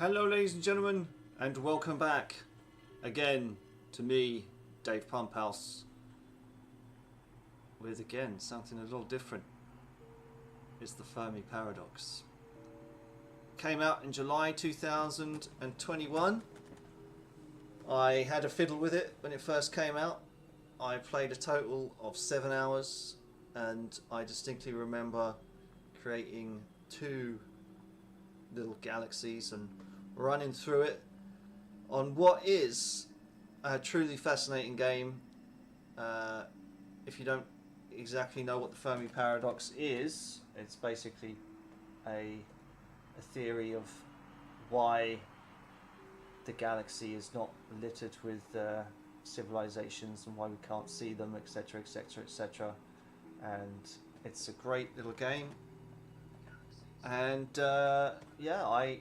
Hello ladies and gentlemen, and welcome back again to me, Dave Pumphouse, with again something a little different. It's the Fermi Paradox. Came out in July 2021. I had a fiddle with it when it first came out. I played a total of 7 hours, and I distinctly remember creating 2 little galaxies and running through it on what is a truly fascinating game. If you don't exactly know what the Fermi Paradox is, it's basically a theory of why the galaxy is not littered with civilizations and why we can't see them, etc, etc, etc. And it's a great little game. And yeah, I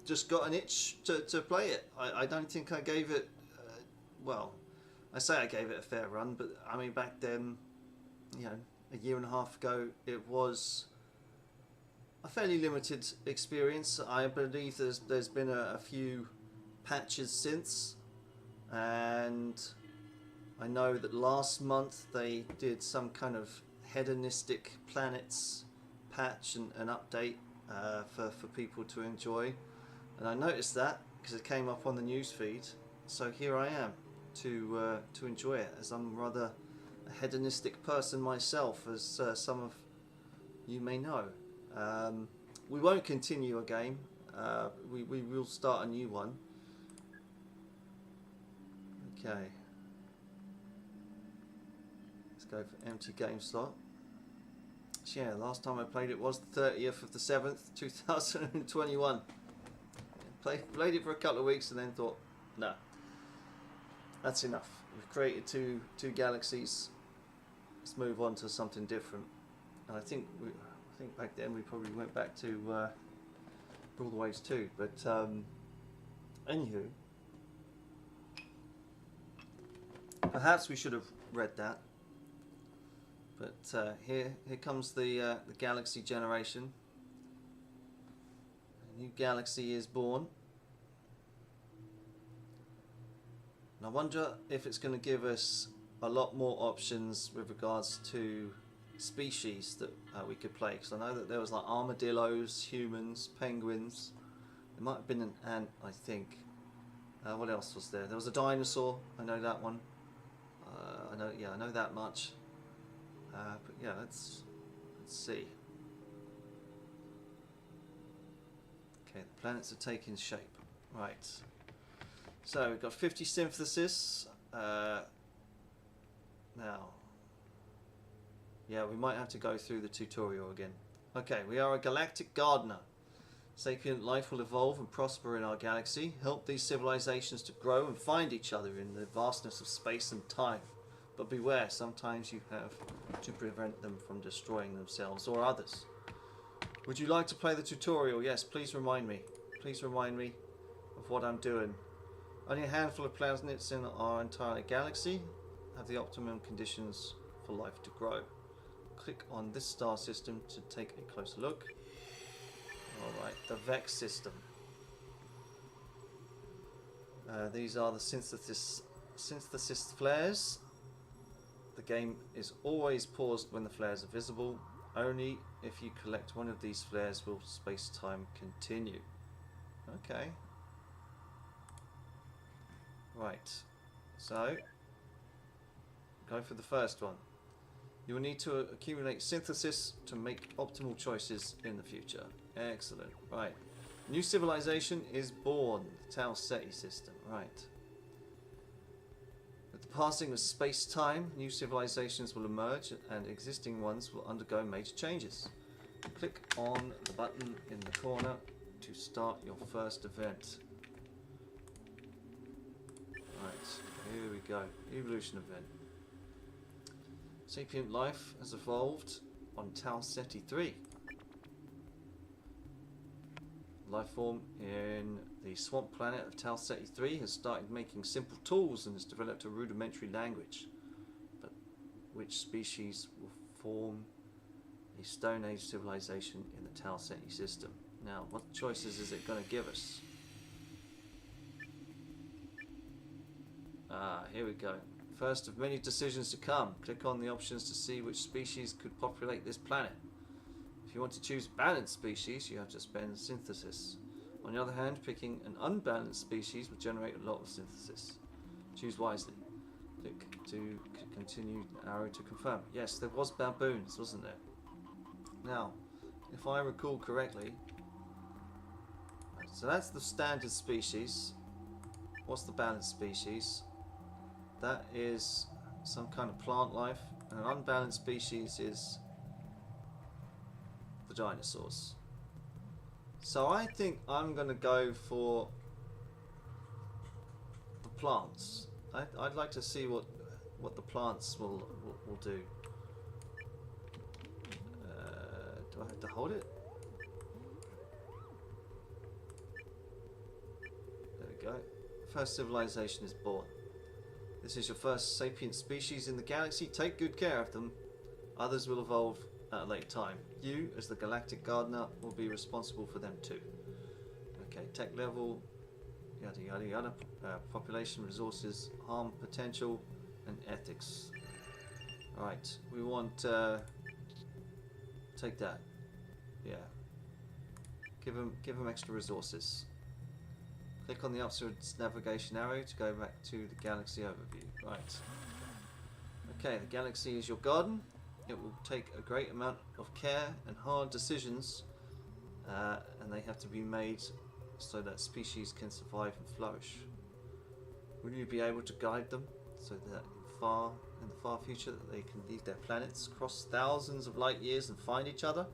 just got an itch to play it. I don't think I gave it, well, I say I gave it a fair run, but I mean back then, you know, a year and a half ago, it was a fairly limited experience. I believe there's been a few patches since, and I know that last month they did some kind of hedonistic planets patch and update for people to enjoy, and I noticed that because it came up on the news feed. So here I am to enjoy it, as I'm rather a hedonistic person myself, as some of you may know. We won't continue a game. We will start a new one. Okay. Let's go for empty game slot. So yeah, last time I played it was the 30th of the 7th, 2021. Played it for a couple of weeks and then thought, no, that's enough. We've created two galaxies. Let's move on to something different. And I think back then we probably went back to Broadways too. But anywho, perhaps we should have read that. But here comes the galaxy generation. A new galaxy is born. And I wonder if it's going to give us a lot more options with regards to species that we could play. Because I know that there was like armadillos, humans, penguins. There might have been an ant, I think. What else was there? There was a dinosaur. I know that one. I know that much. But yeah, let's see. Okay, the planets are taking shape. Right. So we've got 50 synthesis. Now, yeah, we might have to go through the tutorial again. Okay, we are a galactic gardener. Sapient life will evolve and prosper in our galaxy. Help these civilizations to grow and find each other in the vastness of space and time. But beware, sometimes you have to prevent them from destroying themselves or others. Would you like to play the tutorial? Yes, please remind me. Please remind me of what I'm doing. Only a handful of planets in our entire galaxy have the optimum conditions for life to grow. Click on this star system to take a closer look. Alright, the Vex system. These are the synthesis flares. The game is always paused when the flares are visible. Only if you collect one of these flares will space-time continue. Okay. Right. So, go for the first one. You will need to accumulate synthesis to make optimal choices in the future. Excellent. Right. New civilization is born. The Tau Ceti system. Right. With the passing of space-time, new civilizations will emerge and existing ones will undergo major changes. Click on the button in the corner to start your first event. Right, here we go. Evolution event. Sapient life has evolved on Tau Ceti 3. Life form in the swamp planet of Tau Ceti 3 has started making simple tools and has developed a rudimentary language. But which species will form a Stone Age civilization in the Tau Ceti system? Now, what choices is it going to give us? Ah, here we go. First of many decisions to come. Click on the options to see which species could populate this planet. If you want to choose balanced species, you have to spend synthesis. On the other hand, picking an unbalanced species will generate a lot of synthesis. Choose wisely. Click to continue arrow to confirm. Yes, there was baboons, wasn't there? Now, if I recall correctly, so that's the standard species. What's the balanced species? That is some kind of plant life, and an unbalanced species is the dinosaurs. So I think I'm going to go for the plants. I'd like to see what the plants will do. Do I have to hold it? There we go. First civilization is born. This is your first sapient species in the galaxy. Take good care of them. Others will evolve at a later time. You, as the galactic gardener, will be responsible for them too. Okay, tech level, yada yada yada. Population, resources, harm potential, and ethics. Right, we want take that. Yeah. Give them extra resources. Click on the upwards navigation arrow to go back to the galaxy overview. Right. Okay, the galaxy is your garden. It will take a great amount of care and hard decisions, and they have to be made so that species can survive and flourish. Will you be able to guide them so that in the far future that they can leave their planets, cross thousands of light years and find each other?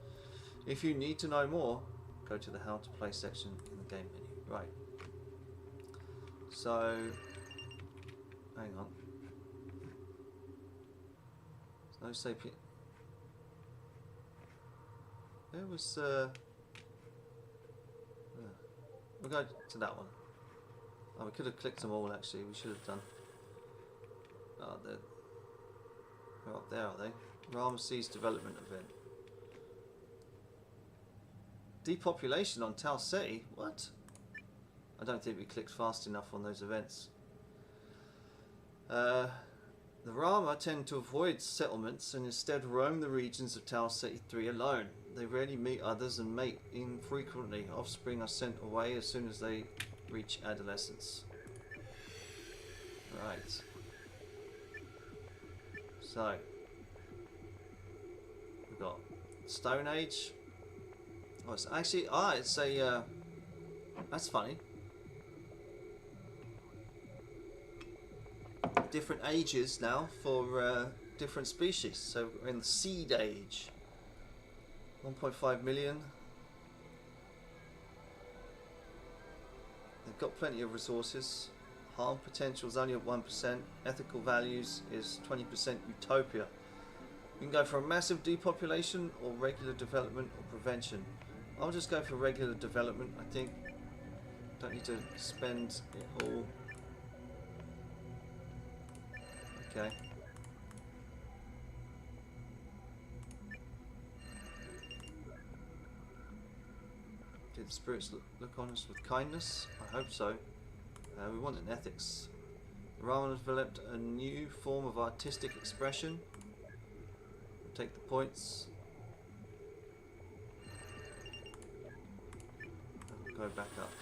If you need to know more, go to the How to Play section in the game menu. Right. So, hang on. There's no sapient. There was. We'll go to that one. Oh, we could have clicked them all actually. We should have done. Oh, they're up there, are they? Ramesses development event. Depopulation on Tau Ceti? What? I don't think we clicked fast enough on those events. The Rama tend to avoid settlements and instead roam the regions of Tau Ceti 3 alone. They rarely meet others and mate infrequently. Offspring are sent away as soon as they reach adolescence. Right. So, we've got Stone Age. Oh, it's actually, it's a, that's funny. Different ages now for different species. So we're in the Seed Age. 1.5 million. They've got plenty of resources. Harm potential is only at 1%. Ethical values is 20% utopia. You can go for a massive depopulation or regular development or prevention. I'll just go for regular development, I think. Don't need to spend it all. Okay. Did the spirits look on us with kindness? I hope so. We want an ethics. The Raman has developed a new form of artistic expression. We'll take the points. And we'll go back up.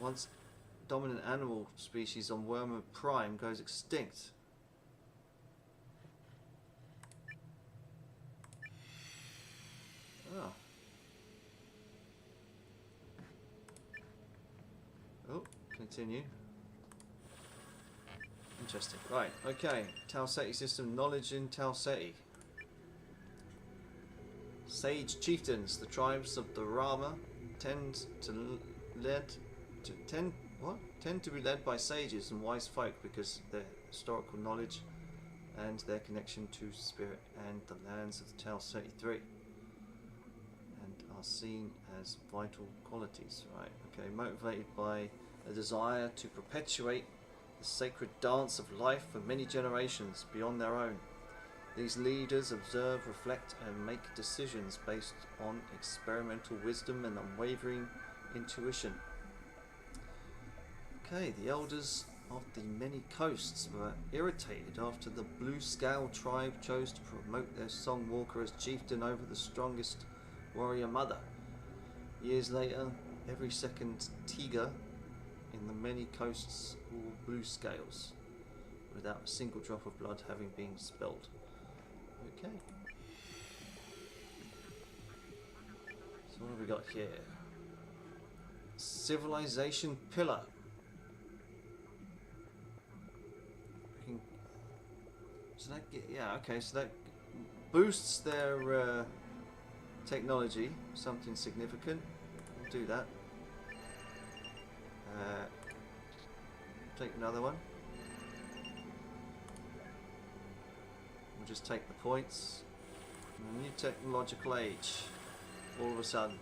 Once dominant animal species on Wormer Prime goes extinct. Oh. Oh, continue. Interesting. Right, okay. Tau Ceti system, knowledge in Tau Ceti. Sage chieftains, the tribes of the Rama tend to be led by sages and wise folk because of their historical knowledge and their connection to spirit and the lands of the Tau Ceti 3, and are seen as vital qualities. Right, okay, motivated by a desire to perpetuate the sacred dance of life for many generations beyond their own. These leaders observe, reflect, and make decisions based on experimental wisdom and unwavering intuition. Okay, the elders of the many coasts were irritated after the Blue Scale tribe chose to promote their song walker as chieftain over the strongest warrior mother. Years later, every second tiger in the many coasts wore blue scales, without a single drop of blood having been spilled. Okay. So what have we got here? Civilization pillar. So that okay. So that boosts their technology, something significant. We'll do that. Take another one. We'll just take the points. A new technological age. All of a sudden.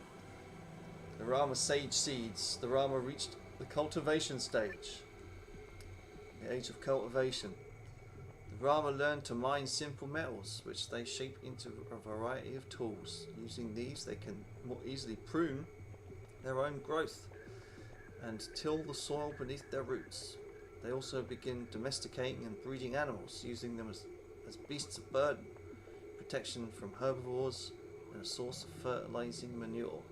The Rama sage seeds. The Rama reached the cultivation stage. The age of cultivation. The Rama learned to mine simple metals, which they shape into a variety of tools. Using these, they can more easily prune their own growth and till the soil beneath their roots. They also begin domesticating and breeding animals, using them as beasts of burden, protection from herbivores, and a source of fertilizing manure.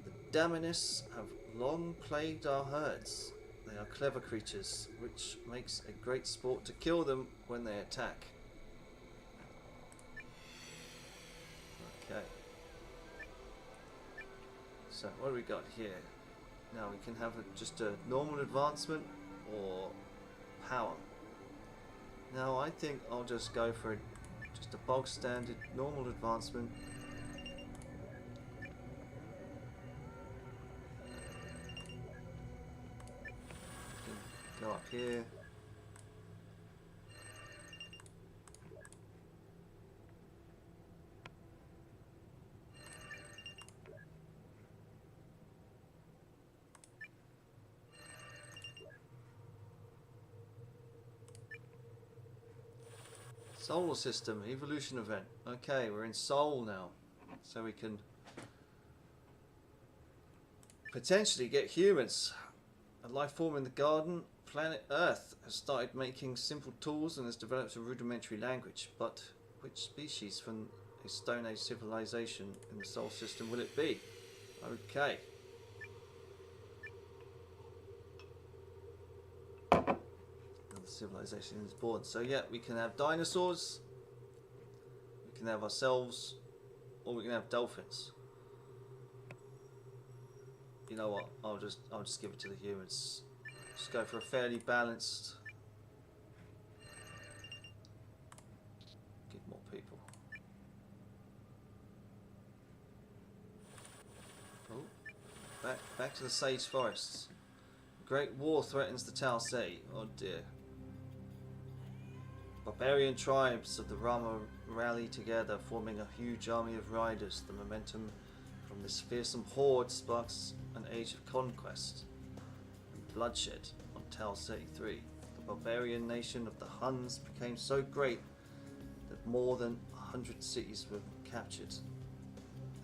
The Damanists have long plagued our herds. They are clever creatures, which makes a great sport to kill them when they attack. Okay. So what do we got here? Now we can have just a normal advancement or power. Now I think I'll just go for just a bog standard normal advancement. Go up here. Solar system, evolution event. Okay, we're in Sol now. So we can potentially get humans. A life form in the garden, planet Earth, has started making simple tools and has developed a rudimentary language. But which species from a Stone Age civilization in the Sol system will it be? Okay. Civilization is born. So yeah, we can have dinosaurs, we can have ourselves, or we can have dolphins. You know what? I'll just give it to the humans. Just go for a fairly balanced. Get more people. Oh, back to the sage forests. Great war threatens the Tau Sea. Oh dear. Barbarian tribes of the Rama rally together, forming a huge army of riders. The momentum from this fearsome horde sparks an age of conquest and bloodshed on Tau City 3. The barbarian nation of the Huns became so great that more than 100 cities were captured,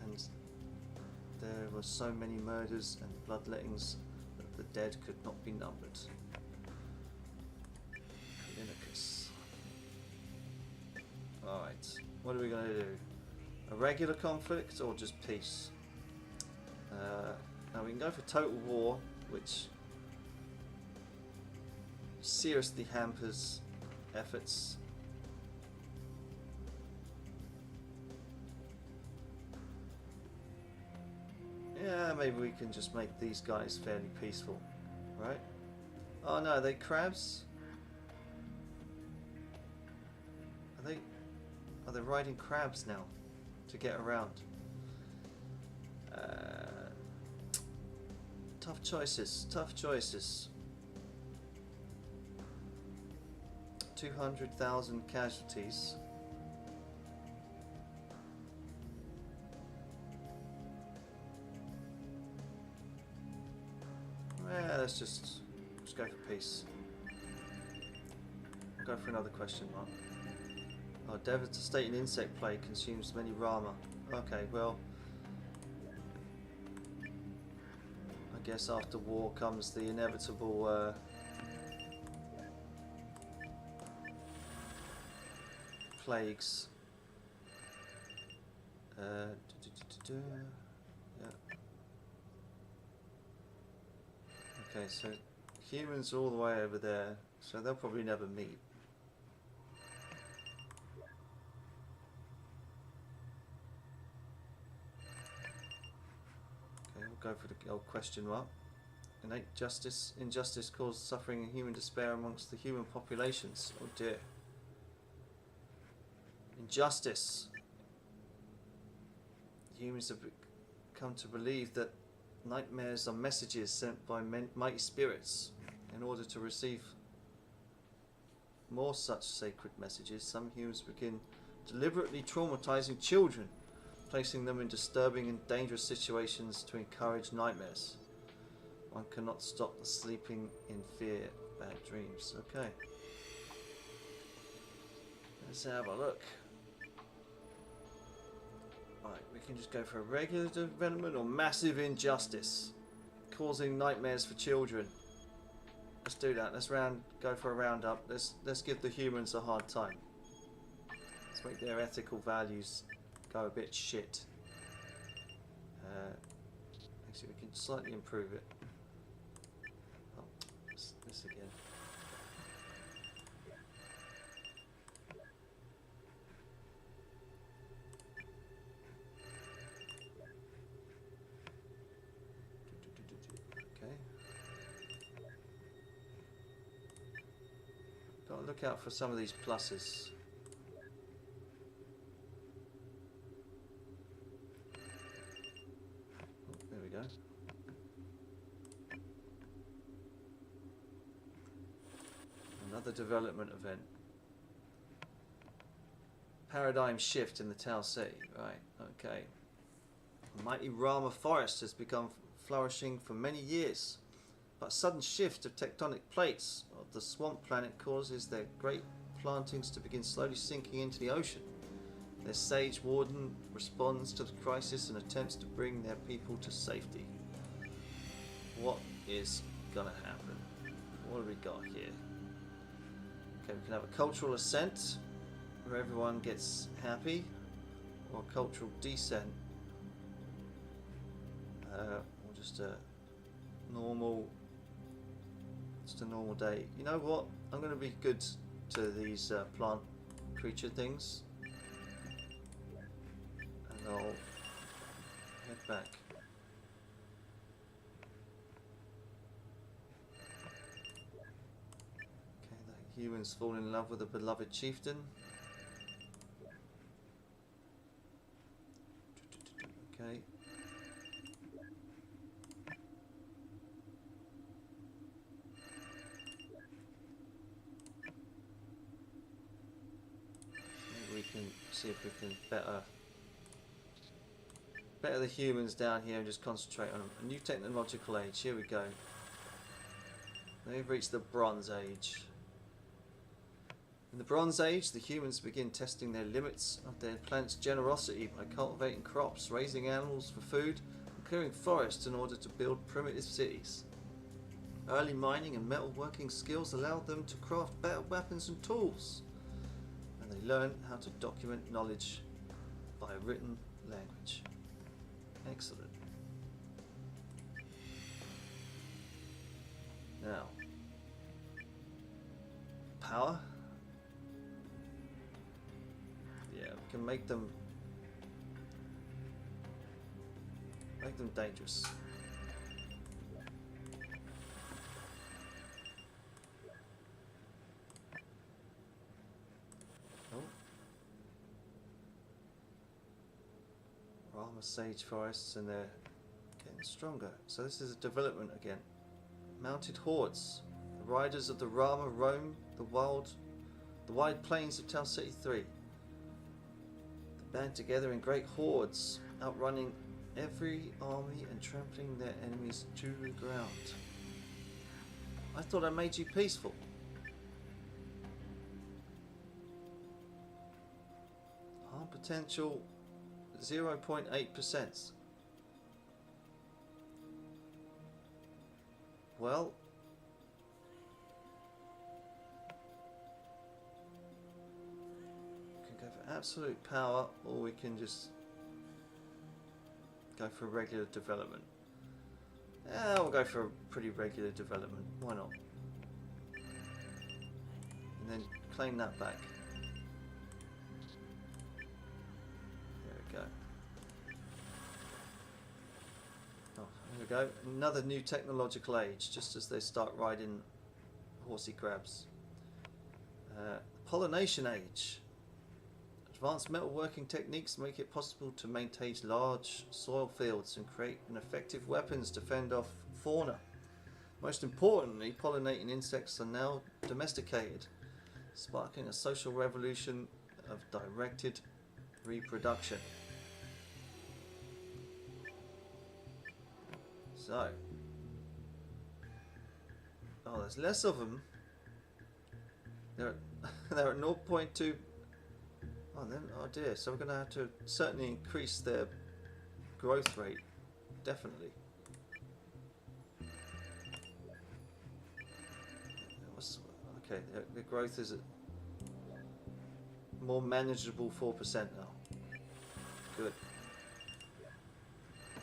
and there were so many murders and bloodlettings that the dead could not be numbered. Alright, what are we going to do? A regular conflict or just peace? Now we can go for total war, which seriously hampers efforts. Yeah, maybe we can just make these guys fairly peaceful, right? Oh no, are they crabs? Are they riding crabs now to get around? Tough choices, tough choices. 200,000 casualties. Yeah, let's just just go for peace. I'll go for another question mark. Oh, devastating insect plague consumes many Rama. Okay, well, I guess after war comes the inevitable plagues. Yeah. Okay, so humans are all the way over there, so they'll probably never meet. Okay, we'll go for the old question mark. Innate injustice caused suffering and human despair amongst the human populations. Oh dear. Injustice. Humans have come to believe that nightmares are messages sent by mighty spirits. In order to receive more such sacred messages, some humans begin deliberately traumatizing children, placing them in disturbing and dangerous situations to encourage nightmares. One cannot stop the sleeping in fear of bad dreams. Okay. Let's have a look. Right, we can just go for a regular development or massive injustice, causing nightmares for children. Let's do that. Let's go for a roundup. Let's give the humans a hard time. Let's make their ethical values go a bit shit. Actually, we can slightly improve it. Oh, this again. Got to look out for some of these pluses. Oh, there we go. Another development event. Paradigm shift in the Tau City. Right, okay. The mighty Rama forest has become flourishing for many years. But a sudden shift of tectonic plates of the swamp planet causes their great plantings to begin slowly sinking into the ocean. Their sage warden responds to the crisis and attempts to bring their people to safety. What is gonna happen? What have we got here? Okay, we can have a cultural ascent where everyone gets happy, or a cultural descent, or just a normal day. You know what? I'm going to be good to these plant creature things, and I'll head back. Okay, the humans fall in love with a beloved chieftain. Okay. We can see if we can better the humans down here and just concentrate on them. A new technological age. Here we go. They've reached the Bronze Age. In the Bronze Age, the humans begin testing their limits of their planet's generosity by cultivating crops, raising animals for food, and clearing forests in order to build primitive cities. Early mining and metalworking skills allowed them to craft better weapons and tools. They learn how to document knowledge by written language. Excellent. Now, power. Yeah, we can make them dangerous. Rama sage forests, and they're getting stronger. So this is a development again. Mounted hordes. The riders of the Rama roam the wide plains of Tau City 3. They band together in great hordes, outrunning every army and trampling their enemies to the ground. I thought I made you peaceful. Harm potential 0.8%. Well, we can go for absolute power, or we can just go for regular development. Yeah, we'll go for a pretty regular development. Why not? And then claim that back. There we go. Oh, there we go. Another new technological age, just as they start riding horsey crabs. Pollination age. Advanced metalworking techniques make it possible to maintain large soil fields and create an effective weapons to fend off fauna. Most importantly, pollinating insects are now domesticated, sparking a social revolution of directed reproduction. So, oh, there's less of them. They're at 0.2. Oh, then, oh dear, so we're going to have to certainly increase their growth rate, definitely. Okay, the growth is at more manageable 4% now. Good.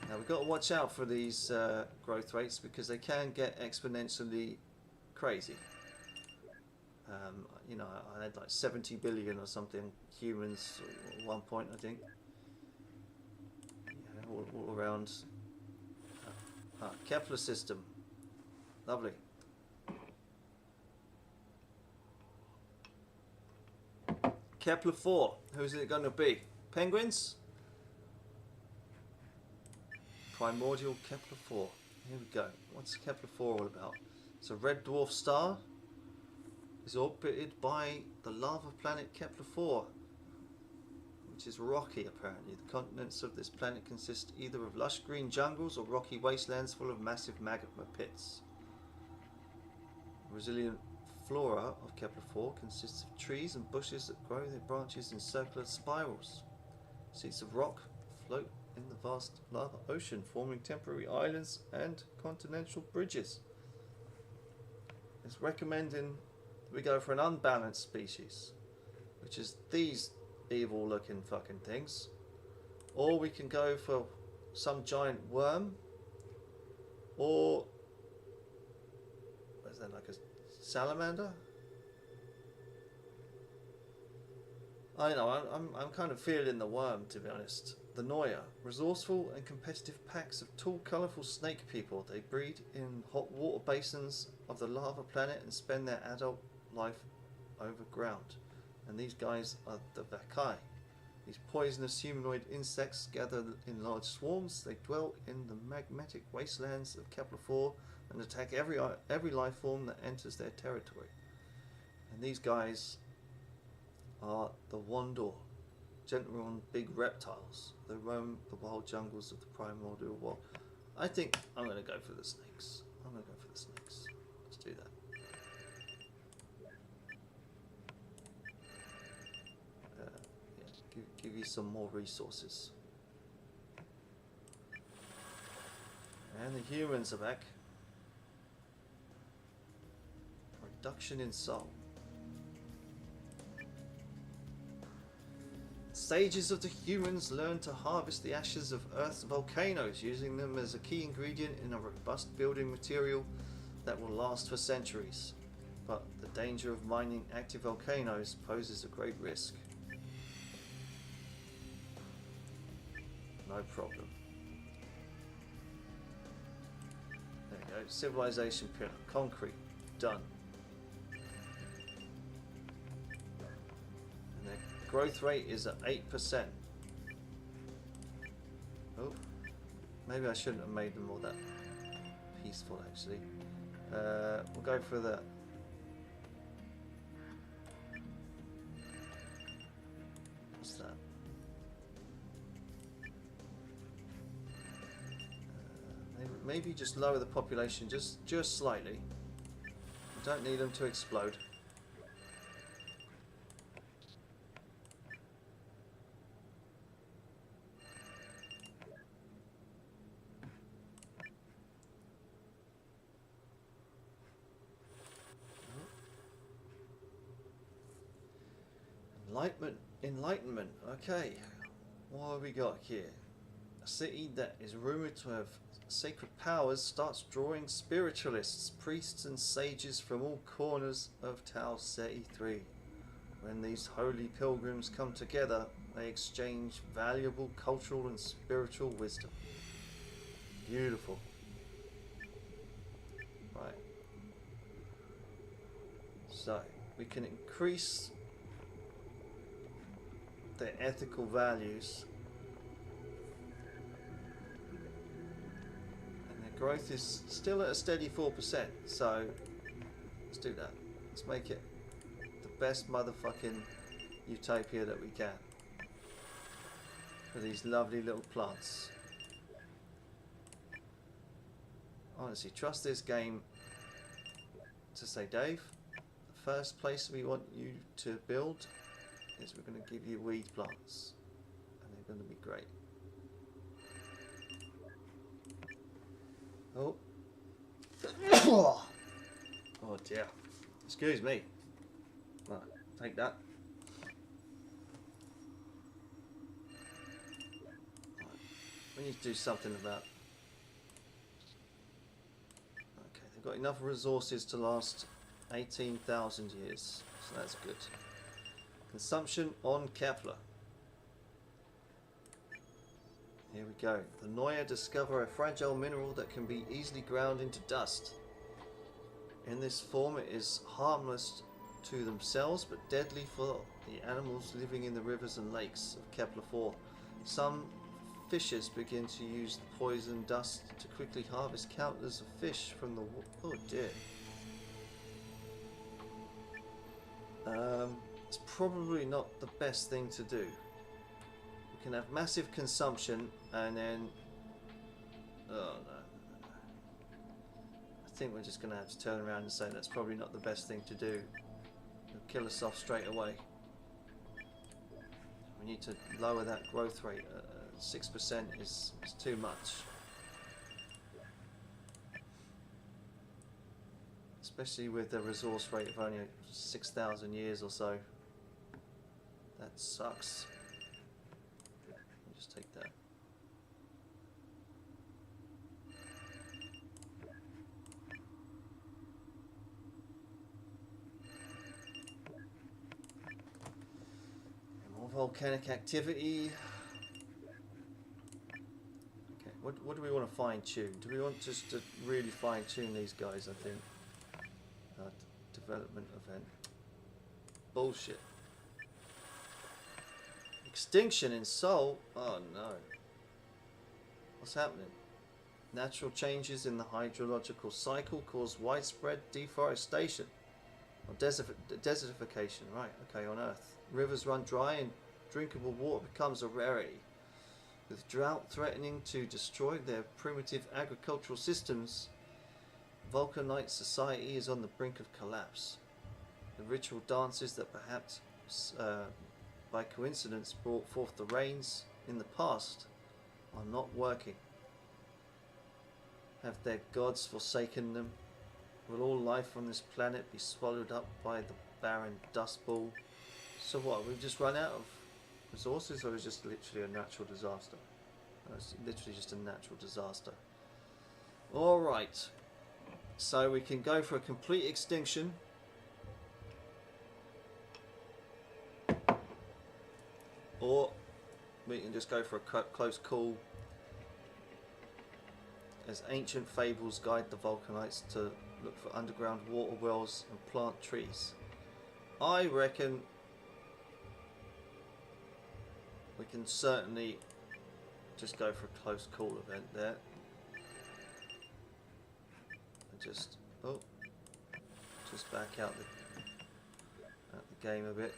Now we've got to watch out for these growth rates because they can get exponentially crazy. You know, I had like 70 billion or something humans at one point, I think. Yeah, all around. Kepler system. Lovely. Kepler 4. Who's it going to be? Penguins? Primordial Kepler 4. Here we go. What's Kepler 4 all about? It's a red dwarf star. Is orbited by the lava planet Kepler 4, which is rocky apparently. The continents of this planet consist either of lush green jungles or rocky wastelands full of massive magma pits. The resilient flora of Kepler 4 consists of trees and bushes that grow their branches in circular spirals. Seats of rock float in the vast lava ocean, forming temporary islands and continental bridges. It's recommending we go for an unbalanced species, which is these evil looking fucking things, or we can go for some giant worm, or is that like a salamander? I know, I'm kind of feeling the worm, to be honest. The Noya, resourceful and competitive packs of tall, colourful snake people. They breed in hot water basins of the lava planet and spend their adult life over ground. And these guys are the Vakai. These poisonous humanoid insects gather in large swarms. They dwell in the magmatic wastelands of Kepler 4 and attack every life form that enters their territory. And these guys are the Wandor, gentlemen, big reptiles. They roam the wild jungles of the primordial world. I think I'm going to go for the snakes. I'm going to go for the snakes. Let's do that. Give you some more resources. And the humans are back. Reduction in soul. Sages of the humans learn to harvest the ashes of Earth's volcanoes, using them as a key ingredient in a robust building material that will last for centuries. But the danger of mining active volcanoes poses a great risk. No problem. There you go. Civilization pillar. Concrete. Done. And their growth rate is at 8%. Oh. Maybe I shouldn't have made them all that peaceful actually. We'll go for the... What's that? Maybe just lower the population just slightly. Don't need them to explode. Enlightenment. Okay. What have we got here? A city that is rumored to have sacred powers starts drawing spiritualists, priests and sages from all corners of Tau Ceti 3. When these holy pilgrims come together, they exchange valuable cultural and spiritual wisdom. Beautiful. Right. So, we can increase their ethical values. And their growth is still at a steady 4%. So, let's do that. Let's make it the best motherfucking utopia that we can. For these lovely little plants. Honestly, trust this game to say, Dave, the first place we want you to build is we're going to give you weed plants. And they're going to be great. Oh. Oh dear. Excuse me. Right, take that. Right. We need to do something about... Okay, they've got enough resources to last 18,000 years. So that's good. Consumption on Kepler. Here we go. The Noya discover a fragile mineral that can be easily ground into dust. In this form it is harmless to themselves but deadly for the animals living in the rivers and lakes of Kepler 4. Some fishes begin to use the poison dust to quickly harvest countless of fish from the water. Oh dear. It's probably not the best thing to do. We can have massive consumption and then... Oh no. I think we're just going to have to turn around and say that's probably not the best thing to do. It'll kill us off straight away. We need to lower that growth rate. 6% is too much. Especially with the resource rate of only 6,000 years or so. That sucks. Let me just take that. More volcanic activity. Okay, what do we want to fine tune? Do we want just to really fine tune these guys, I think? Development event. Bullshit. Extinction in Sol? Oh no. What's happening? Natural changes in the hydrological cycle cause widespread deforestation. Or desertification, right, okay, on Earth. Rivers run dry and drinkable water becomes a rarity. With drought threatening to destroy their primitive agricultural systems, Vulcanite society is on the brink of collapse. The ritual dances that perhaps by coincidence brought forth the rains in the past are not working. Have their gods forsaken them? Will all life on this planet be swallowed up by the barren dust ball? So what, we've just run out of resources, or is it just literally a natural disaster? No, it's literally just a natural disaster. Alright. So we can go for a complete extinction. Or we can just go for a close call. As ancient fables guide the Vulcanites to look for underground water wells and plant trees. I reckon we can certainly just go for a close call event there. Just back out the game a bit.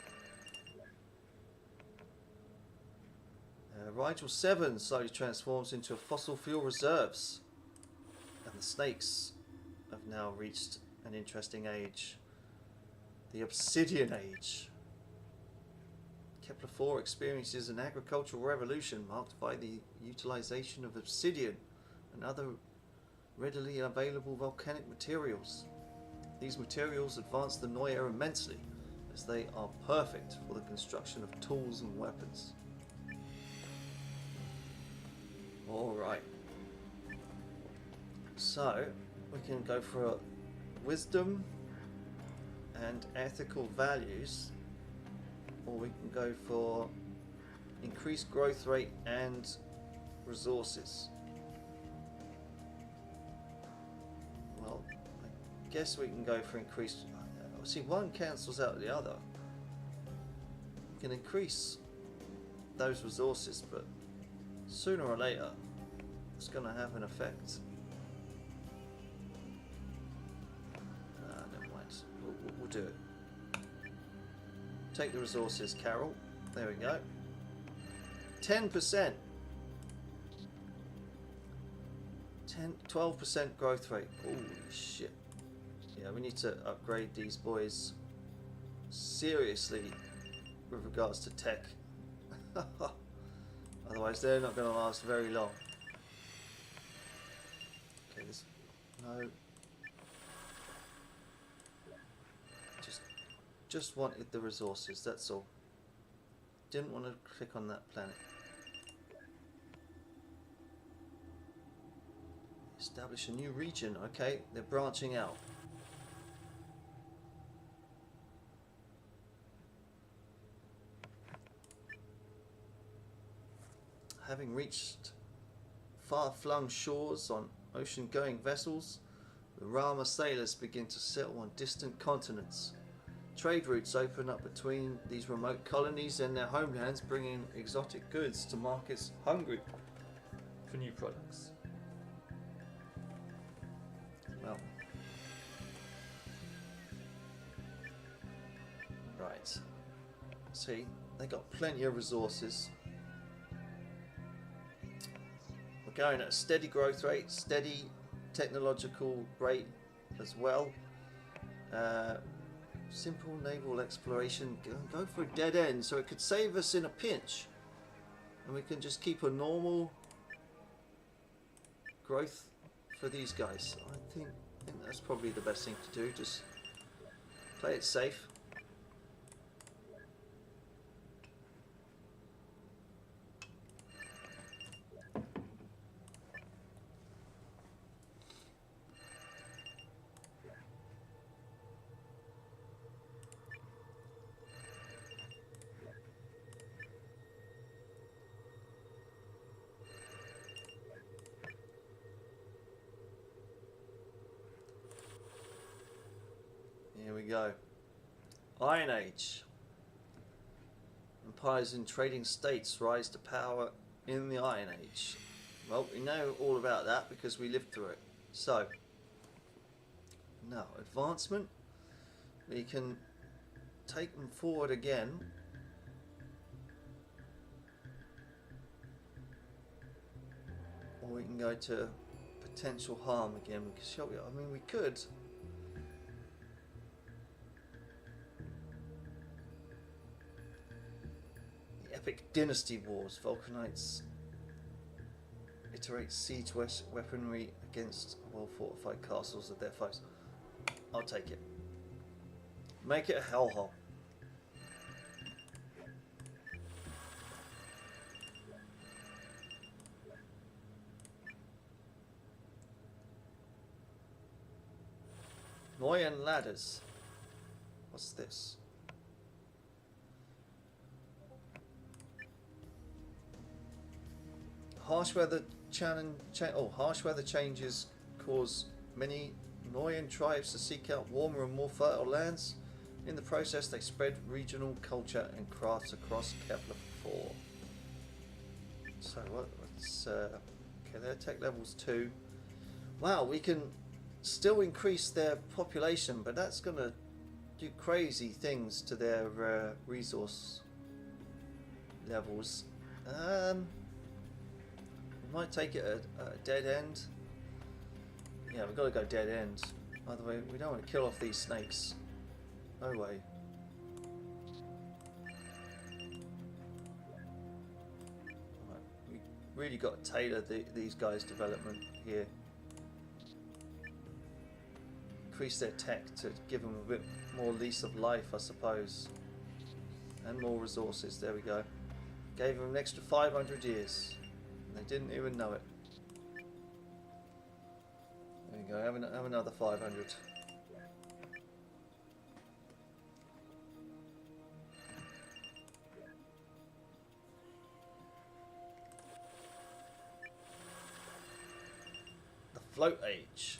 Rigel 7 slowly transforms into fossil fuel reserves, and the snakes have now reached an interesting age. The Obsidian Age. Kepler-4 experiences an agricultural revolution marked by the utilization of obsidian and other readily available volcanic materials. These materials advance the Neue immensely, as they are perfect for the construction of tools and weapons. Alright. So, we can go for wisdom and ethical values, or we can go for increased growth rate and resources. Well, I guess we can go for increased. See, one cancels out the other. We can increase those resources, but sooner or later it's going to have an effect. Never mind. We'll do it. Take the resources, Carol. There we go. 10%. 12% growth rate. Holy shit. Yeah, we need to upgrade these boys seriously with regards to tech. Otherwise they're not going to last very long. Okay, there's no... Just wanted the resources, that's all. Didn't want to click on that planet. Establish a new region. Okay, they're branching out. Having reached far-flung shores on ocean-going vessels, the Rama sailors begin to settle on distant continents. Trade routes open up between these remote colonies and their homelands, bringing exotic goods to markets hungry for new products. Well, right. See, they got plenty of resources. We're going at a steady growth rate, steady technological rate as well. Simple naval exploration. Go for a dead end, so it could save us in a pinch, and we can just keep a normal growth for these guys. I think that's probably the best thing to do. Just play it safe. Here we go. Iron Age. Empires and trading states rise to power in the Iron Age. Well, we know all about that because we lived through it. So, now, advancement. We can take them forward again. Or we can go to potential harm again. Shall we? I mean, we could. Epic Dynasty Wars. Vulcanites iterate siege weaponry against well-fortified castles of their foes. I'll take it. Make it a hellhole. Noyan ladders. What's this? Harsh weather harsh weather changes cause many Noyan tribes to seek out warmer and more fertile lands. In the process, they spread regional culture and crafts across Kepler-4. So what's okay? Their tech level's 2. Wow, we can still increase their population, but that's gonna do crazy things to their resource levels. Might take it at a dead end. Yeah, we've got to go dead end. By the way, we don't want to kill off these snakes. No way. Right, we really got to tailor these guys' development here. Increase their tech to give them a bit more lease of life, I suppose. And more resources, there we go. Gave them an extra 500 years. And they didn't even know it. There you go, have another 500. The float age.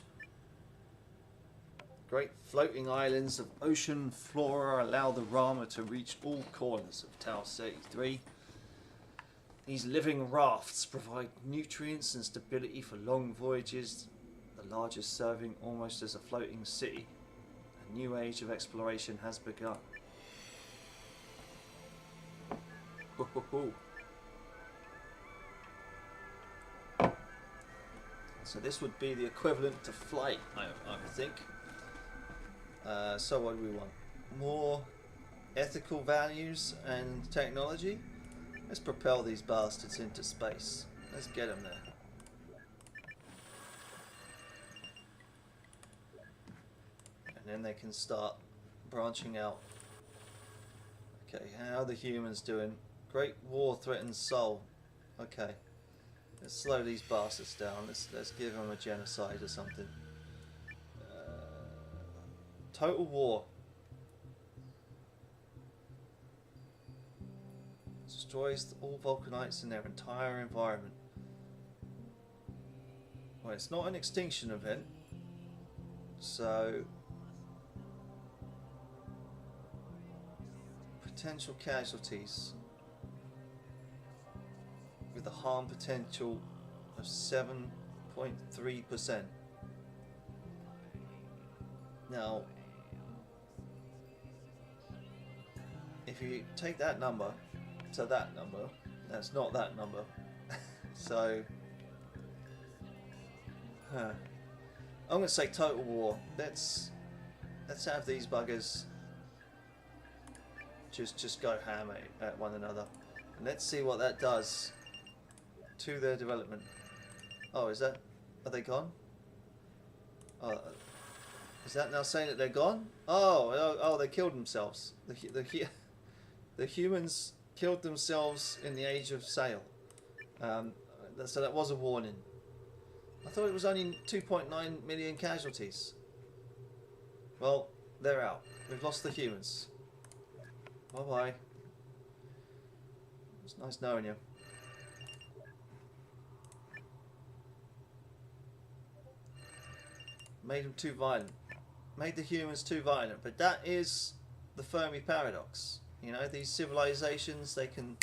Great floating islands of ocean flora allow the Rama to reach all corners of Tau 33. These living rafts provide nutrients and stability for long voyages, the largest serving almost as a floating city. A new age of exploration has begun. Ho, ho, ho. So this would be the equivalent to flight, I think. So what do we want? More ethical values and technology? Let's propel these bastards into space. Let's get them there. And then they can start branching out. Okay, how are the humans doing? Great war threatens Sol. Okay. Let's slow these bastards down. Let's give them a genocide or something. Total war. Destroys all Vulcanites in their entire environment. Well, it's not an extinction event, so potential casualties with a harm potential of 7.3%. Now, if you take that number to that number, that's not that number. So, I'm going to say total war. Let's have these buggers just go ham at one another, and let's see what that does to their development. Oh, are they gone? Oh, is that now saying that they're gone? Oh, they killed themselves. The humans killed themselves in the Age of Sail. So that was a warning. I thought it was only 2.9 million casualties. Well, they're out. We've lost the humans. Bye bye. It's nice knowing you. Made them too violent. Made the humans too violent. But that is the Fermi Paradox. You know, these civilizations, they can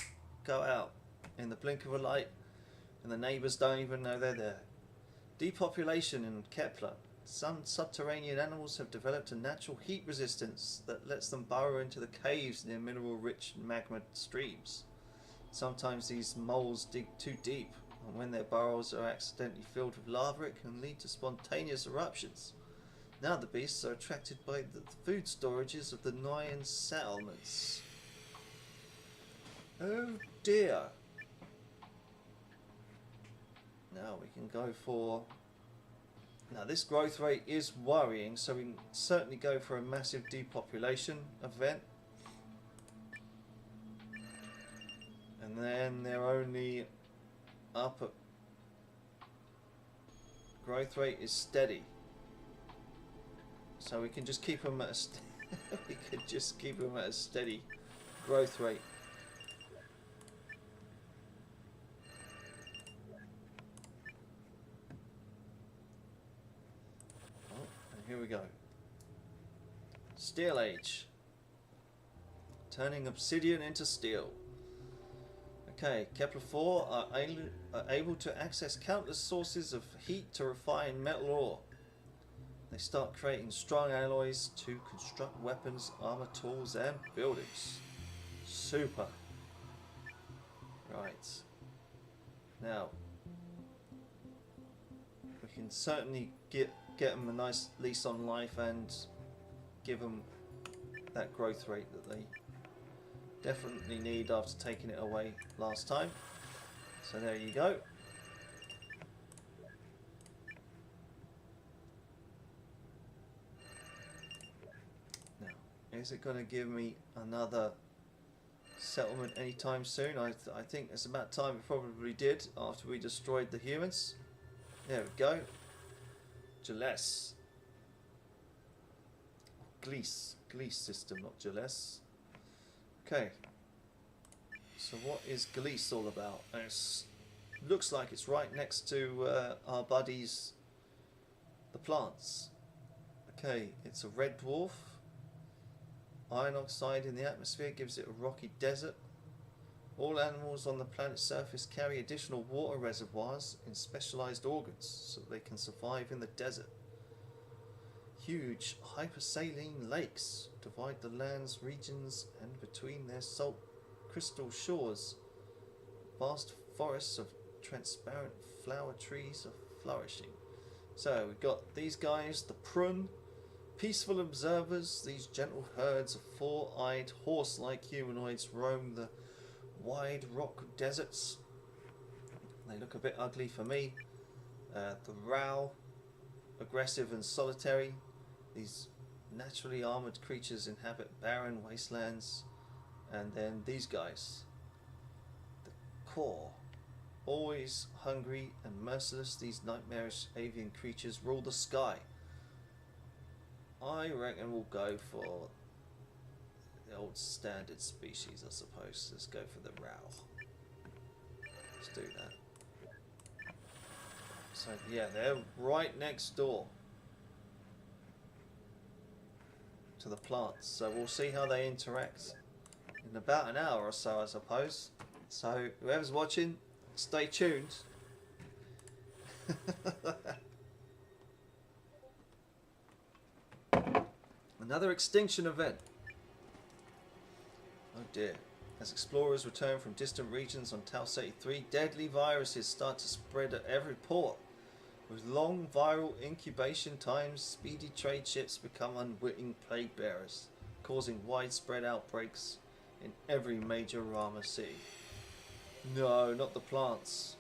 go out in the blink of a light and the neighbours don't even know they're there. Depopulation in Kepler. Some subterranean animals have developed a natural heat resistance that lets them burrow into the caves near mineral-rich magma streams. Sometimes these moles dig too deep, and when their burrows are accidentally filled with lava, it can lead to spontaneous eruptions. Now the beasts are attracted by the food storages of the Noyan settlements. Oh dear. Now we can go for... Now this growth rate is worrying, so we can certainly go for a massive depopulation event. And then they're only up at... Growth rate is steady. So we can just keep them at a we could just keep them at a steady growth rate. Oh, and here we go. Steel Age. Turning obsidian into steel. Okay, Kepler 4 are able to access countless sources of heat to refine metal ore. They start creating strong alloys to construct weapons, armor, tools, and buildings. Super. Right. Now, we can certainly get get them a nice lease on life and give them that growth rate that they definitely need after taking it away last time. So there you go. Now, is it going to give me another settlement anytime soon? I think it's about time it probably did after we destroyed the humans. There we go. Gillesse. Gliese system, not Gillesse. Okay. So what is Gliese all about? It looks like it's right next to our buddies, the plants. Okay, it's a red dwarf. Iron oxide in the atmosphere gives it a rocky desert. All animals on the planet's surface carry additional water reservoirs in specialized organs so they can survive in the desert. Huge hypersaline lakes divide the land's regions, and between their salt crystal shores, vast forests of transparent flower trees are flourishing. So we've got these guys, the prun, peaceful observers. These gentle herds of four-eyed, horse-like humanoids roam the wide rock deserts. They look a bit ugly for me. The Rao, aggressive and solitary. These naturally armored creatures inhabit barren wastelands. And then these guys, the Core, always hungry and merciless. These nightmarish avian creatures rule the sky. I reckon we'll go for the old standard species, I suppose. Let's go for the Rao. Let's do that. So yeah, they're right next door to the plants. So we'll see how they interact in about an hour or so, I suppose. So whoever's watching, stay tuned. Another extinction event. Oh dear. As explorers return from distant regions on Tau 83, deadly viruses start to spread at every port. With long viral incubation times, speedy trade ships become unwitting plague bearers, causing widespread outbreaks in every major Rama city. No, not the plants.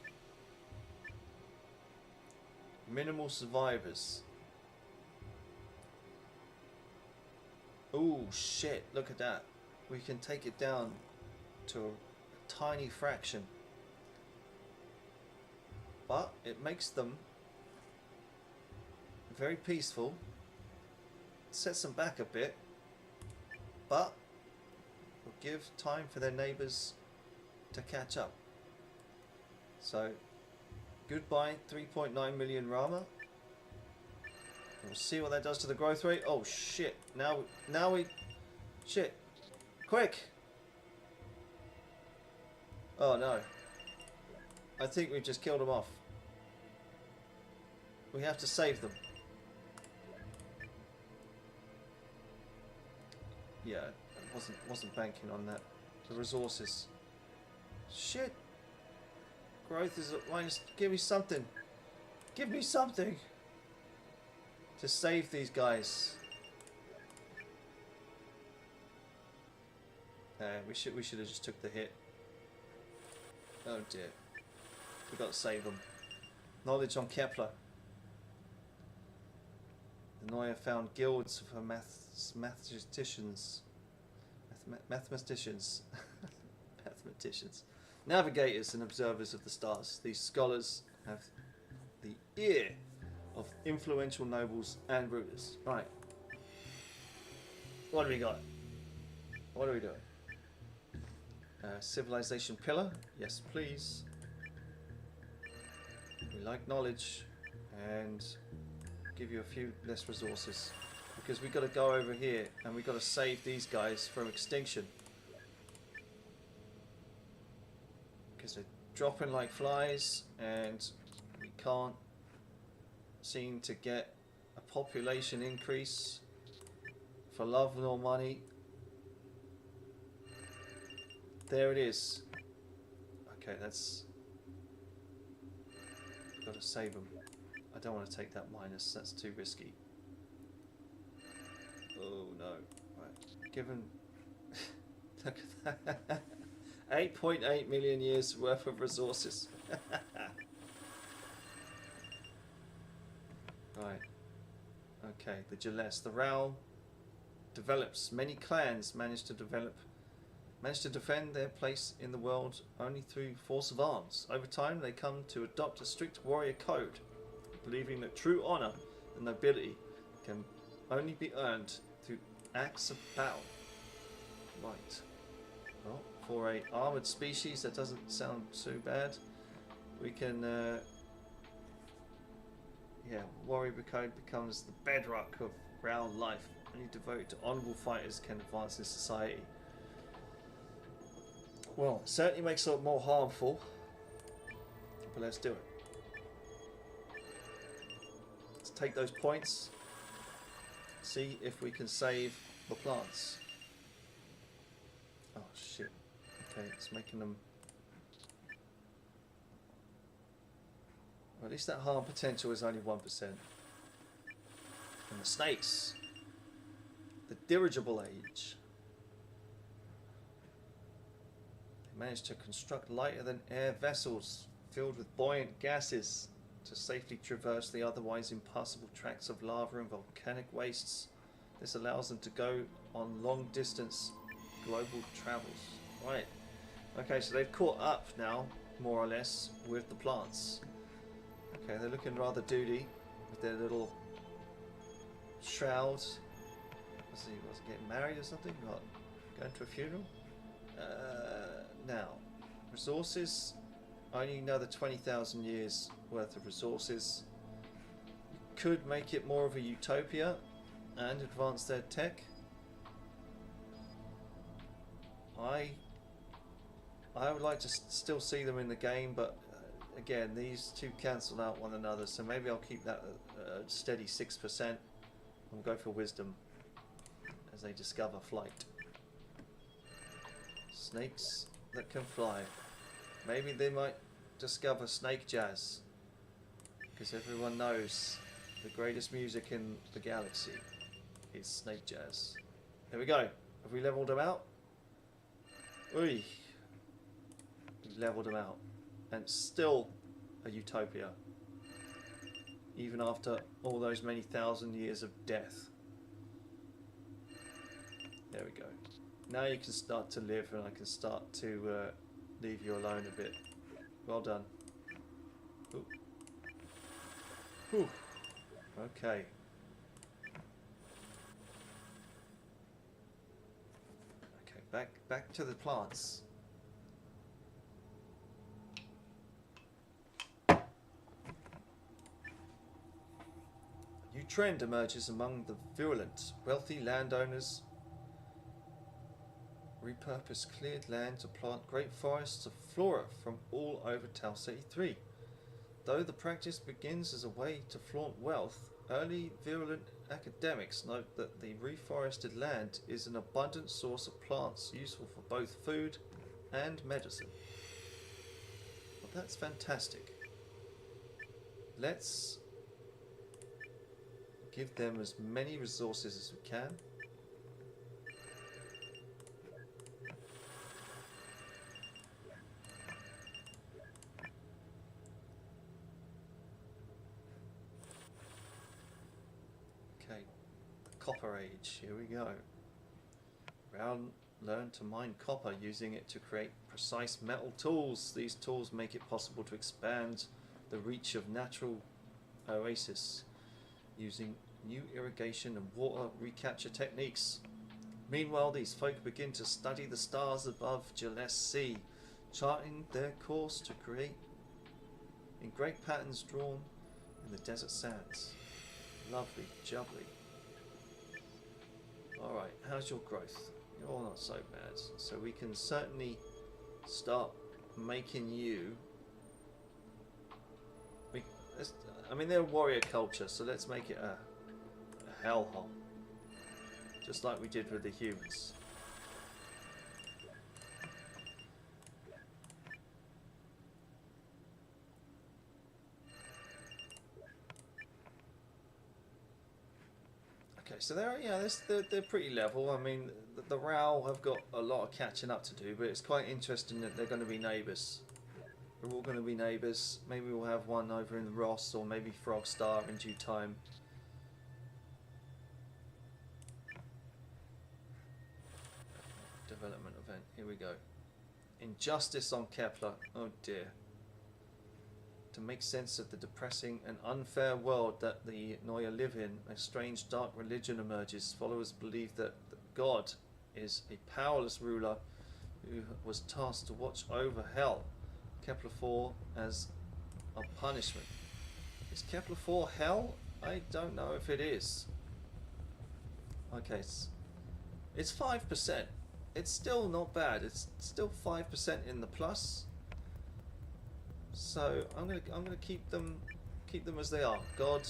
Minimal survivors. Oh shit, look at that. We can take it down to a tiny fraction. But it makes them very peaceful. Sets them back a bit. But will give time for their neighbours to catch up. So, goodbye 3.9 million Rama. We'll see what that does to the growth rate. Oh shit! Now we, shit! Quick! Oh no! I think we've just killed them off. We have to save them. Yeah, I wasn't banking on that. The resources. Shit! Growth is at minus. Give me something. Give me something to save these guys. We should have just took the hit. Oh dear. We got to save them. Knowledge on Kepler. The Neuer found guilds for mathematicians. Mathematicians. Navigators and observers of the stars. These scholars have the ear of influential nobles and rulers. Right. What do we got? What are we doing? Civilization pillar. Yes, please. We like knowledge and give you a few less resources because we got to go over here and we got to save these guys from extinction because they're dropping like flies and we can't seem to get a population increase for love nor money. There it is. Okay, that's got to save them. I don't want to take that minus, that's too risky. Oh no. Right. Given look at that. 8.8 million years worth of resources. Right. Okay, the Gillespie. The Ral develops. Many clans manage to defend their place in the world only through force of arms. Over time, they come to adopt a strict warrior code, believing that true honor and nobility can only be earned through acts of battle. Right. Well, for a armored species, that doesn't sound too bad. We can, yeah, warrior code becomes the bedrock of Ral life. Only devoted to honorable fighters can advance in society. Well, it certainly makes it more harmful, but let's do it. Let's take those points, see if we can save the plants. Oh shit. Okay, it's making them... Well, at least that harm potential is only 1%. And the snakes. The dirigible age. They managed to construct lighter than air vessels filled with buoyant gases to safely traverse the otherwise impassable tracts of lava and volcanic wastes. This allows them to go on long distance global travels. Right. Okay, so they've caught up now, more or less, with the plants. Okay, they're looking rather duty with their little shrouds. Was he getting married or something? What? Going to a funeral? Now, resources. Only another 20,000 years worth of resources. We could make it more of a utopia and advance their tech. I would like to still see them in the game, but again, these two cancel out one another, so maybe I'll keep that a steady 6% and we'll go for wisdom as they discover flight. Snakes that can fly. Maybe they might discover snake jazz, because everyone knows the greatest music in the galaxy is snake jazz. There we go. Have we leveled them out? Oi. We leveled them out. And still a utopia. Even after all those many thousand years of death. There we go. Now you can start to live, and I can start to leave you alone a bit. Well done. Ooh. Whew. Okay. Okay, back to the plants. A new trend emerges among the virulent, wealthy landowners. Repurpose cleared land to plant great forests of flora from all over Taos 83. Though the practice begins as a way to flaunt wealth, early virulent academics note that the reforested land is an abundant source of plants useful for both food and medicine. Well, that's fantastic. Let's give them as many resources as we can. Copper Age, here we go. Brown learned to mine copper, using it to create precise metal tools. These tools make it possible to expand the reach of natural oasis using new irrigation and water recapture techniques. Meanwhile, these folk begin to study the stars above Gillespie, charting their course to create in great patterns drawn in the desert sands. Lovely, jubbly. Alright, how's your growth? You're not so bad. So we can certainly start making you... I mean, they're a warrior culture, so let's make it a hellhole. Just like we did with the humans. so they're pretty level. I mean, the Rao have got a lot of catching up to do, but it's quite interesting that they're going to be neighbours. We're all going to be neighbours. Maybe we'll have one over in the Ross, or maybe Frogstar in due time. Development event. Here we go. Injustice on Kepler. Oh dear. To make sense of the depressing and unfair world that the Noya live in, a strange dark religion emerges. Followers believe that God is a powerless ruler who was tasked to watch over hell. Kepler 4 as a punishment. Is Kepler 4 hell? I don't know if it is. Okay, it's 5%. It's still not bad. It's still 5% in the plus. So I'm gonna keep them as they are. God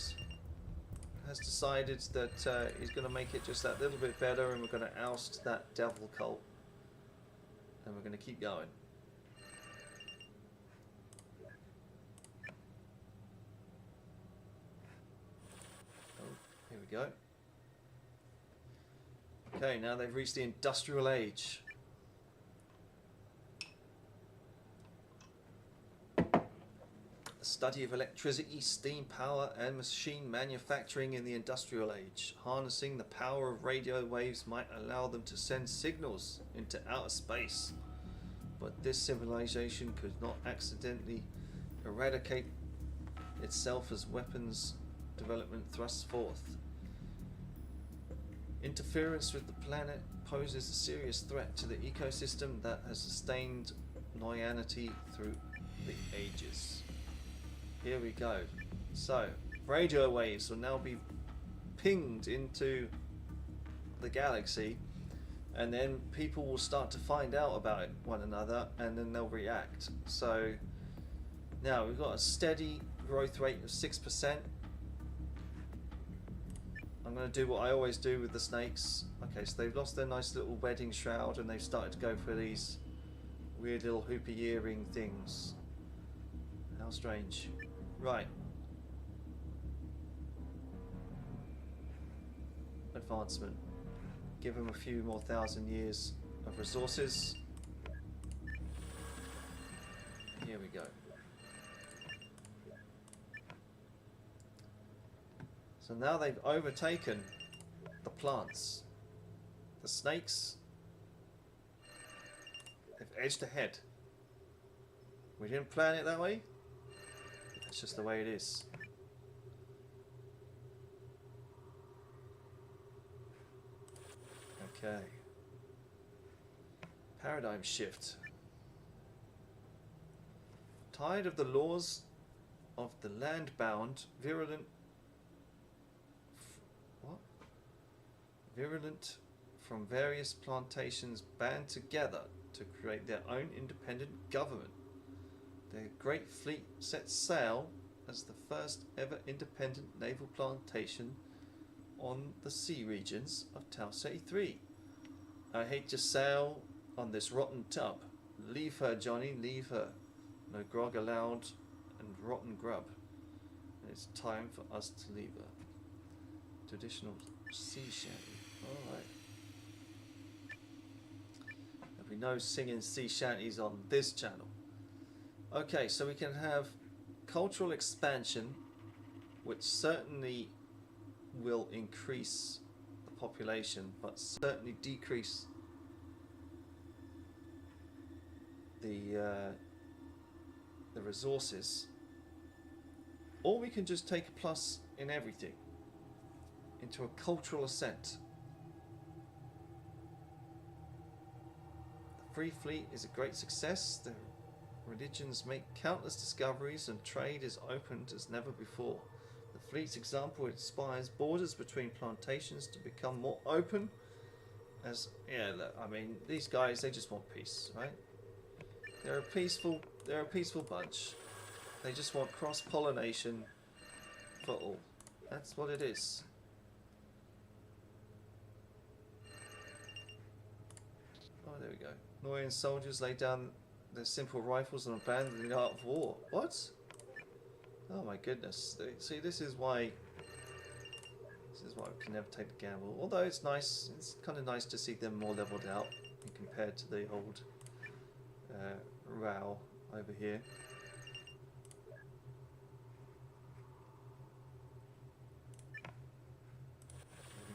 has decided that he's gonna make it just that little bit better, and we're gonna oust that devil cult, and we're gonna keep going. Oh, here we go. Okay, now they've reached the industrial age. The study of electricity, steam power and machine manufacturing in the industrial age. Harnessing the power of radio waves might allow them to send signals into outer space. But this civilization could not accidentally eradicate itself as weapons development thrusts forth. Interference with the planet poses a serious threat to the ecosystem that has sustained Noyanity through the ages. Here we go. So, radio waves will now be pinged into the galaxy, and then people will start to find out about one another, and then they'll react. So, now we've got a steady growth rate of 6%. I'm going to do what I always do with the snakes. Okay, so they've lost their nice little wedding shroud, and they've started to go for these weird little hoopy earring things. How strange. Right. Advancement. Give them a few more thousand years of resources. Here we go. So now they've overtaken the plants. The snakes, they've edged ahead. We didn't plan it that way. It's just the way it is. Okay. Paradigm shift. Tired of the laws of the land-bound, virulent from various plantations band together to create their own independent government. Their great fleet sets sail as the first ever independent naval plantation on the sea regions of Tau Ceti 3. I hate to sail on this rotten tub. Leave her, Johnny, leave her. No grog allowed and rotten grub. It's time for us to leave her. Traditional sea shanty. Alright. There'll be no singing sea shanties on this channel. Okay, so we can have cultural expansion, which certainly will increase the population, but certainly decrease the resources. Or we can just take a plus in everything into a cultural ascent. The Free Fleet is a great success. The religions make countless discoveries and trade is opened as never before. The fleet's example inspires borders between plantations to become more open. As I mean, these guys, they just want peace, right? They're a peaceful bunch. They just want cross-pollination for all. That's what it is. Oh, there we go. Noyan soldiers lay down their simple rifles and abandon the art of war. What? Oh my goodness. See, this is why This is why we can never take the gamble. Although it's nice, it's kind of nice to see them more leveled out compared to the old row over here.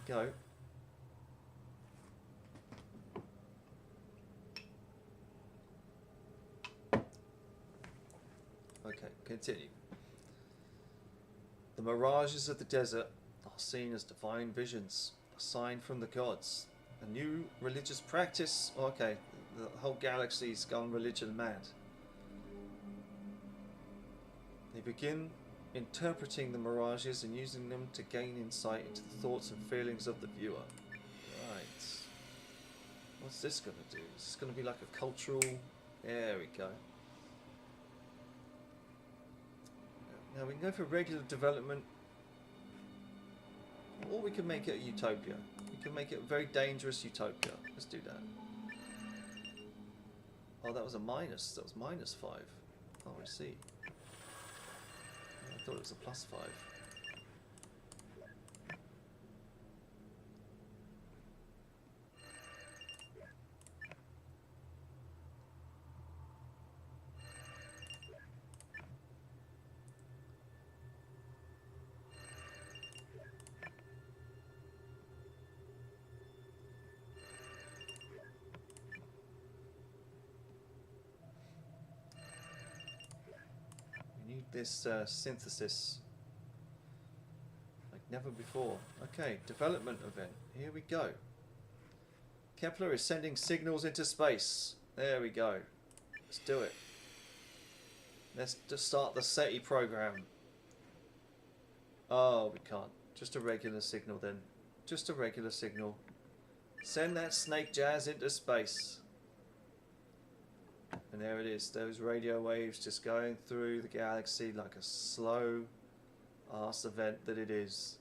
There we go. Okay, continue. The mirages of the desert are seen as divine visions, a sign from the gods. A new religious practice. Okay, the whole galaxy's gone religion mad. They begin interpreting the mirages and using them to gain insight into the thoughts and feelings of the viewer. Right. What's this going to do? Is this going to be like a cultural... There we go. Now we can go for regular development, or we can make it a utopia. We can make it a very dangerous utopia. Let's do that. Oh, that was a minus. That was -5. Oh, I see. I thought it was a +5. This synthesis like never before. Okay, development event. Here we go. Kepler is sending signals into space. There we go. Let's do it. Let's just start the SETI program. Oh, we can't. Just a regular signal then. Just a regular signal. Send that snake jazz into space. And there it is, those radio waves just going through the galaxy like a slow ass event that it is.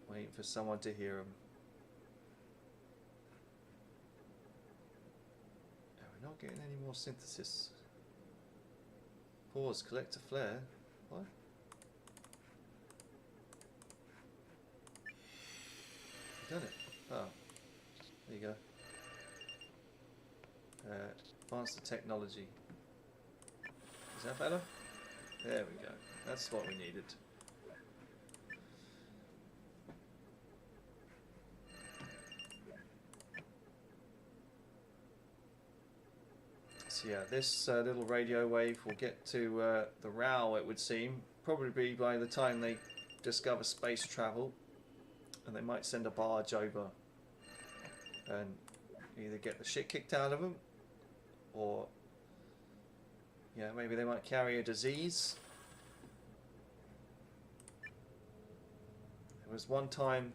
Waiting for someone to hear them. No, we're not getting any more synthesis. Pause, collect a flare. What? Done it. Oh, there you go. Advance the technology. Is that better? There we go. That's what we needed. So yeah, this little radio wave will get to the RAL, it would seem. Probably by the time they discover space travel. And they might send a barge over and either get the shit kicked out of them, or yeah, maybe they might carry a disease. There was one time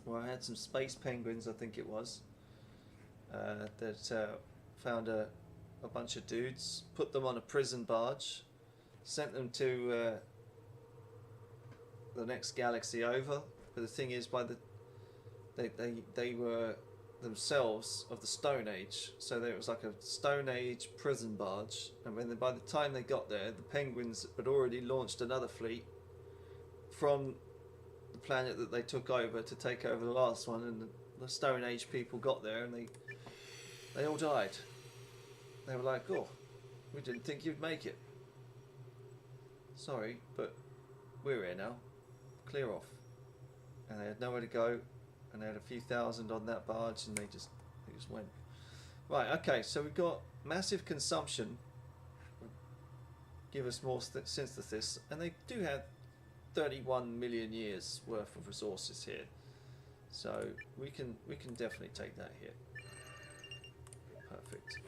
where I had some space penguins, I think it was, that found a bunch of dudes, put them on a prison barge, sent them to the next galaxy over. But the thing is, they were themselves of the Stone Age, so there was like a Stone Age prison barge, and when by the time they got there, the Penguins had already launched another fleet from the planet that they took over to take over the last one, and the Stone Age people got there and they all died. They were like, oh, we didn't think you'd make it. Sorry, but we're here now. Clear off. And they had nowhere to go, and they had a few thousand on that barge, and they just went. Right, okay, so we've got massive consumption, give us more synthesis, and they do have 31 million years worth of resources here, so we can definitely take that hit. Perfect.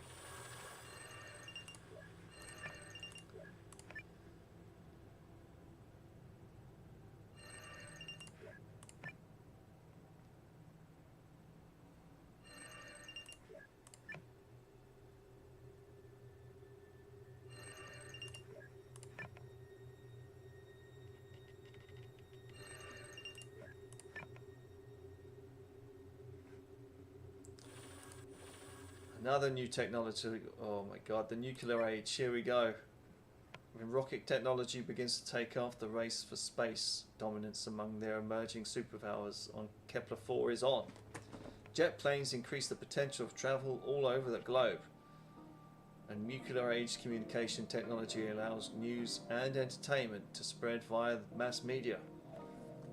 Another new technology. Oh my god, the nuclear age. Here we go. When rocket technology begins to take off, the race for space dominance among their emerging superpowers on Kepler 4 is on. Jet planes increase the potential of travel all over the globe. And nuclear age communication technology allows news and entertainment to spread via mass media.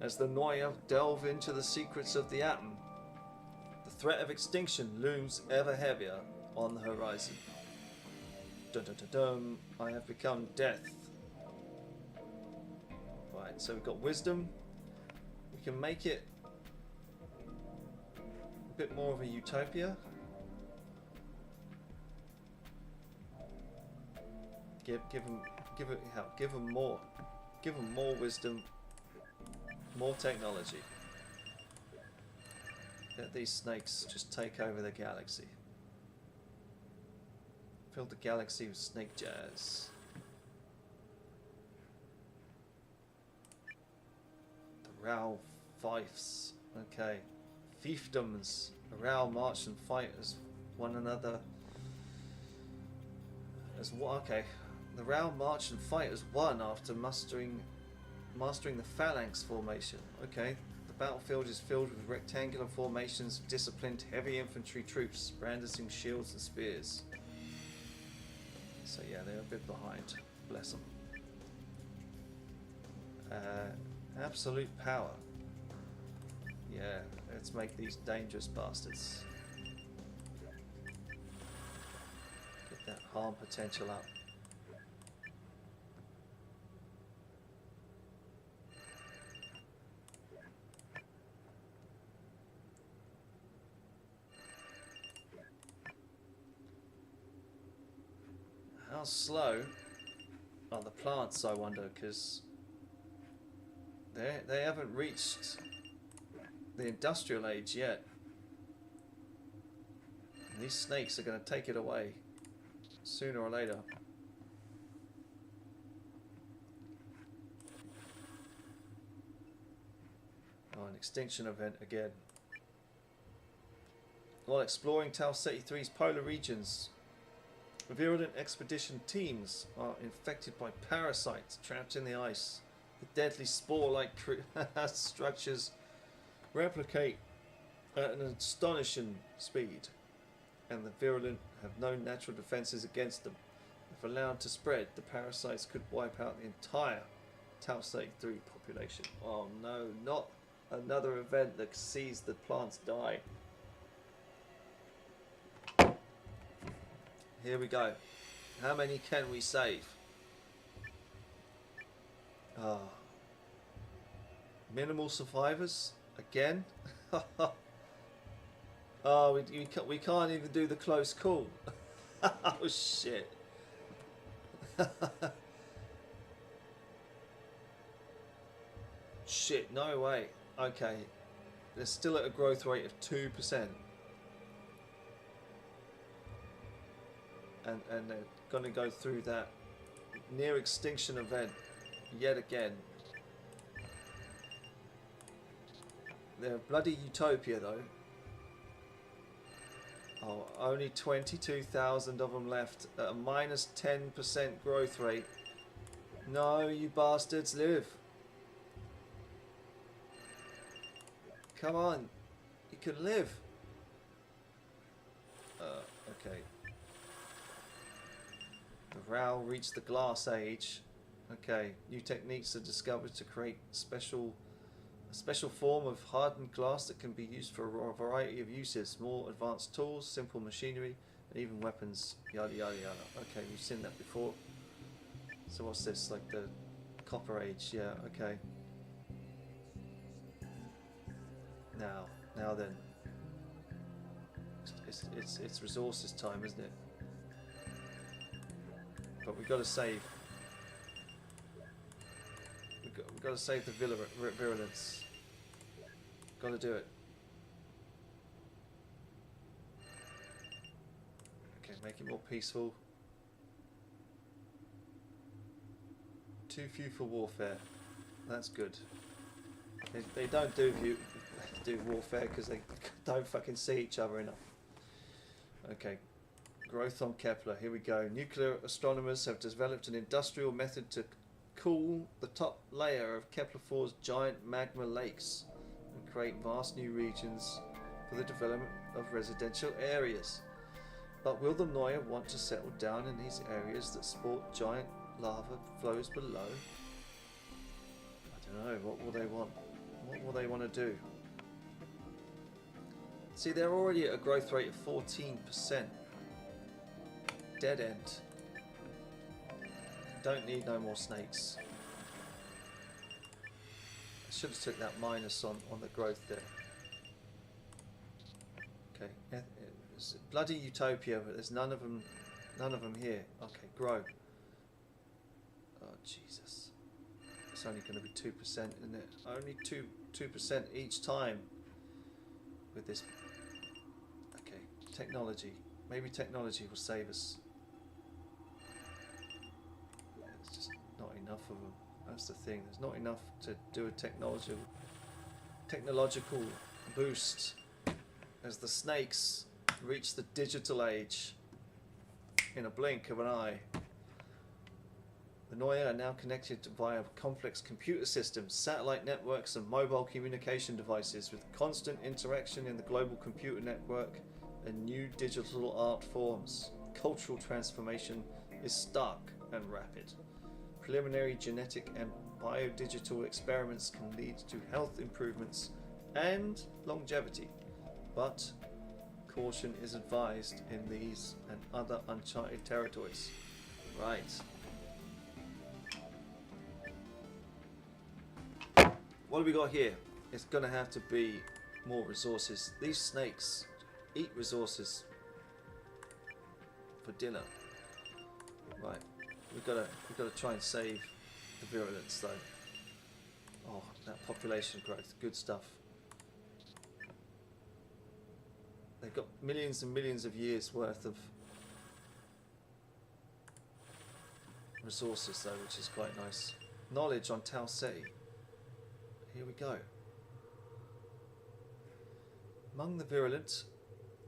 As the Neue delve into the secrets of the atom, the threat of extinction looms ever heavier on the horizon. Dun dun dun dun. I have become death. Right, so we've got wisdom. We can make it a bit more of a utopia. Give them more wisdom, more technology. Let these snakes just take over the galaxy. Fill the galaxy with snake jazz. The Rao Fifes. Okay. Fiefdoms. The Rao march and fight as one another. As what? Okay. The Rao march and fight as one after mastering the phalanx formation. Okay. The battlefield is filled with rectangular formations of disciplined heavy infantry troops brandishing shields and spears. So yeah, they're a bit behind. Bless them. Absolute power. Yeah, let's make these dangerous bastards. Get that harm potential up. How slow are the plants, I wonder, because they haven't reached the industrial age yet. And these snakes are going to take it away sooner or later. Oh, an extinction event again. While exploring Tau Ceti 3's polar regions, virulent expedition teams are infected by parasites trapped in the ice. The deadly spore-like structures replicate at an astonishing speed, and the virulent have no natural defences against them. If allowed to spread, the parasites could wipe out the entire Tau Ceti 3 population. Oh no, not another event that sees the plants die. Here we go. How many can we save? Minimal survivors again. Oh, we can't even do the close call. Oh shit. Shit, no way. Okay, they're still at a growth rate of 2%. And they're going to go through that near extinction event yet again. They're a bloody utopia though. Oh, only 22,000 of them left at a minus 10% growth rate. No, you bastards, live. Come on, you can live. Okay. The Rao reached the glass age. Okay, new techniques are discovered to create a special form of hardened glass that can be used for a variety of uses. More advanced tools, simple machinery, and even weapons. Yada yada yada. Okay, you've seen that before. So what's this? Like the Copper Age? Yeah. Okay. Now then. It's resources time, isn't it? But we've got to save. We've got to save the virulence. Got to do it. Okay, make it more peaceful. Too few for warfare. That's good. They don't do warfare because they don't fucking see each other enough. Okay, Growth on Kepler. Here we go. Nuclear astronomers have developed an industrial method to cool the top layer of Kepler-4's giant magma lakes and create vast new regions for the development of residential areas. But will the Neue want to settle down in these areas that sport giant lava flows below? I don't know. What will they want? What will they want to do? See, they're already at a growth rate of 14%. Dead end. Don't need no more snakes. I should have took that minus on the growth there. Okay, it's bloody utopia, but there's none of them here. Okay, grow. Oh Jesus, it's only going to be 2%, isn't it? Only 2% each time with this. Okay, technology. Maybe technology will save us. There's just not enough of them. That's the thing. There's not enough to do a technological boost as the snakes reach the digital age in a blink of an eye. The Neue are now connected via complex computer systems, satellite networks and mobile communication devices with constant interaction in the global computer network and new digital art forms. Cultural transformation is stark and rapid. Preliminary genetic and biodigital experiments can lead to health improvements and longevity, but caution is advised in these and other uncharted territories. Right. What have we got here? It's going to have to be more resources. These snakes eat resources for dinner. Right. We've got to try and save the virulence though. Oh, that population growth, good stuff. They've got millions and millions of years worth of resources though, which is quite nice. Knowledge on Tau Ceti. Here we go. Among the virulent,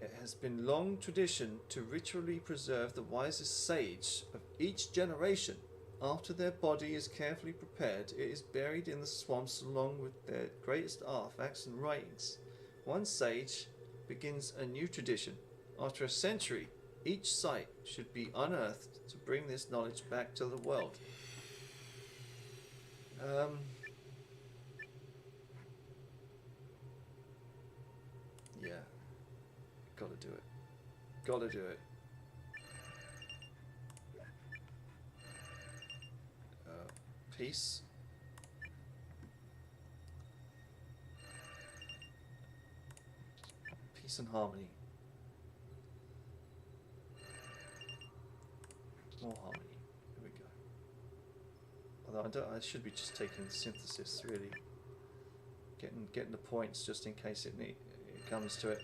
it has been long tradition to ritually preserve the wisest sage of each generation. After their body is carefully prepared, it is buried in the swamps along with their greatest artifacts and writings. One sage begins a new tradition. After a century, each site should be unearthed to bring this knowledge back to the world. Yeah, gotta do it. Gotta do it. Peace. Peace and harmony. More harmony. Here we go. Although I should be just taking synthesis, really. Getting the points just in case it comes to it.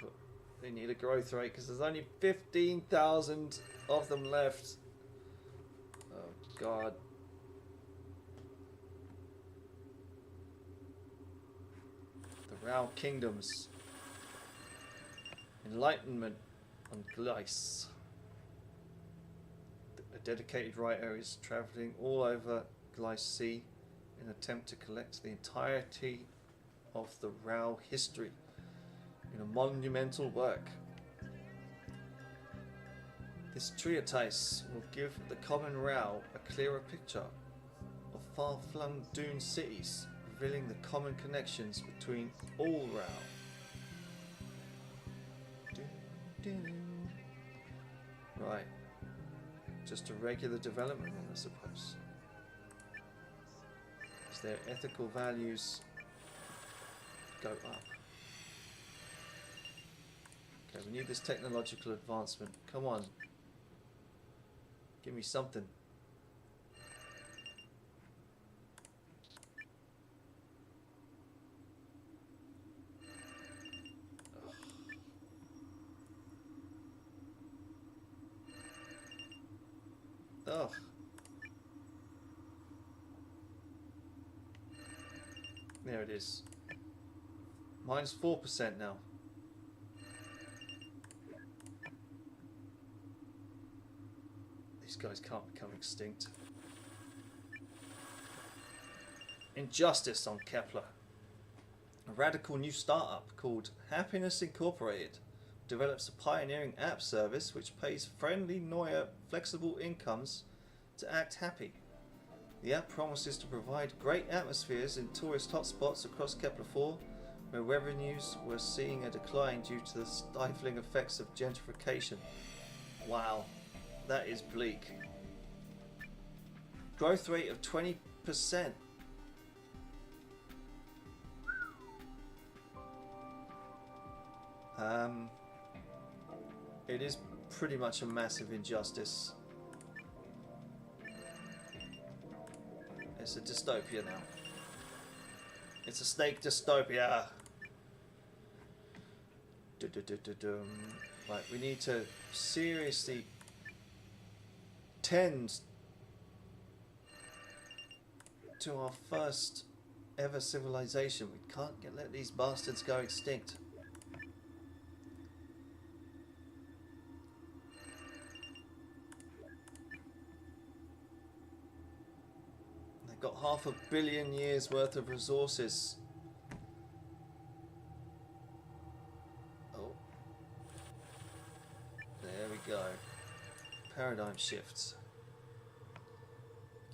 But they need a growth rate because there's only 15,000 of them left. Oh God. The Rao Kingdoms. Enlightenment on Gleis. A dedicated writer is travelling all over Gleis Sea in an attempt to collect the entirety of the Rao history in a monumental work. This treatise will give the common Rao a clearer picture of far-flung dune cities, revealing the common connections between all Rao. Right, just a regular development then, I suppose. As their ethical values go up. Okay, we need this technological advancement. Come on. Give me something. Ugh. There it is. Minus 4% now. These guys can't become extinct. Injustice on Kepler. A radical new startup called Happiness Incorporated develops a pioneering app service which pays friendly Neue flexible incomes to act happy. The app promises to provide great atmospheres in tourist hotspots across Kepler-4, where revenues were seeing a decline due to the stifling effects of gentrification. Wow, that is bleak. Growth rate of 20%. It is pretty much a massive injustice. It's a dystopia now. It's a snake dystopia. Right, we need to seriously tend to our first ever civilization. We can't let these bastards go extinct. They've got 500 million years worth of resources. Oh. There we go. Paradigm shifts.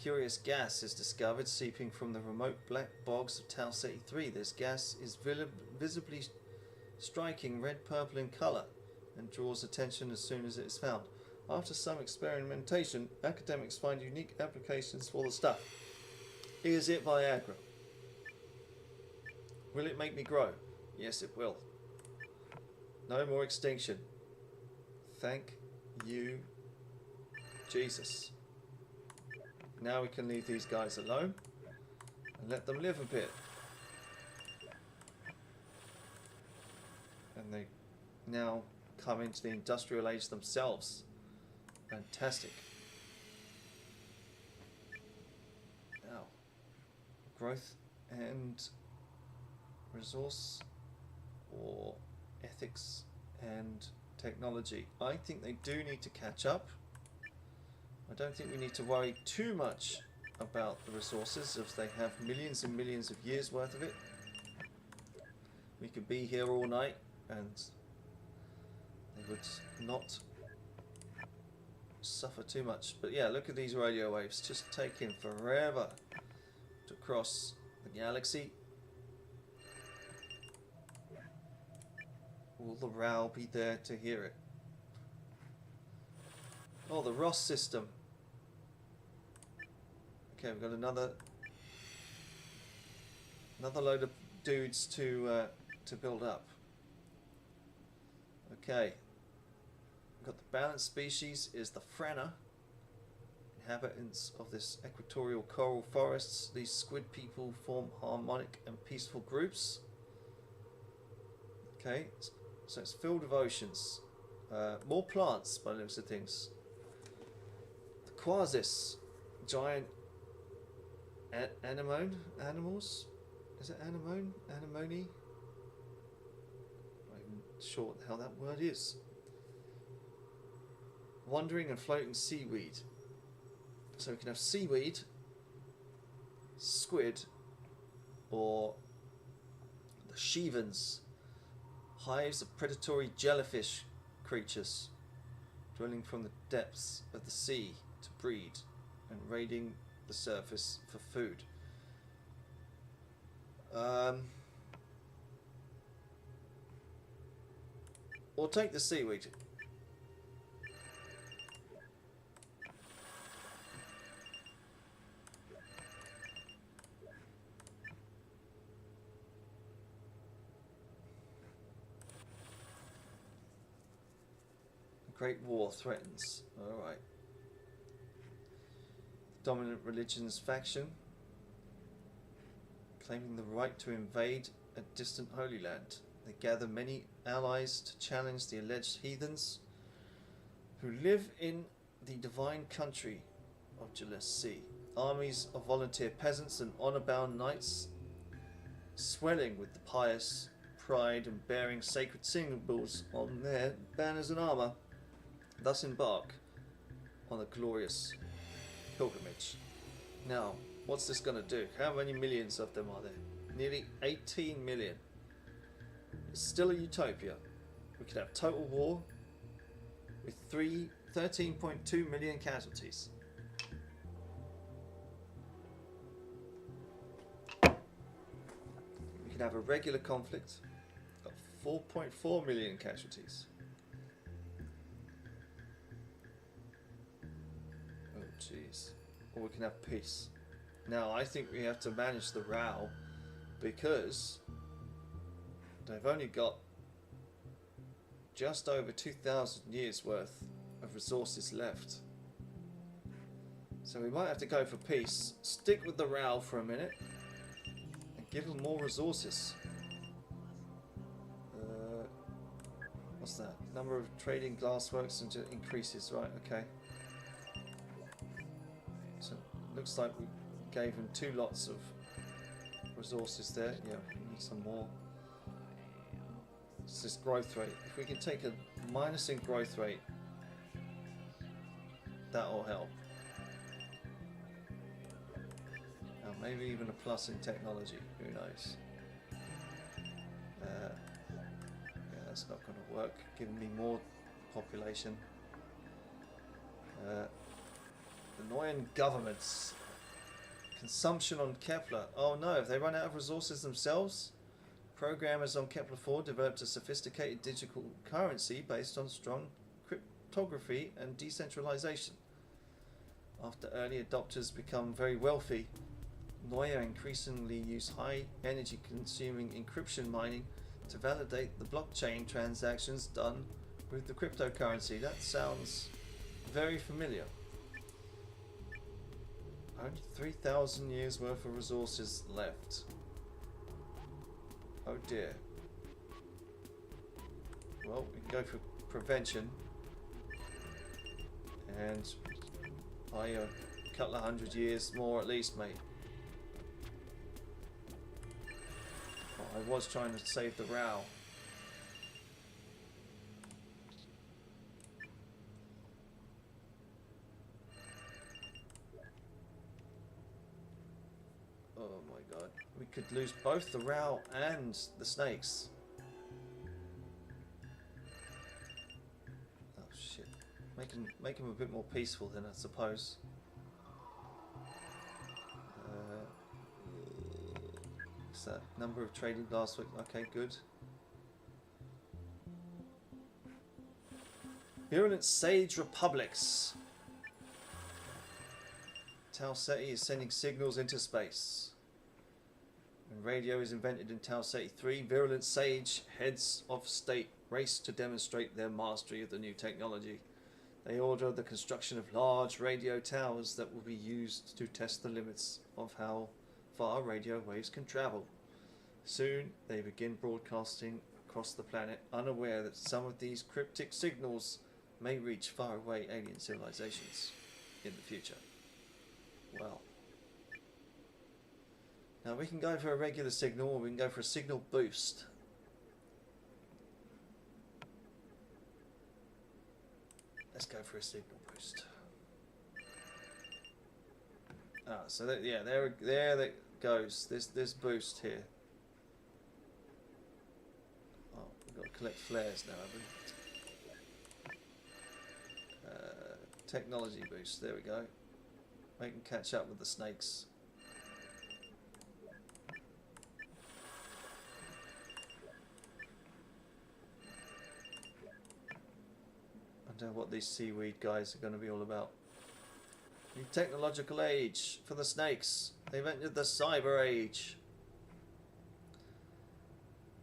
Curious gas is discovered seeping from the remote black bogs of Taos 83. This gas is visibly striking red purple in colour and draws attention as soon as it is found. After some experimentation, academics find unique applications for the stuff. Is it Viagra? Will it make me grow? Yes, it will. No more extinction. Thank you, Jesus. Now we can leave these guys alone and let them live a bit. And they now come into the industrial age themselves. Fantastic. Now, growth and resource, or ethics and technology. I think they do need to catch up. I don't think we need to worry too much about the resources if they have millions and millions of years worth of it. We could be here all night and they would not suffer too much. But yeah, look at these radio waves just taking forever to cross the galaxy. Will the RAL be there to hear it? Oh, the Ross system. Okay, we've got another load of dudes to build up. Okay, we've got the balanced species is the Franna, inhabitants of this equatorial coral forests. These squid people form harmonic and peaceful groups. Okay, so it's filled with oceans, more plants by the looks of things. The Quasis, giant anemone animals. Is it anemone? Anemone? I'm not even sure what the hell that word is. Wandering and floating seaweed. So we can have seaweed, squid, or the Shivans, hives of predatory jellyfish creatures dwelling from the depths of the sea to breed and raiding the surface for food. Or take the seaweed. A great war threatens. Alright. Dominant religion's faction claiming the right to invade a distant Holy Land. They gather many allies to challenge the alleged heathens who live in the divine country of Jealous Sea. Armies of volunteer peasants and honor-bound knights, swelling with the pious pride and bearing sacred symbols on their banners and armour, thus embark on a glorious pilgrimage. Now, what's this going to do? How many millions of them are there? Nearly 18 million. It's still a utopia. We could have total war with 13.2 million casualties. We could have a regular conflict of 4.4 million casualties. Oh jeez. Or we can have peace. Now I think we have to manage the row because they've only got just over 2,000 years worth of resources left. So we might have to go for peace, stick with the row for a minute, and give them more resources. What's that? Number of trading glassworks increases, right, okay. So it looks like we gave them 2 lots of resources there. Yeah, we need some more. It's this growth rate. If we can take a minus in growth rate, that'll help. Now maybe even a plus in technology, who knows. Yeah, that's not going to work, giving me more population. Annoying governments. Consumption on Kepler. Oh no, have they run out of resources themselves? Programmers on Kepler 4 developed a sophisticated digital currency based on strong cryptography and decentralization. After early adopters become very wealthy, Neue increasingly use high energy consuming encryption mining to validate the blockchain transactions done with the cryptocurrency. That sounds very familiar. Only 3,000 years worth of resources left. Oh dear. Well, we can go for prevention and buy a couple of 100 years more at least, mate. Well, I was trying to save the row. Oh my god. We could lose both the row and the snakes. Oh shit. Make him a bit more peaceful then, I suppose. What's that? Number of trading last week. Okay, good. Virulent Sage Republics. Tau Ceti is sending signals into space. When radio is invented in Tau Ceti 3, Virulent Sage heads of state race to demonstrate their mastery of the new technology. They order the construction of large radio towers that will be used to test the limits of how far radio waves can travel. Soon they begin broadcasting across the planet, unaware that some of these cryptic signals may reach faraway alien civilizations in the future. Well, now we can go for a regular signal or we can go for a signal boost. Let's go for a signal boost. Ah, so that, yeah, there that goes. This boost here. Oh, we've got to collect flares now, haven't we? Technology boost. There we go. We can catch up with the snakes. I wonder what these seaweed guys are going to be all about. New technological age for the snakes. They've entered the cyber age.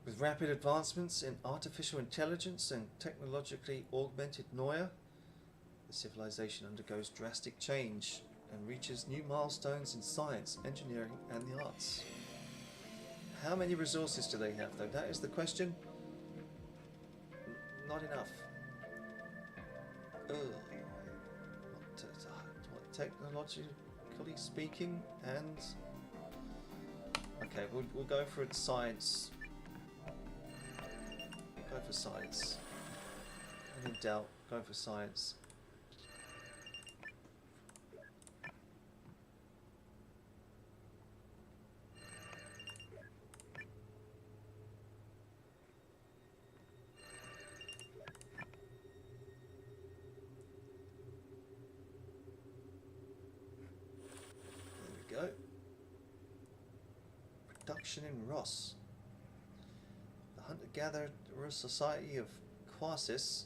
With rapid advancements in artificial intelligence and technologically augmented Neue, the civilization undergoes drastic change and reaches new milestones in science, engineering and the arts. How many resources do they have though? That is the question. Not enough. What technologically speaking, and okay, we'll go for science. Go for science. When in doubt, go for science. Production in Ross. The Hunter-Gatherer Society of Quasis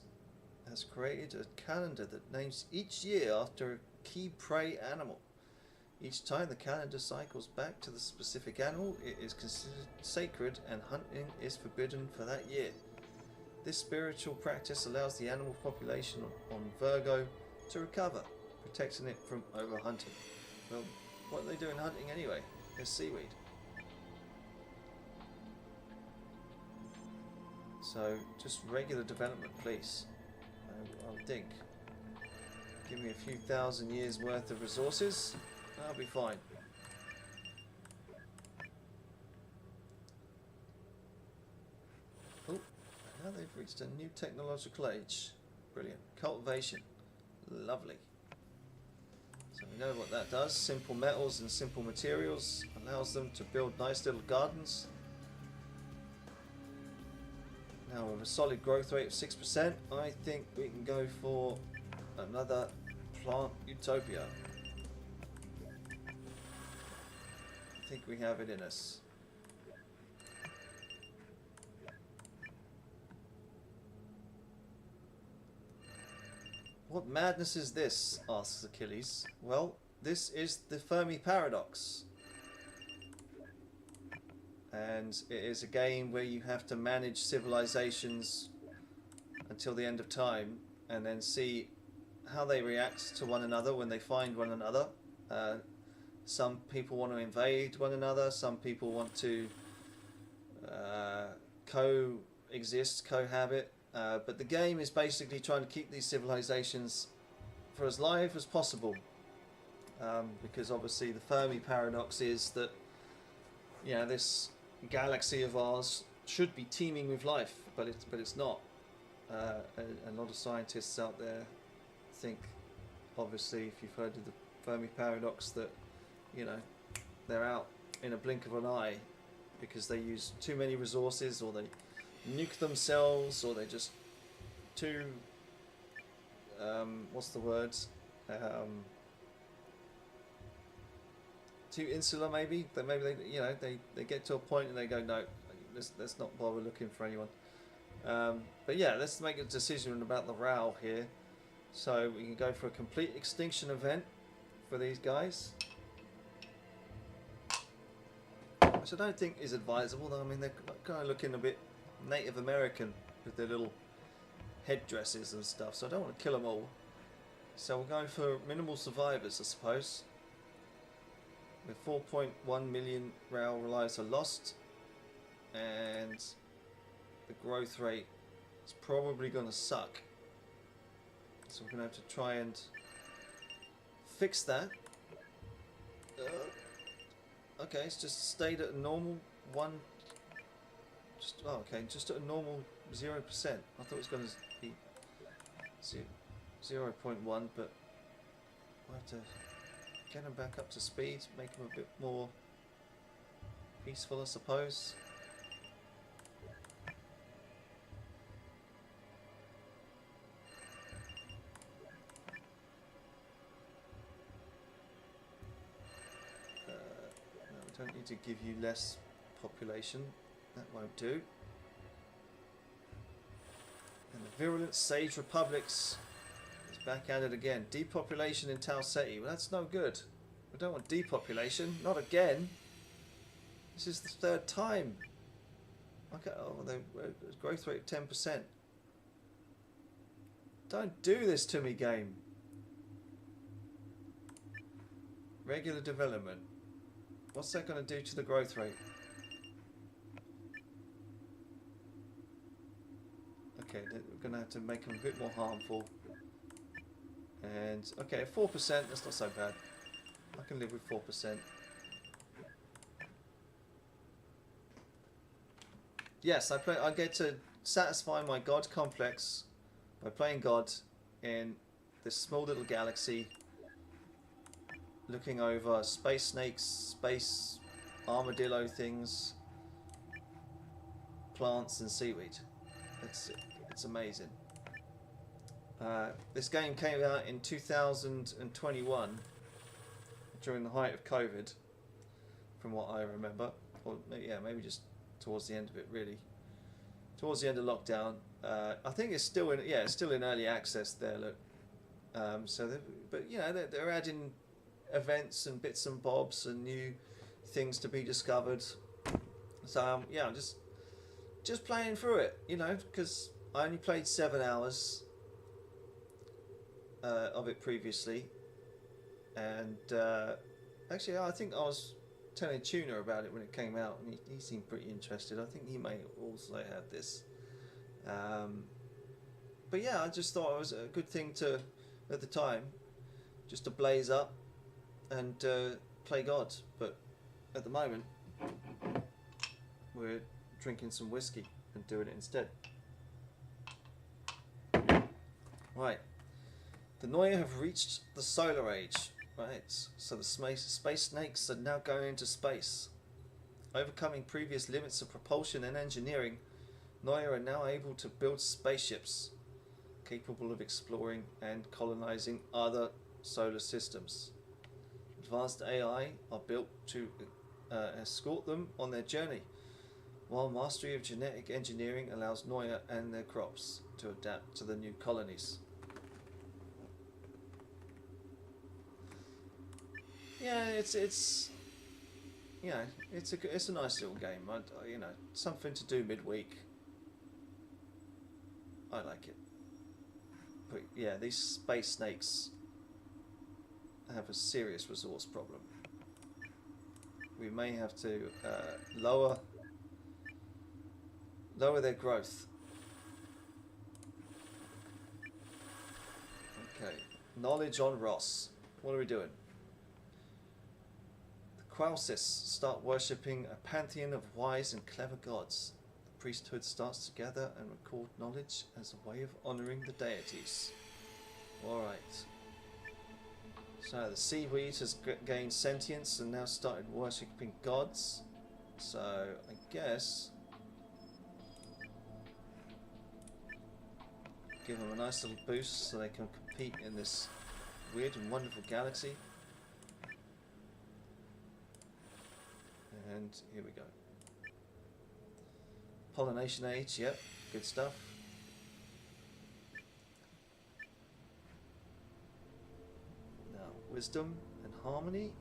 has created a calendar that names each year after a key prey animal. Each time the calendar cycles back to the specific animal, it is considered sacred and hunting is forbidden for that year. This spiritual practice allows the animal population on Virgo to recover, protecting it from overhunting. Well, what are they doing hunting anyway? There's seaweed. So, just regular development, please. I would think. Give me a few thousand years worth of resources. I'll be fine. Oh, now they've reached a new technological age. Brilliant. Cultivation. Lovely. So we know what that does. Simple metals and simple materials allows them to build nice little gardens. Now with a solid growth rate of 6%, I think we can go for another plant utopia. I think we have it in us. What madness is this? Asks Achilles. Well, this is the Fermi Paradox. And it is a game where you have to manage civilizations until the end of time and then see how they react to one another when they find one another. Some people want to invade one another, some people want to coexist, cohabit, but the game is basically trying to keep these civilizations for as live as possible, because obviously the Fermi Paradox is that, you know, this galaxy of ours should be teeming with life, but it's not. A lot of scientists out there think, obviously, if you've heard of the Fermi Paradox, that, you know, they're out in a blink of an eye because they use too many resources, or they nuke themselves, or they're just too what's the word, too insular, maybe. That maybe they, you know, they get to a point and they go, no, let's not bother looking for anyone. But yeah, let's make a decision about the row here. So we can go for a complete extinction event for these guys, which I don't think is advisable, though. I mean, they're kind of looking a bit Native American with their little headdresses and stuff, so I don't want to kill them all. So we're going for minimal survivors, I suppose. With 4.1 million rail lives are lost, and the growth rate is probably going to suck. So we're going to have to try and fix that. Okay, it's just stayed at a normal one. Just at a normal 0%. I thought it was going to be 0.1, but we'll have to get them back up to speed, make them a bit more peaceful, I suppose. No, we don't need to give you less population. That won't do. And the virulent Sage Republics is back at it again. Depopulation in Tau Ceti. Well, that's no good. We don't want depopulation. Not again. This is the third time. Okay, oh, the growth rate of 10%. Don't do this to me, game. Regular development. What's that going to do to the growth rate? Okay, we're going to have to make them a bit more harmful. And, okay, 4%, that's not so bad. I can live with 4%. Yes, I get to satisfy my God complex by playing God in this small little galaxy, looking over space snakes, space armadillo things, plants and seaweed. It's amazing. This game came out in 2021 during the height of COVID from what I remember, or yeah, maybe just towards the end of it, really. Towards the end of lockdown, I think it's still in it's still in early access there. Look, so but you know they're adding events and bits and bobs and new things to be discovered. So yeah, I'm just playing through it, you know, because I only played 7 hours of it previously, and actually I think I was telling Tuna about it when it came out, and he seemed pretty interested. I think he may also have this, but yeah, I just thought it was a good thing to, at the time, just to blaze up and play God. But at the moment, we're drinking some whiskey and doing it instead. Right. The Noia have reached the solar age. Right. So the space snakes are now going into space. Overcoming previous limits of propulsion and engineering, Noia are now able to build spaceships capable of exploring and colonizing other solar systems. Advanced AI are built to escort them on their journey, while mastery of genetic engineering allows Noia and their crops to adapt to the new colonies. Yeah, it's you know, it's a nice little game. You know, something to do midweek. I like it. But yeah, these space snakes have a serious resource problem. We may have to lower their growth. Okay, knowledge on Ross. What are we doing? The Qualsis start worshipping a pantheon of wise and clever gods. The priesthood starts to gather and record knowledge as a way of honouring the deities. Alright. So the seaweed has gained sentience and now started worshipping gods. So I guess give them a nice little boost so they can compete in this weird and wonderful galaxy. And here we go. Pollination age, yep, good stuff. Now, wisdom and harmony.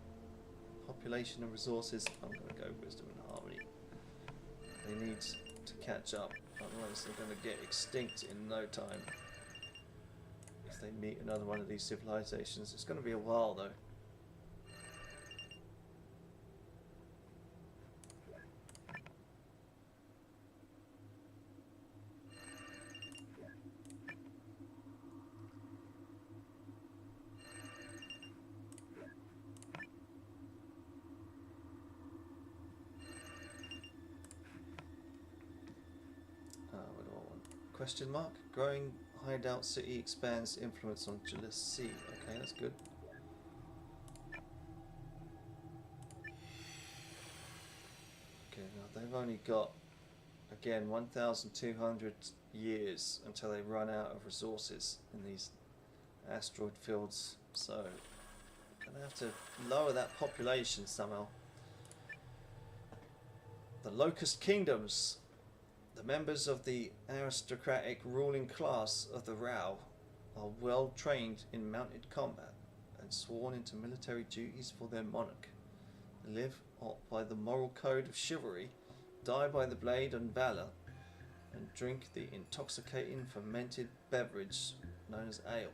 Population and resources, I'm going to go wisdom and harmony. They need to catch up, otherwise they're going to get extinct in no time. If they meet another one of these civilizations. It's going to be a while though. What do I want? Question mark? Growing hideout city expands influence on Jealous Sea. Okay, that's good. Okay, now they've only got, again, 1,200 years until they run out of resources in these asteroid fields. So, I'm gonna have to lower that population somehow. The Locust Kingdoms. The members of the aristocratic ruling class of the Rao are well trained in mounted combat and sworn into military duties for their monarch. They live by the moral code of chivalry, die by the blade and valour, and drink the intoxicating fermented beverage known as ale.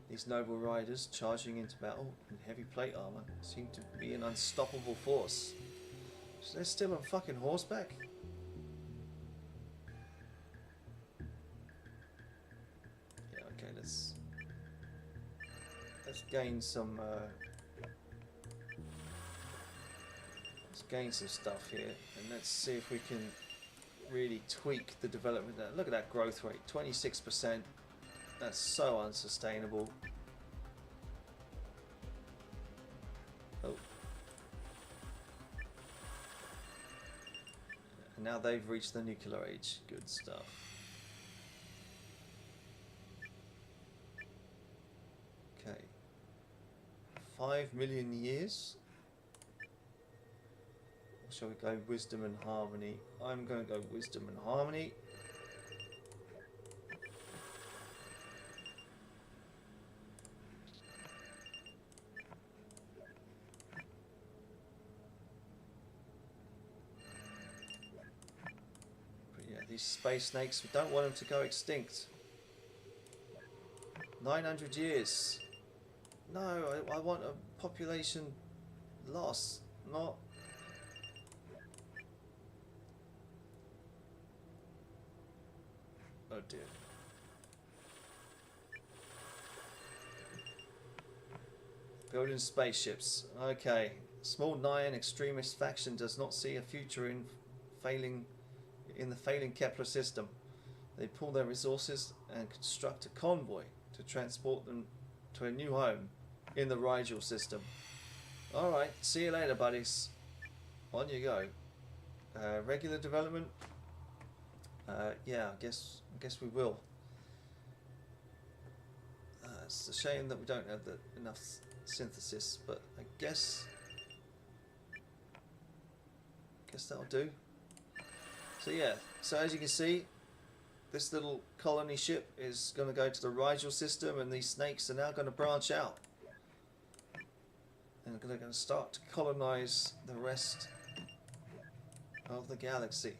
These noble riders charging into battle in heavy plate armour seem to be an unstoppable force. So they're still on fucking horseback? Let's gain some stuff here, and let's see if we can really tweak the development. Look at that growth rate, 26%. That's so unsustainable. Oh. And now they've reached the nuclear age. Good stuff. Okay. 5 million years. Shall we go wisdom and harmony? I'm going to go wisdom and harmony. But yeah, these space snakes, we don't want them to go extinct. 900 years. No, I want a population loss, not... Oh dear. Building spaceships. Okay. Small Nyan extremist faction does not see a future in the failing Kepler system. They pool their resources and construct a convoy to transport them to a new home in the Rigel system. Alright, see you later, buddies. On you go. Regular development? Yeah, I guess we will. It's a shame that we don't have enough synthesis, but I guess that'll do. So yeah, so as you can see, this little colony ship is going to go to the Rigel system, and these snakes are now going to branch out. And they're going to start to colonize the rest of the galaxy.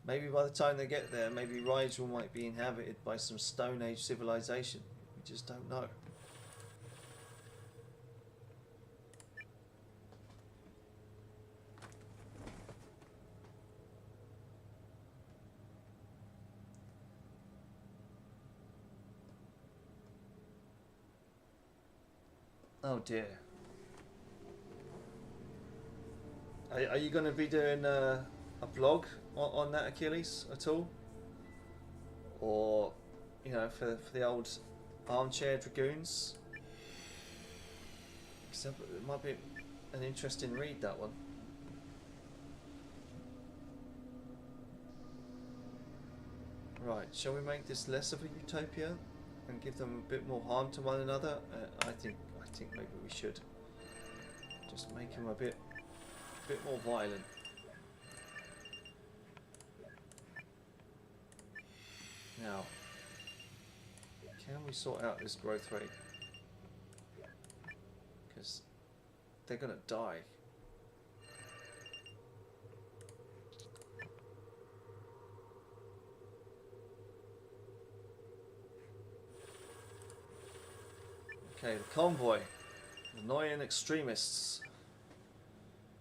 Maybe by the time they get there, maybe Rigel might be inhabited by some Stone Age civilization. We just don't know. Oh dear. Are you going to be doing a blog on that, Achilles, at all? Or, you know, for the old armchair dragoons? It might be an interesting read, that one. Right, shall we make this less of a utopia and give them a bit more harm to one another? I think maybe we should just make them a bit more violent. Now, can we sort out this growth rate? Because they're gonna die. Okay, the convoy. Annoying extremists.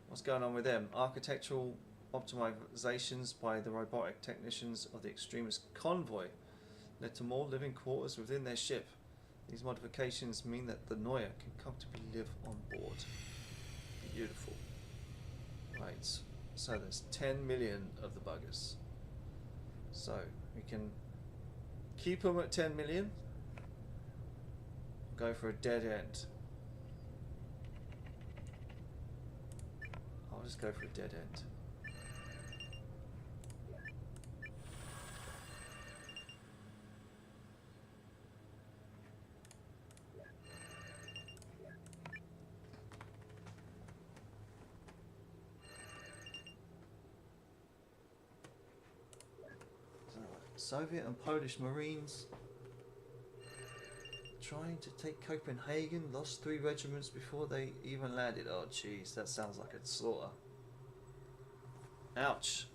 What's going on with them? Architectural optimizations by the robotic technicians of the extremist convoy led to more living quarters within their ship. These modifications mean that the Noya can comfortably live on board. Beautiful. Right, so there's 10 million of the buggers. So we can keep them at 10 million. Go for a dead end. I'll just go for a dead end. Soviet and Polish Marines trying to take Copenhagen, lost 3 regiments before they even landed. Oh jeez, that sounds like a slaughter. Ouch.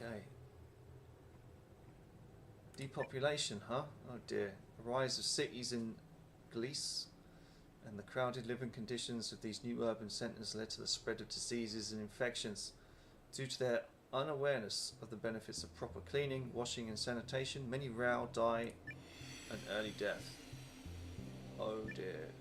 Okay. Depopulation, huh? Oh dear. The rise of cities in Greece and the crowded living conditions of these new urban centres led to the spread of diseases and infections. Due to their unawareness of the benefits of proper cleaning, washing and sanitation, many Rao die an early death. Oh dear.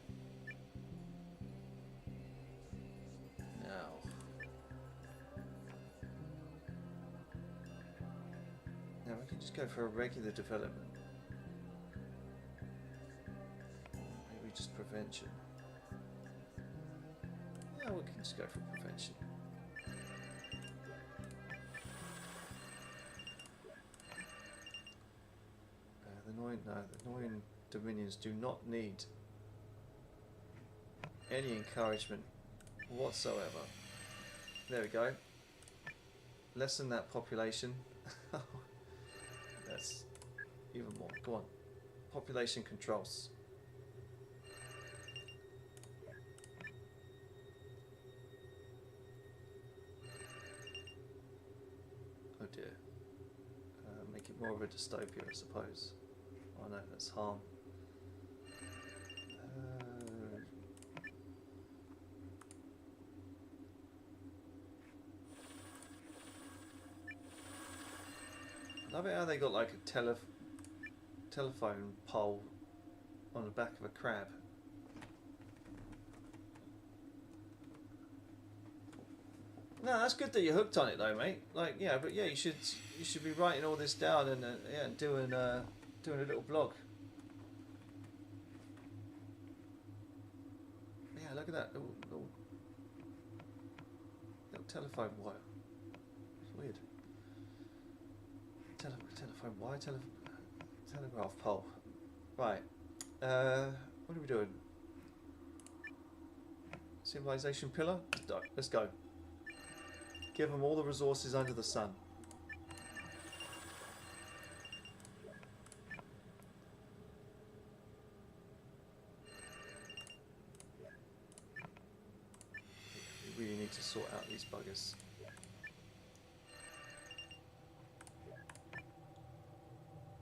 Now we can just go for a regular development. Maybe just prevention. we can just go for prevention. The annoying Dominions do not need any encouragement whatsoever. There we go. Lessen that population. That's even more. Go on. Population controls. Oh dear. Make it more of a dystopia, I suppose. Oh no, that's harm. I love it how they got like a telephone pole on the back of a crab. No, that's good that you're hooked on it though, mate. Like, yeah, but yeah, you should be writing all this down and yeah, doing a little blog. Yeah, look at that little telephone wire. It's weird. Telephone wire, telegraph pole. Right. What are we doing? Civilization pillar? Let's go. Give them all the resources under the sun. We really need to sort out these buggers.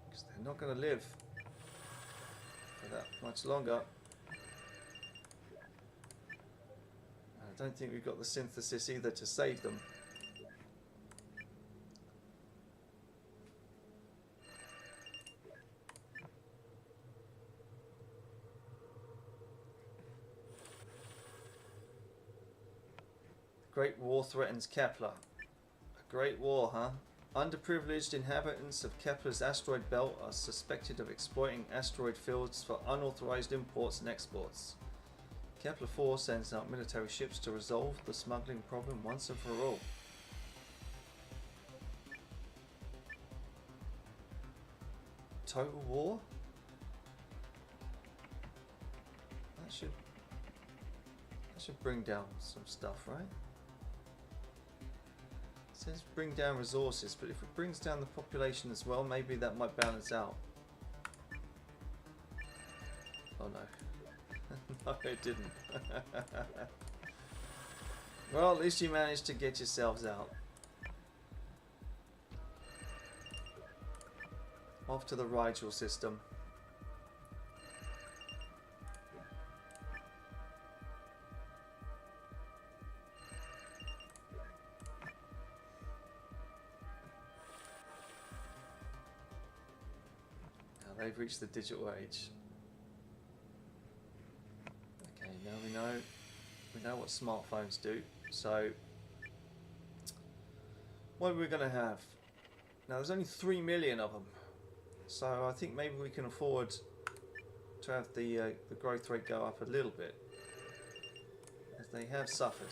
Because they're not going to live for that much longer. I don't think we've got the synthesis either to save them. Great War threatens Kepler. A great war, huh? Underprivileged inhabitants of Kepler's asteroid belt are suspected of exploiting asteroid fields for unauthorized imports and exports. Kepler 4 sends out military ships to resolve the smuggling problem once and for all. Total war? That should bring down some stuff, right? It says bring down resources, but if it brings down the population as well, maybe that might balance out. Oh no. No, it didn't. Well, at least you managed to get yourselves out. Off to the Rigel system. Now they've reached the digital age. Okay, now we know what smartphones do. So what are we going to have? Now there's only 3 million of them. So I think maybe we can afford to have the growth rate go up a little bit, as they have suffered.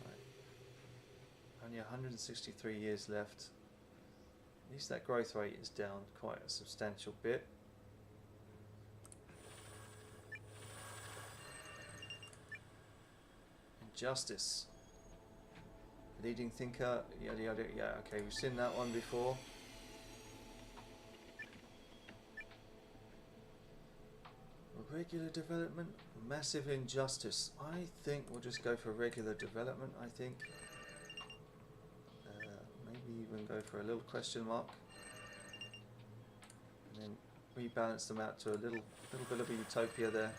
Right. Only 163 years left. At least that growth rate is down quite a substantial bit. Injustice. Leading thinker, yada yada, yeah, okay, we've seen that one before. Regular development, massive injustice. I think we'll just go for regular development, I think. Maybe even go for a little question mark, and then rebalance them out to a little bit of a utopia there.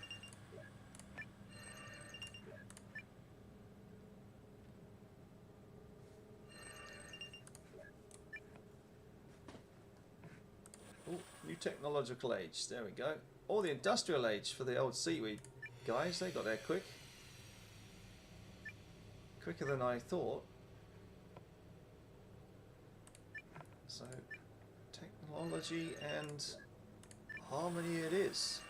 Oh, new technological age. There we go. Or the industrial age for the old seaweed guys. They got there quick. quicker than I thought. So, technology and harmony it is.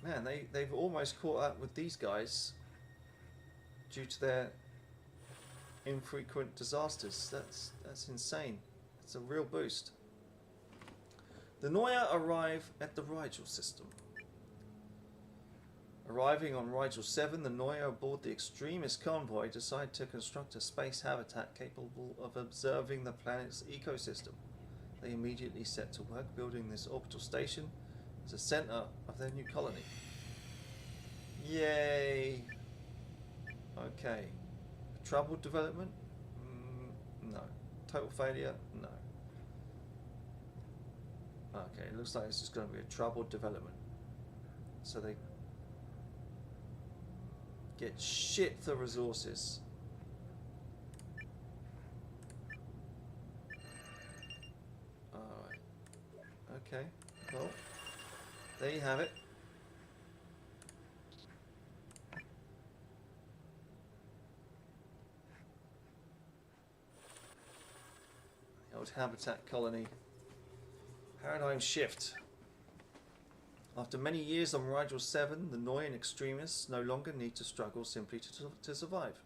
Man, they've almost caught up with these guys due to their infrequent disasters. That's insane. It's a real boost. The Noya arrive at the Rigel system. Arriving on Rigel 7, the Noya aboard the extremist convoy decide to construct a space habitat capable of observing the planet's ecosystem. They immediately set to work building this orbital station as a center of their new colony. Yay! Okay. Troubled development? No. Total failure? No. Okay, it looks like this is going to be a troubled development. So they get shit for resources. Alright. Okay. Well, there you have it. The old habitat colony. Paradigm shift. After many years on Rigel 7, the Noyan extremists no longer need to struggle simply to survive.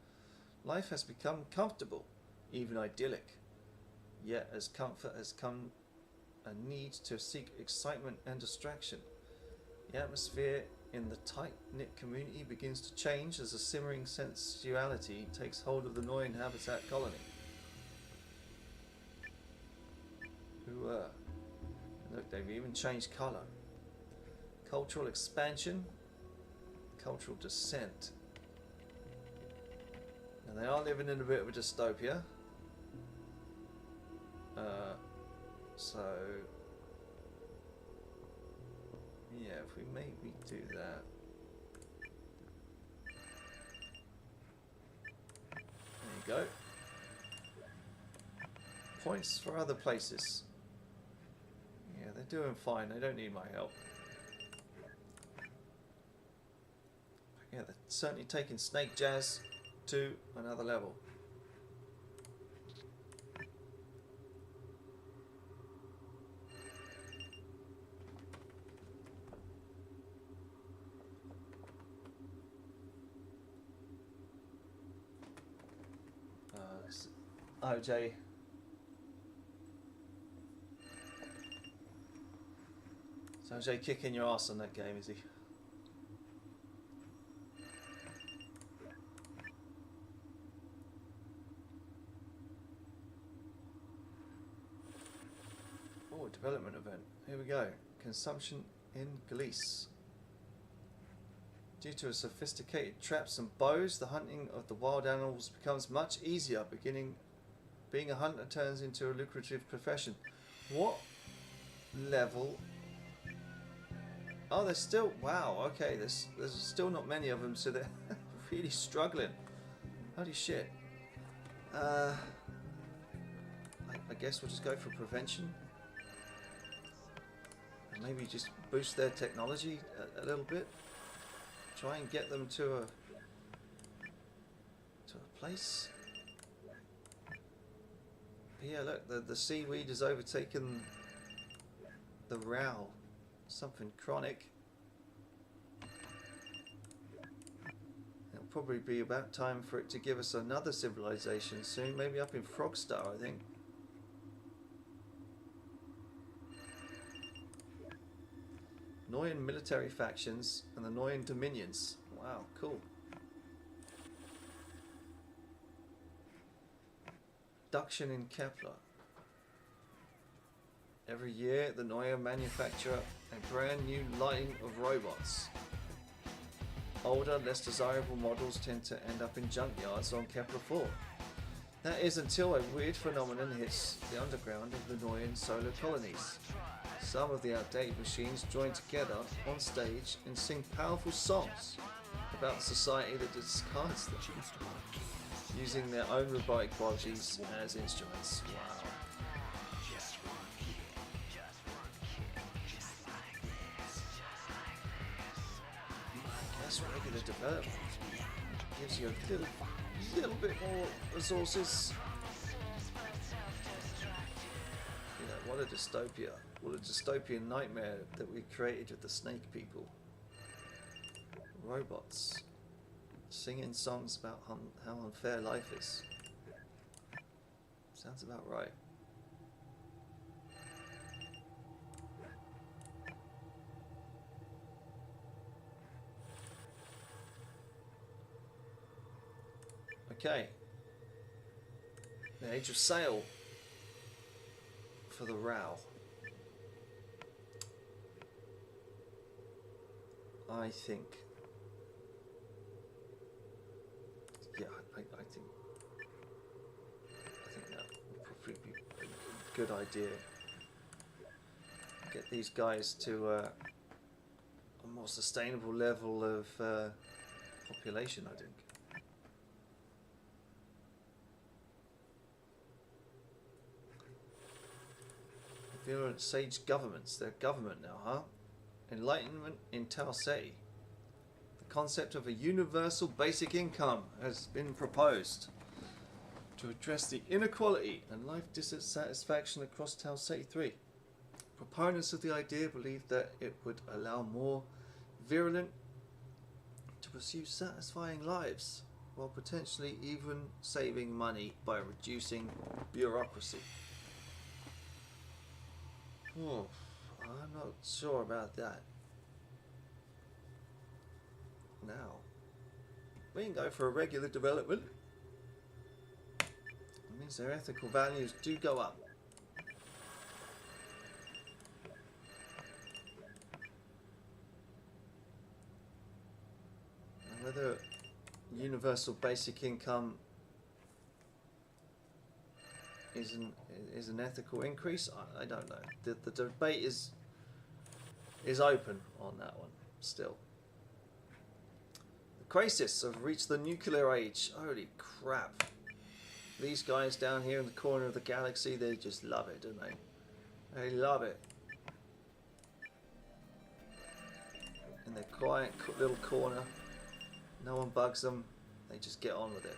Life has become comfortable, even idyllic. Yet as comfort has come a need to seek excitement and distraction. The atmosphere in the tight-knit community begins to change as a simmering sensuality takes hold of the Noyan habitat colony. Look, they've even changed colour. Cultural expansion, cultural descent. Now they are living in a bit of a dystopia. So yeah, if we maybe do that. There you go. Points for other places. Yeah, they're doing fine. They don't need my help. Yeah, they're certainly taking Snake Jazz to another level. OJ. So OJ kicking your ass on that game, is he? Oh, development event. Here we go. Consumption in Gleese. Due to sophisticated traps and bows, the hunting of the wild animals becomes much easier. Being a hunter turns into a lucrative profession. What level? Oh, there's still... Wow, okay. There's still not many of them, so they're really struggling. Holy shit. I guess we'll just go for prevention. And maybe just boost their technology a little bit. Try and get them to a place. But yeah, look, the seaweed has overtaken the row. Something chronic. It'll probably be about time for it to give us another civilization soon, maybe up in Frogstar, I think. Noyan military factions and the Noyan dominions. Wow, cool. Production in Kepler. Every year, the Noya manufacture a brand new line of robots. Older, less desirable models tend to end up in junkyards on Kepler 4. That is until a weird phenomenon hits the underground of the Noyan solar colonies. Some of the outdated machines join together on stage and sing powerful songs about the society that discards them, using their own robotic bodies as instruments. Wow. That's regular development. Gives you a little bit more resources. You know, what a dystopia. What a dystopian nightmare that we created with the snake people. Robots. Singing songs about how unfair life is. Sounds about right. Okay. The age of sail for the row. I think. Yeah, I think that would probably be a good idea. Get these guys to a more sustainable level of population, I think. Virulent sage governments. They're government now, huh? Enlightenment in Tau Se. The concept of a universal basic income has been proposed to address the inequality and life dissatisfaction across Tau Se 3. Proponents of the idea believe that it would allow more virulent to pursue satisfying lives while potentially even saving money by reducing bureaucracy. Oh, I'm not sure about that. Now, we can go for a regular development. It means their ethical values do go up. And whether universal basic income is an ethical increase, I don't know. The debate is open on that one still. The Crisis have reached the nuclear age. Holy crap. These guys down here in the corner of the galaxy, they just love it, don't they? They love it. In their quiet little corner, no one bugs them, they just get on with it.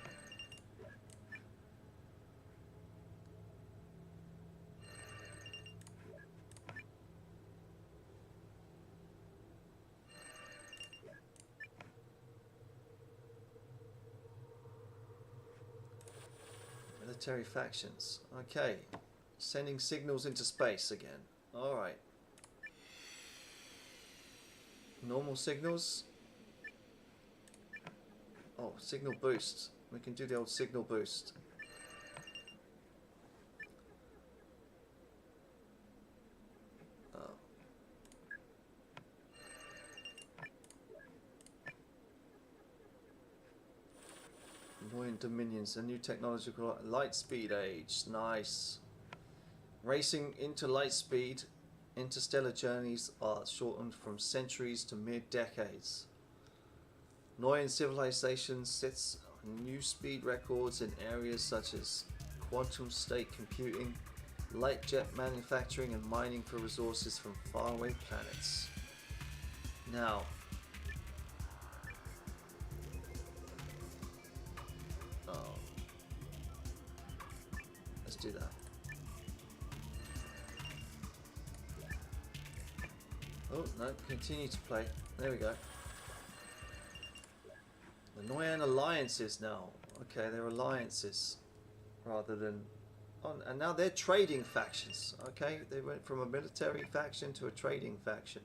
Military factions. Okay. Sending signals into space again. Alright. Normal signals. Oh, signal boost. We can do the old signal boost. Buoyant Dominions, a new technological light speed age. Nice. Racing into light speed, interstellar journeys are shortened from centuries to mere decades. Noyan civilization sets new speed records in areas such as quantum state computing, light jet manufacturing, and mining for resources from faraway planets. Now, let's do that. Oh, no, continue to play. There we go. The Noyan alliances now. Okay, they're alliances rather than... Oh, and now they're trading factions. Okay, they went from a military faction to a trading faction.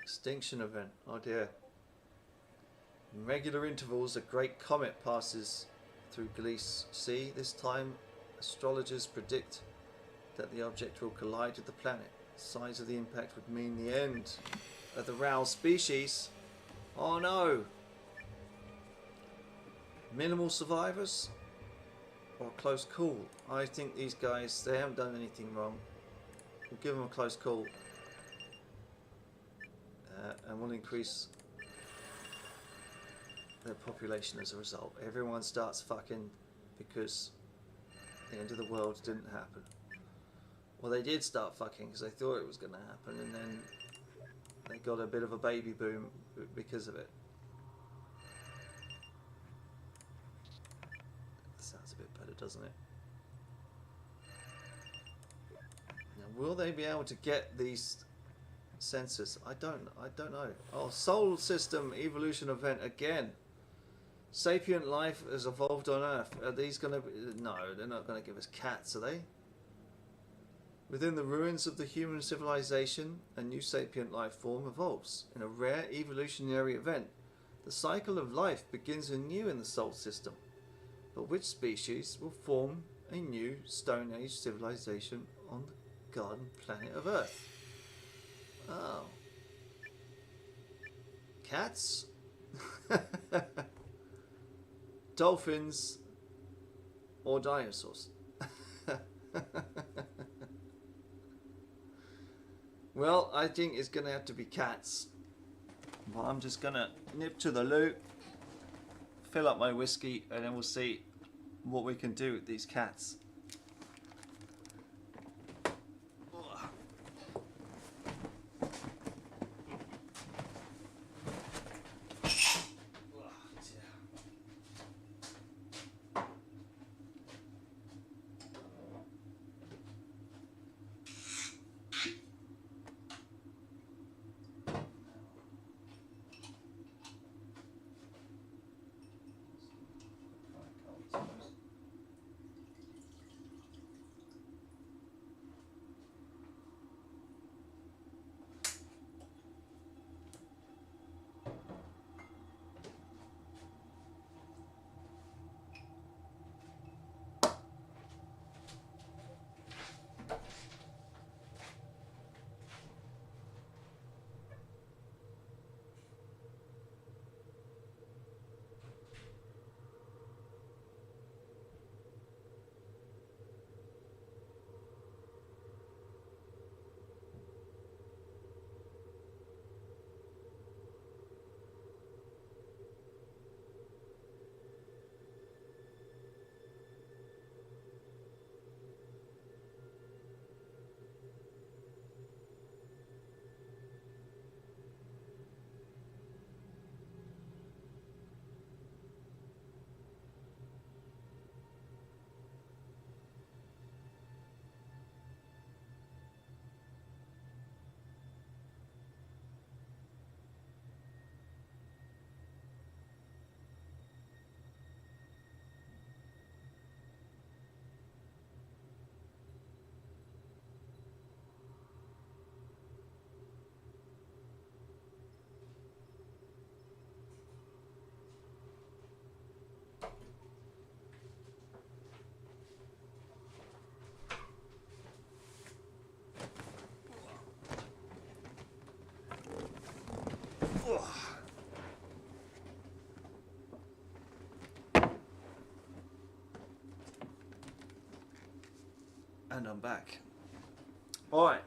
Extinction event. Oh dear. In regular intervals, a great comet passes through Gliese C. This time, astrologers predict that the object will collide with the planet. The size of the impact would mean the end of the Rao species. Oh no! Minimal survivors or close call. I think these guys, they haven't done anything wrong. We'll give them a close call. And we'll increase their population as a result. Everyone starts fucking because the end of the world didn't happen. Well, they did start fucking because they thought it was going to happen, and then they got a bit of a baby boom because of it. That sounds a bit better, doesn't it? Now, will they be able to get these sensors? I don't know. Oh, solar system evolution event again. Sapient life has evolved on Earth. Are these going to be... No, they're not going to give us cats, are they? Within the ruins of the human civilization, a new sapient life form evolves. In a rare evolutionary event, the cycle of life begins anew in the solar system. But which species will form a new Stone Age civilization on the garden planet of Earth? Oh. Cats? Dolphins? Or dinosaurs? Well, I think it's going to have to be cats. Well, I'm just going to nip to the loo, fill up my whiskey, and then we'll see what we can do with these cats. And I'm back. Alright,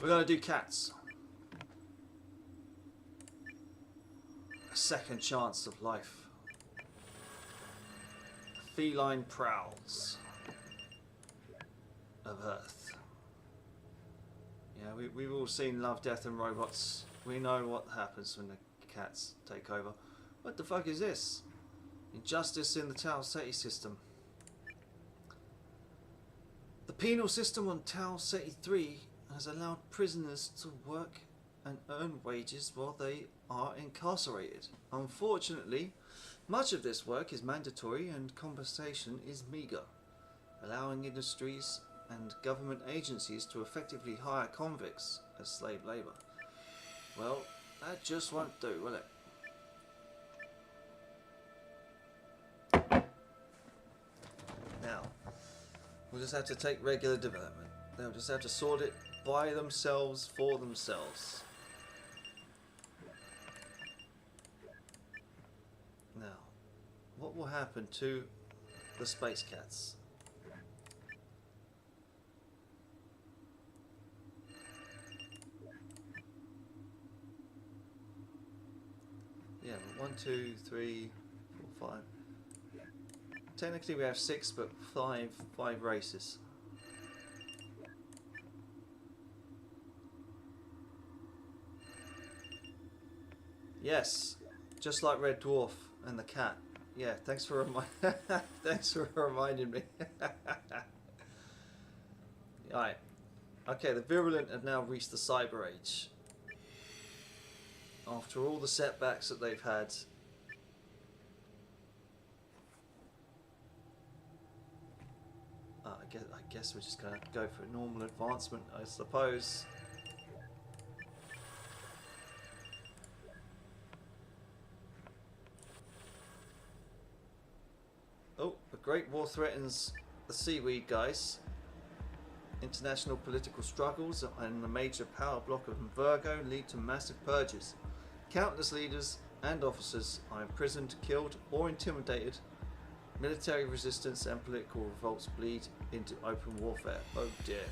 we're going to do cats. A second chance of life. Feline prowls of Earth. Yeah, we've all seen Love, Death and Robots. We know what happens when the cats take over. What the fuck is this? Injustice in the Tau Ceti system. The penal system on Tau Ceti 3 has allowed prisoners to work and earn wages while they are incarcerated. Unfortunately, much of this work is mandatory and compensation is meagre, allowing industries and government agencies to effectively hire convicts as slave labour. Well, that just won't do, will it? Now, we'll just have to take regular development. They'll just have to sort it by themselves, for themselves. Now, what will happen to the space cats? 1, 2, 3, 4, 5. Technically we have 6, but five races. Yes, just like Red Dwarf and the cat. Yeah, thanks for thanks for reminding me. Right. Okay, the Virulent have now reached the Cyber Age. After all the setbacks that they've had. I guess we're just going to go for normal advancement, I suppose. Oh, a great war threatens the seaweed, guys. International political struggles and the major power block of Virgo lead to massive purges. Countless leaders and officers are imprisoned, killed, or intimidated. Military resistance and political revolts bleed into open warfare. Oh dear.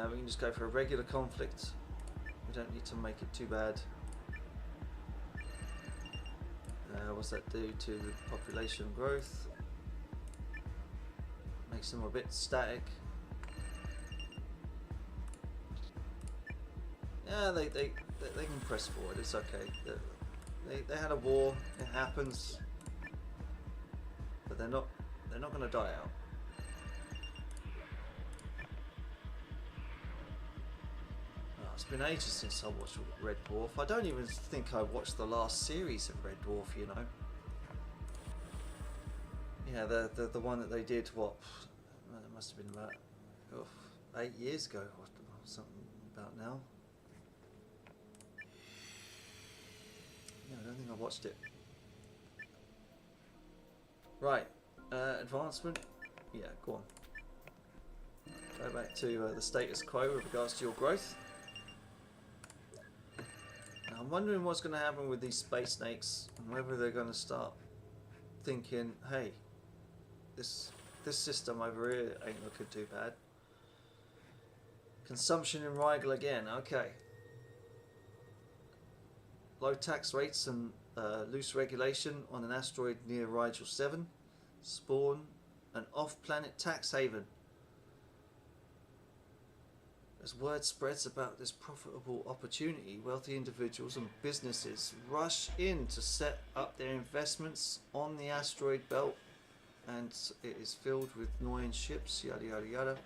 We can just go for a regular conflict. We don't need to make it too bad. What's that do to the population growth? Makes them a bit static. Yeah, they can press forward. It's okay. They had a war. It happens, but they're not going to die out. Oh, it's been ages since I watched Red Dwarf. I don't even think I watched the last series of Red Dwarf. You know. Yeah, the one that they did. What? It must have been about 8 years ago or something about now. Yeah, I don't think I watched it. Right, advancement. Yeah, go on. Go back to the status quo with regards to your growth. Now, I'm wondering what's going to happen with these space snakes and whether they're going to start thinking, hey, this system over here ain't looking too bad. Consumption in Rigel again. Okay. Low tax rates and loose regulation on an asteroid near Rigel 7. Spawn an off-planet tax haven. As word spreads about this profitable opportunity, wealthy individuals and businesses rush in to set up their investments on the asteroid belt, and it is filled with annoying ships, yada yada yada.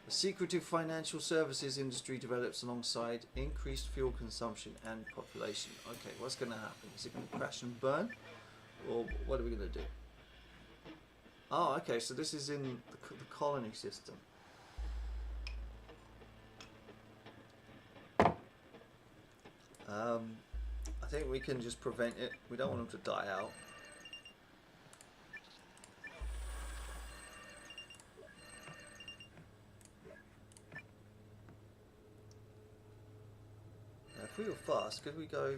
A secretive financial services industry develops alongside increased fuel consumption and population. Okay, what's going to happen? Is it going to crash and burn? Or what are we going to do? Oh, okay, so this is in the colony system. I think we can just prevent it. We don't want them to die out. Now, if we were fast, could we go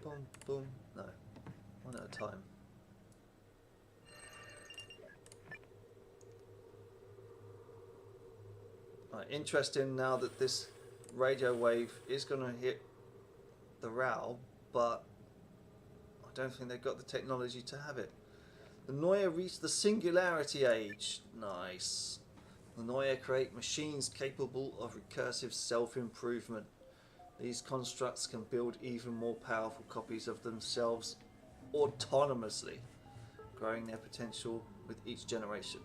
boom, boom? No, one at a time. Right, interesting now that this radio wave is going to hit the RAL, but I don't think they've got the technology to have it. The Neue reached the singularity age. Nice. The Neue create machines capable of recursive self-improvement. These constructs can build even more powerful copies of themselves autonomously, growing their potential with each generation.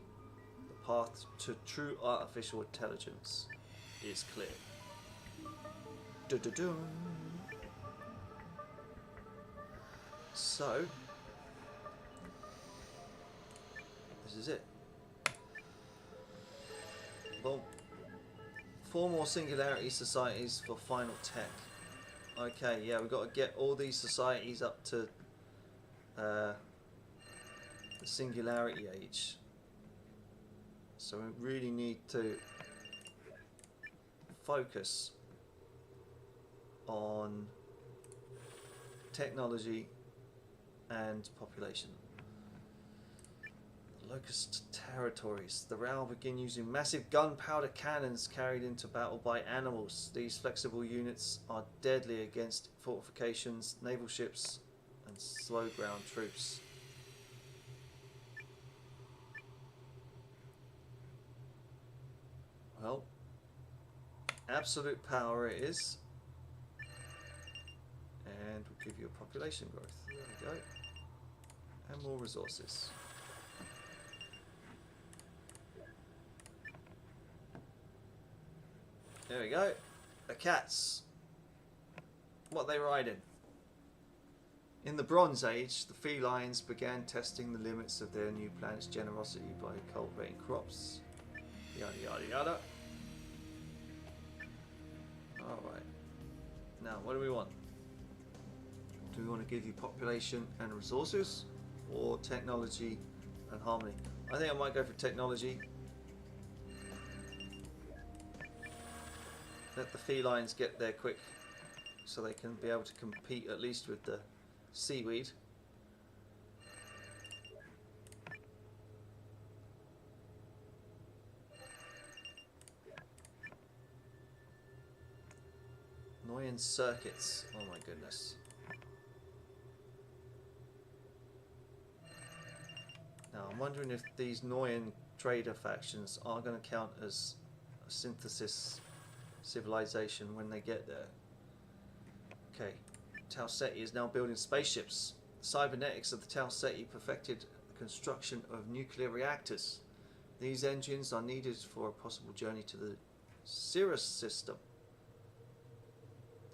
The path to true artificial intelligence is clear. Du-du-dum. So, this is it. Well, 4 more singularity societies for final tech. Okay, yeah, we've got to get all these societies up to the singularity age. So we really need to focus on technology and population. Locust territories. The Rao begin using massive gunpowder cannons carried into battle by animals. These flexible units are deadly against fortifications, naval ships, and slow ground troops. Well, absolute power it is. And we'll give you a population growth. There we go. And more resources. There we go. The cats. What are they riding? In the Bronze Age, the felines began testing the limits of their new planet's generosity by cultivating crops. Yada yada yada. Alright. Now, what do we want? Do we want to give you population and resources? Or technology and harmony? I think I might go for technology. Let the felines get there quick so they can be able to compete at least with the seaweed. Annoying circuits. Oh my goodness. Now I'm wondering if these Noyan trader factions are going to count as a synthesis civilization when they get there. Okay, Tau Ceti is now building spaceships. The cybernetics of the Tau Ceti perfected the construction of nuclear reactors. These engines are needed for a possible journey to the Cirrus system.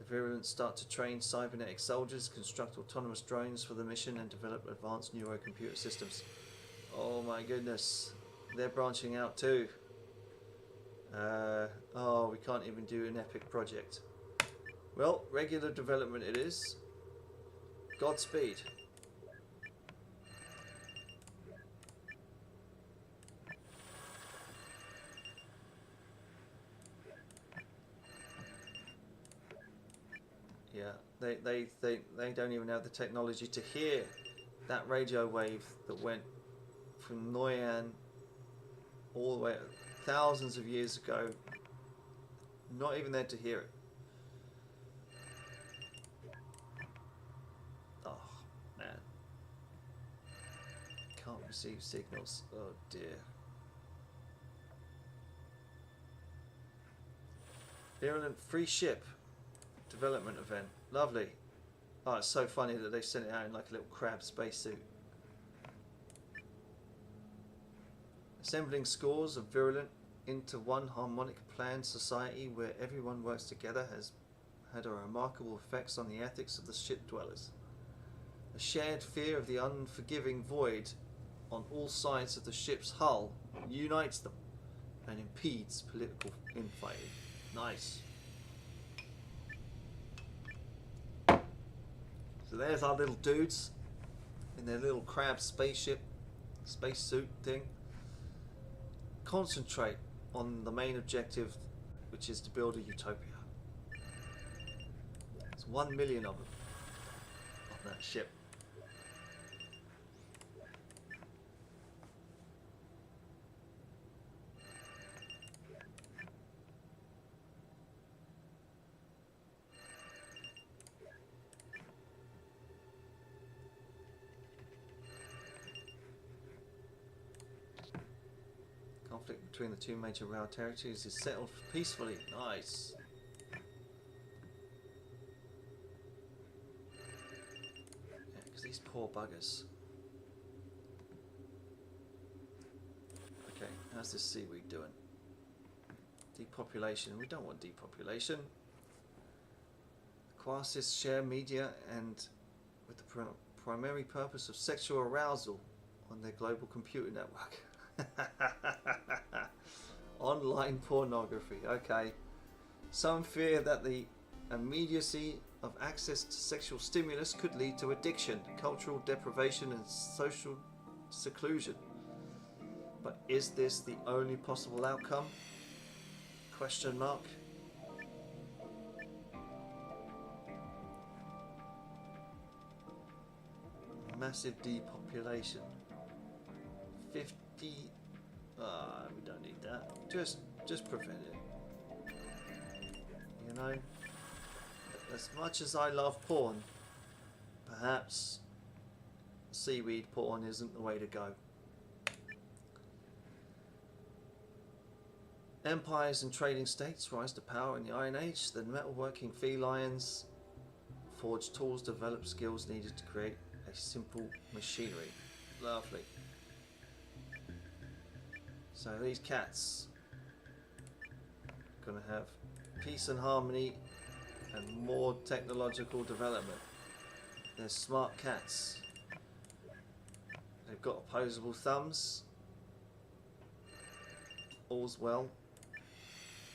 The Virulent start to train cybernetic soldiers, construct autonomous drones for the mission, and develop advanced neurocomputer systems. Oh my goodness, they're branching out too. Oh, we can't even do an epic project. Well, regular development it is. Godspeed. Yeah, they don't even have the technology to hear that radio wave that went from Noyan all the way thousands of years ago. Not even there to hear it. Oh man, can't receive signals. Oh dear. Virulent free ship development event. Lovely. Oh, it's so funny that they sent it out in like a little crab spacesuit. Assembling scores of Virulent into one harmonic planned society where everyone works together has had a remarkable effects on the ethics of the ship dwellers. A shared fear of the unforgiving void on all sides of the ship's hull unites them and impedes political infighting. Nice. So there's our little dudes in their little crab spaceship, spacesuit thing. Concentrate on the main objective, which is to build a utopia. There's 1 million of them on that ship. Conflict between the two major Rao territories is settled peacefully. Nice. Yeah, because these poor buggers. Okay, how's this seaweed doing? Depopulation. We don't want depopulation. Quasis share media and with the primary purpose of sexual arousal on their global computer network. Online pornography. Okay. Some fear that the immediacy of access to sexual stimulus could lead to addiction, cultural deprivation, and social seclusion. But is this the only possible outcome? Question mark. Massive depopulation. We don't need that. Just prevent it. You know, as much as I love porn, perhaps seaweed porn isn't the way to go. Empires and trading states rise to power in the Iron Age. The metalworking felines forged tools, developed skills needed to create a simple machinery. Lovely. So these cats are going to have peace and harmony and more technological development. They're smart cats. They've got opposable thumbs. All's well.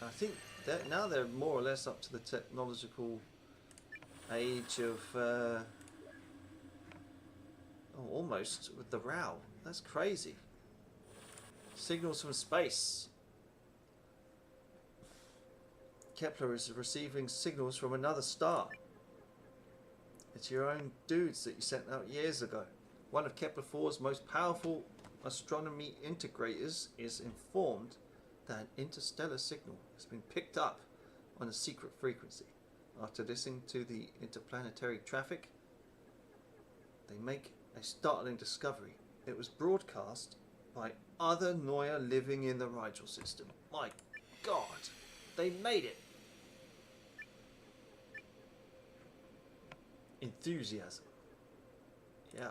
I think that now they're more or less up to the technological age of almost with the RAW. That's crazy. Signals from space. Kepler is receiving signals from another star. It's your own dudes that you sent out years ago. One of Kepler-4's most powerful astronomy integrators is informed that an interstellar signal has been picked up on a secret frequency. After listening to the interplanetary traffic, they make a startling discovery. It was broadcast by other Neue living in the Rigel system. My God, they made it! Enthusiasm. Yeah.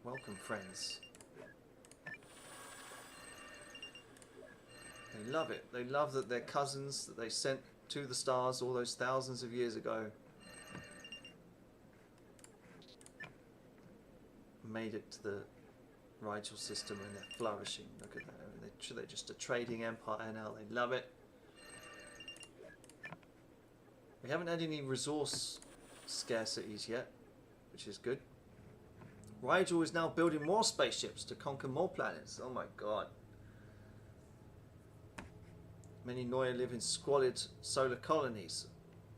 Welcome, friends. They love it. They love that their cousins that they sent to the stars all those thousands of years ago made it to the Rigel system, and they're flourishing. Look at that. They're just a trading empire now. They love it. We haven't had any resource scarcities yet, which is good. Rigel is now building more spaceships to conquer more planets. Oh my God. Many Neue live in squalid solar colonies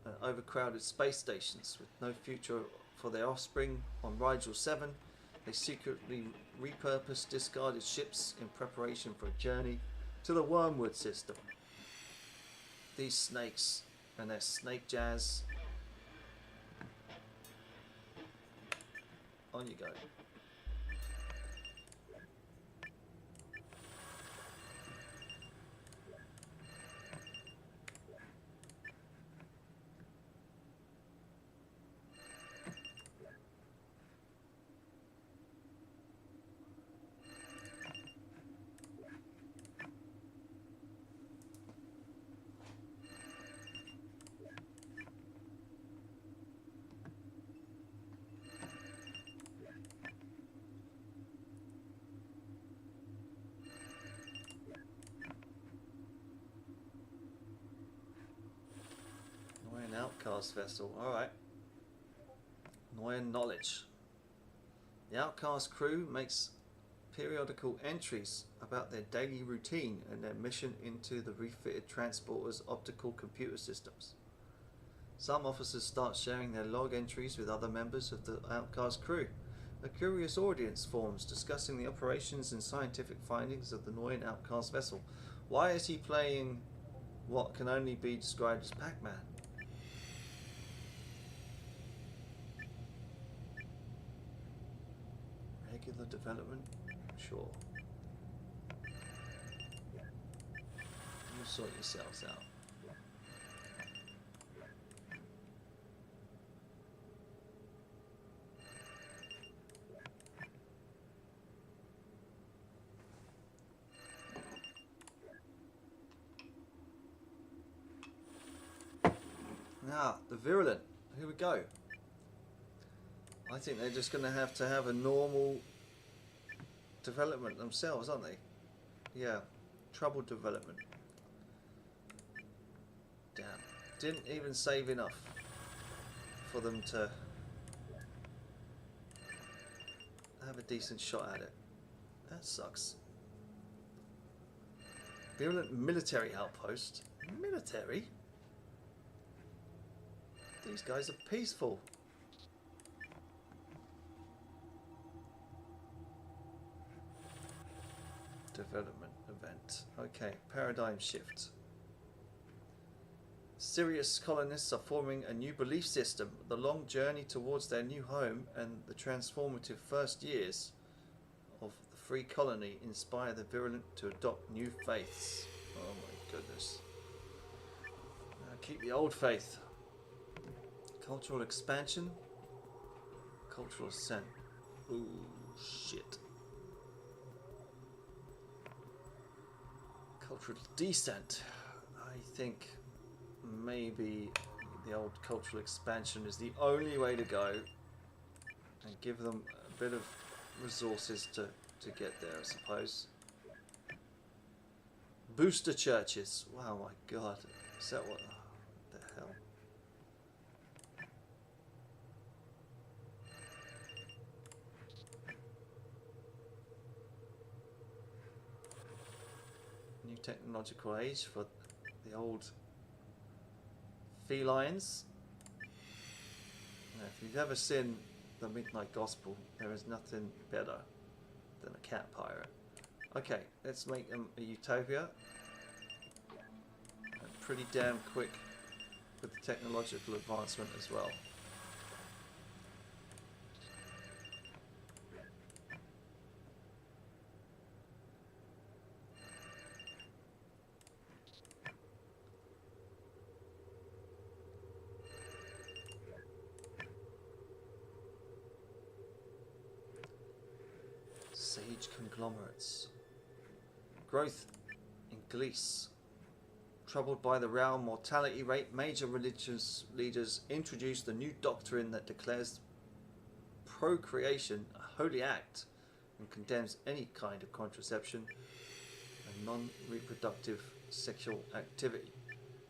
and overcrowded space stations with no future for their offspring. On Rigel 7, they secretly repurpose discarded ships in preparation for a journey to the Wormwood system. These snakes and their snake jazz. On you go. An outcast vessel, alright. Neue knowledge. The outcast crew makes periodical entries about their daily routine and their mission into the refitted transporter's optical computer systems. Some officers start sharing their log entries with other members of the outcast crew. A curious audience forms discussing the operations and scientific findings of the Neue outcast vessel. Why is he playing what can only be described as Pac-Man? Regular development? Sure. You sort yourselves out. Now, the virulent. Here we go. I think they're just going to have a normal development themselves, aren't they? Yeah, troubled development. Damn, didn't even save enough for them to have a decent shot at it. That sucks. Virulent military outpost. Military? These guys are peaceful. development event. Okay, paradigm shift. Sirius colonists are forming a new belief system. The long journey towards their new home and the transformative first years of the free colony inspire the virulent to adopt new faiths. Oh my goodness. Keep the old faith. Cultural expansion. Cultural ascent. Ooh, shit. Cultural descent. I think maybe the old cultural expansion is the only way to go, and give them a bit of resources to get there, I suppose. Booster churches. Wow, my god. Is that what the hell? New technological age for the old felines. Now, if you've ever seen the Midnight Gospel, there is nothing better than a cat pirate. Okay, let's make them a utopia. And pretty damn quick with the technological advancement as well. Sage conglomerates. Growth in Greece. Troubled by the round mortality rate, major religious leaders introduced a new doctrine that declares procreation a holy act and condemns any kind of contraception and non-reproductive sexual activity.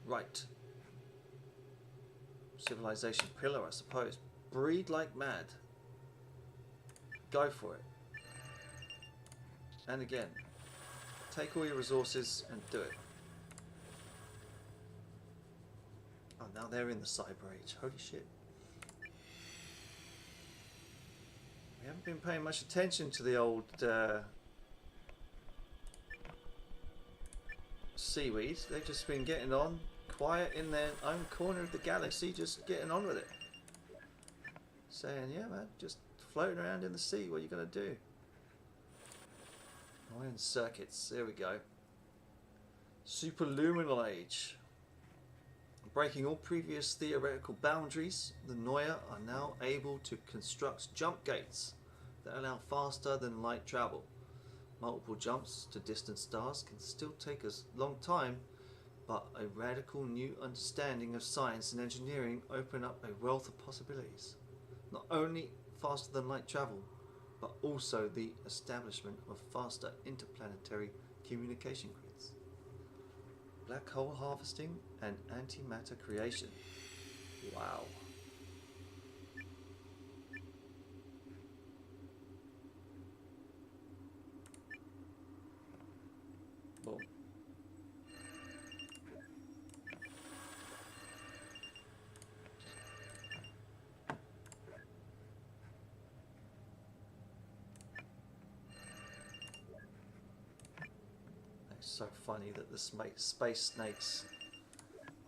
Right. Civilization pillar, I suppose. Breed like mad. Go for it. And again, take all your resources and do it. Oh, now they're in the cyber age. Holy shit. We haven't been paying much attention to the old seaweed. They've just been getting on quiet in their own corner of the galaxy, just getting on with it. Saying, yeah man, just floating around in the sea, what are you going to do? Iron circuits, there we go. Superluminal age. Breaking all previous theoretical boundaries, the Noya are now able to construct jump gates that allow faster than light travel. Multiple jumps to distant stars can still take a long time, but a radical new understanding of science and engineering open up a wealth of possibilities. Not only faster than light travel, but also the establishment of faster interplanetary communication grids. Black hole harvesting and antimatter creation. Wow. Boom. So funny that the space snakes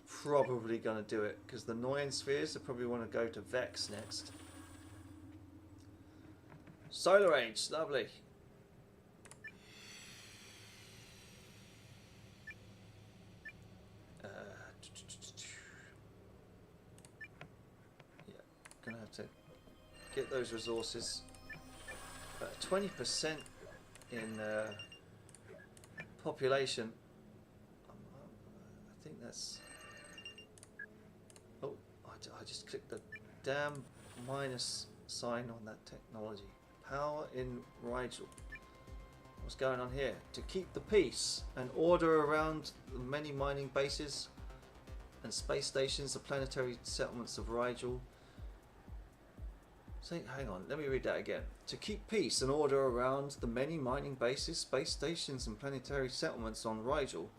probably going to do it, because the Noyan spheres, they probably want to go to Vex next. Solar Age, lovely. Yeah, gonna have to get those resources. 20% in population. I think that's. Oh, I just clicked the damn minus sign on that technology. Power in Rigel. What's going on here? To keep the peace and order around the many mining bases and space stations, the planetary settlements of Rigel. So, hang on, let me read that again. To keep peace and order around the many mining bases, space stations and planetary settlements on Rigel,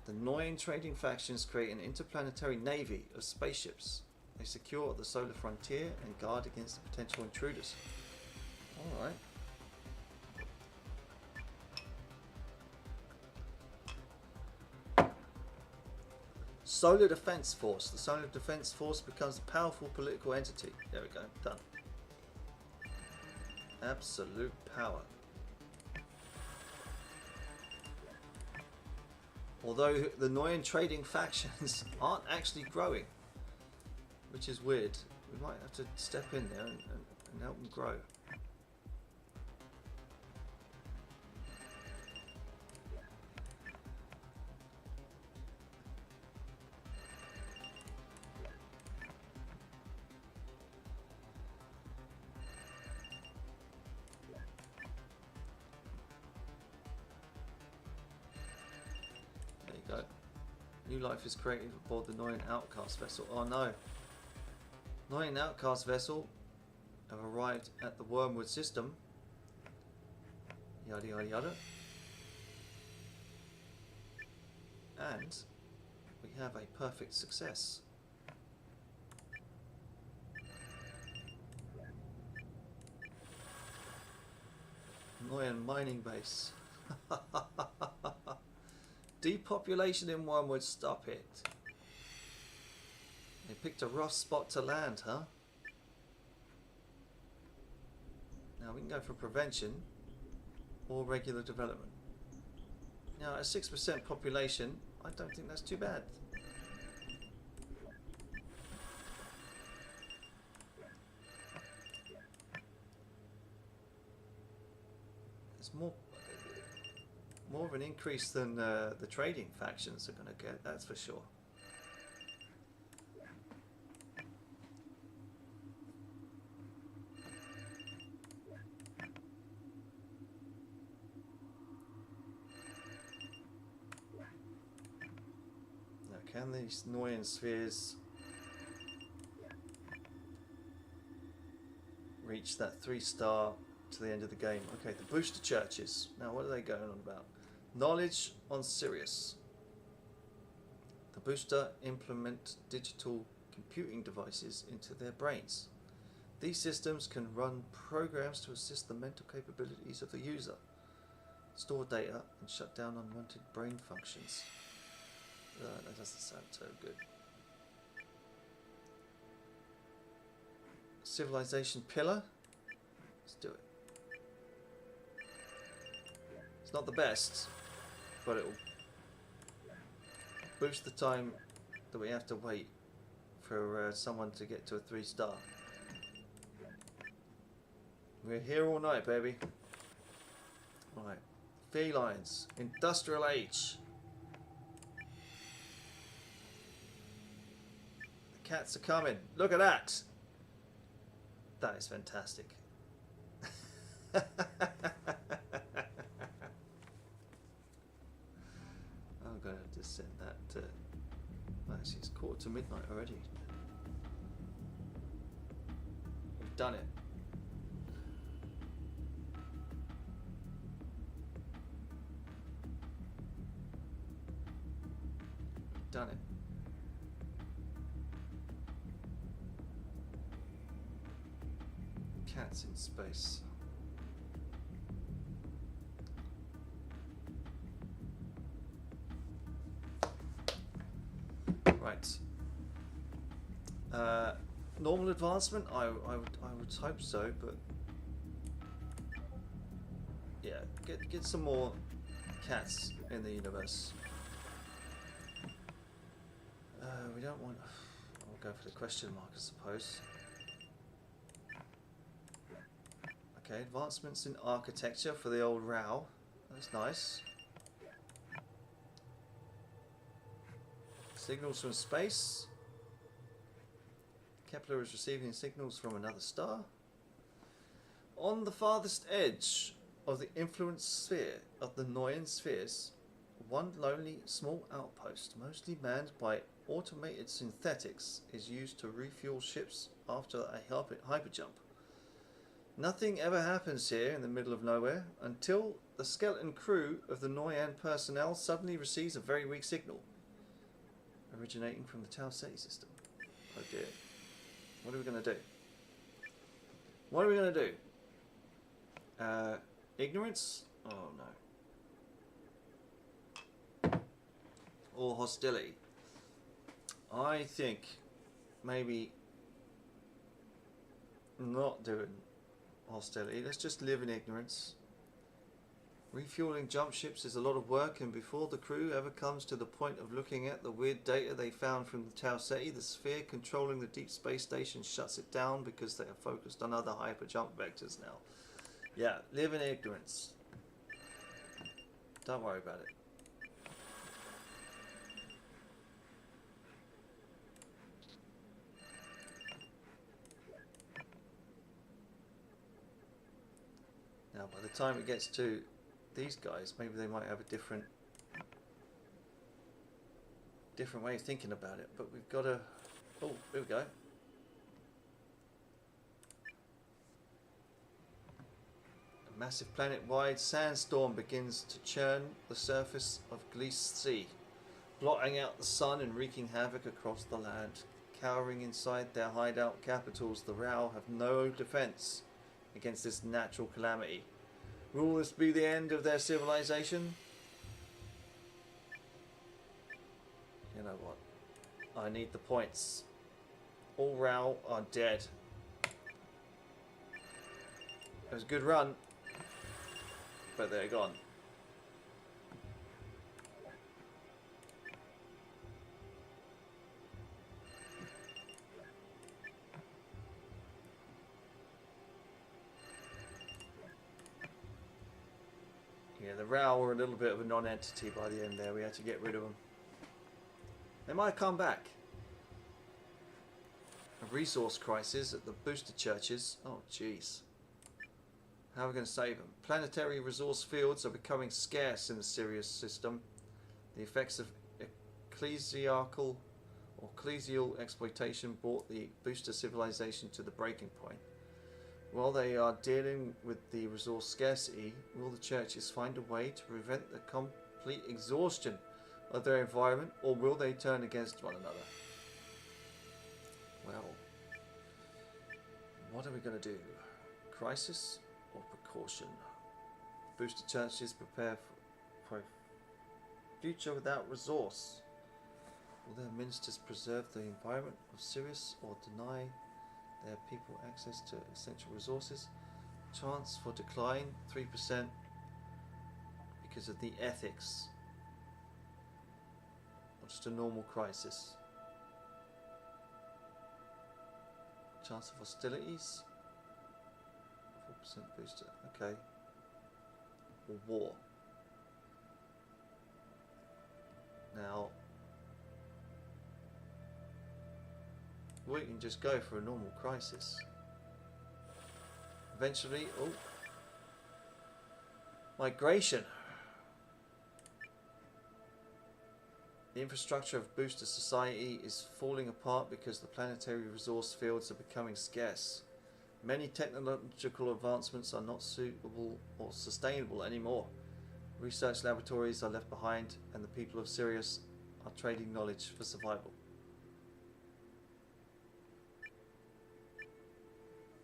the Noyan trading factions create an interplanetary navy of spaceships. They secure the solar frontier and guard against potential intruders. Alright. Solar Defense Force. The Solar Defense Force becomes a powerful political entity. There we go. Done. Absolute power. Although the Noyan trading factions aren't actually growing, which is weird. We might have to step in there and help them grow. New life is created aboard the Noyan Outcast vessel. Oh no. Noyan Outcast vessel have arrived at the Wormwood system. Yada yada yada. And we have a perfect success. Noyan mining base. Depopulation in Wormwood, stop it. They picked a rough spot to land, huh? Now we can go for prevention or regular development. Now at 6% population, I don't think that's too bad. It's more of an increase than the trading factions are going to get, that's for sure. Now, can these Noyan spheres reach that 3-star to the end of the game? Okay, the booster churches. Now, what are they going on about? Knowledge on Sirius. The booster implement digital computing devices into their brains. These systems can run programs to assist the mental capabilities of the user, store data, and shut down unwanted brain functions. That doesn't sound so good. Civilization pillar. Let's do it. It's not the best, but it will boost the time that we have to wait for someone to get to a 3-star. We're here all night, baby. Right, felines, industrial age. The cats are coming. Look at that. That is fantastic. I'm going to just send that to... Actually, it's 1:45 already. We've done it. We've done it. Cats in space. Right. Normal advancement? I would hope so, but yeah, get some more cats in the universe. We don't want. I'll go for the question mark, I suppose. Okay, advancements in architecture for the old RAW. That's nice. Signals from space. Kepler is receiving signals from another star. On the farthest edge of the influence sphere of the Noyan spheres, one lonely small outpost, mostly manned by automated synthetics, is used to refuel ships after a hyperjump. Nothing ever happens here in the middle of nowhere until the skeleton crew of the Noyan personnel suddenly receives a very weak signal originating from the Tau Ceti system. Oh dear. What are we going to do? What are we going to do? Ignorance? Oh no. Or hostility? I think maybe not doing hostility. Let's just live in ignorance. Refueling jump ships is a lot of work, and before the crew ever comes to the point of looking at the weird data they found from the Tau Ceti, the sphere controlling the deep space station shuts it down because they are focused on other hyper jump vectors now. Yeah, live in ignorance. Don't worry about it. Now, by the time it gets to these guys, maybe they might have a different way of thinking about it, but we've got to... Oh, here we go. A massive planet-wide sandstorm begins to churn the surface of Gliese Sea, blotting out the sun and wreaking havoc across the land. Cowering inside their hideout capitals, the Rao have no defense against this natural calamity. Will this be the end of their civilization? You know what? I need the points. All Rao are dead. It was a good run, but they're gone. Yeah, the Rao were a little bit of a non-entity by the end there. We had to get rid of them. They might come back. A resource crisis at the booster churches. Oh, jeez. How are we going to save them? Planetary resource fields are becoming scarce in the Sirius system. The effects of ecclesial exploitation brought the booster civilization to the breaking point. While they are dealing with the resource scarcity, will the churches find a way to prevent the complete exhaustion of their environment, or will they turn against one another? Well, what are we going to do? Crisis or precaution? Booster churches prepare for a future without resource. Will their ministers preserve the environment of Sirius or deny their people access to essential resources? Chance for decline 3% because of the ethics. Or just a normal crisis. Chance of hostilities 4% booster. Okay. Or war. Now we can just go for a normal crisis. Eventually, oh, migration. The infrastructure of booster society is falling apart because the planetary resource fields are becoming scarce. Many technological advancements are not suitable or sustainable anymore. Research laboratories are left behind, and the people of Sirius are trading knowledge for survival.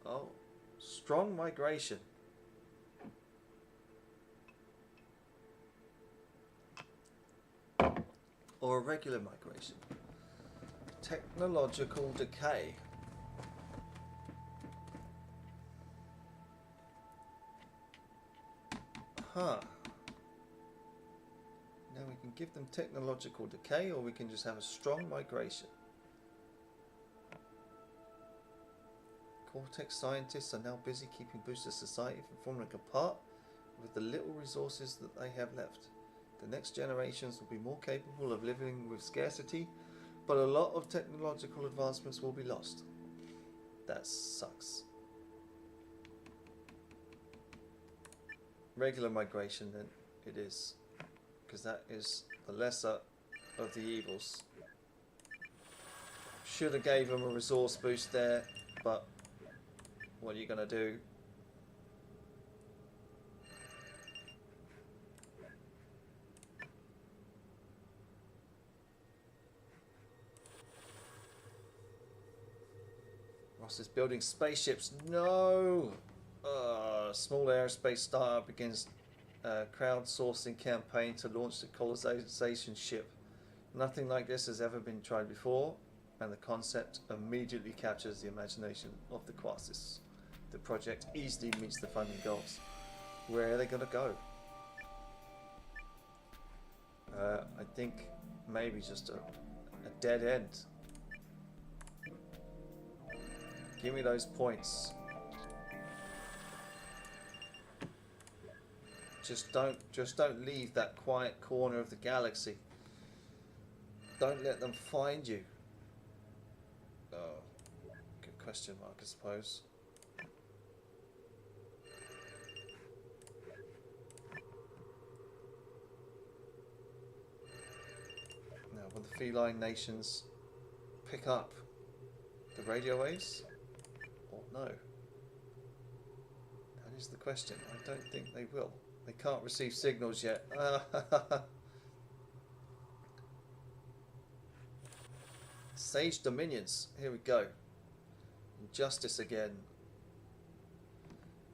Oh, strong migration. Or a regular migration. Technological decay. Huh. Now we can give them technological decay, or we can just have a strong migration. Cortex scientists are now busy keeping Booster Society from falling apart with the little resources that they have left. The next generations will be more capable of living with scarcity, but a lot of technological advancements will be lost. That sucks. Regular migration then it is, because that is the lesser of the evils. Should have gave them a resource boost there, but what are you going to do? Ross is building spaceships. No! Small aerospace startup begins a crowdsourcing campaign to launch the colonization ship. Nothing like this has ever been tried before, and the concept immediately captures the imagination of the Quarcis. The project easily meets the funding goals. Where are they going to go? I think maybe just a dead end. Give me those points. Just don't leave that quiet corner of the galaxy. Don't let them find you. Oh, good question mark, I suppose. Now, will the feline nations pick up the radio waves? Or no? That is the question. I don't think they will. They can't receive signals yet. Sage Dominions. Here we go. Injustice again.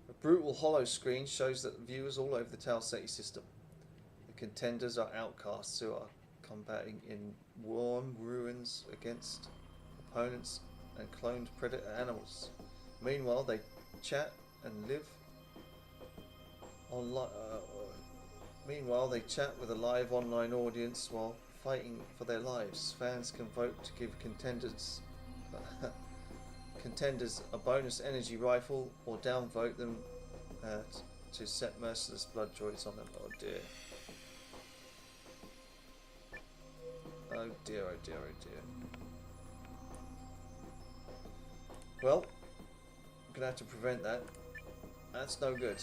A brutal hollow screen shows that viewers all over the Tau Ceti system. The contenders are outcasts who are combating in warm ruins against opponents and cloned predator animals. Meanwhile, they chat and live online. Meanwhile, they chat with a live online audience while fighting for their lives. Fans can vote to give contenders a bonus energy rifle or downvote them to set merciless blood droids on them. Oh dear. Oh dear, oh dear, oh dear. Well, I'm gonna have to prevent that. That's no good.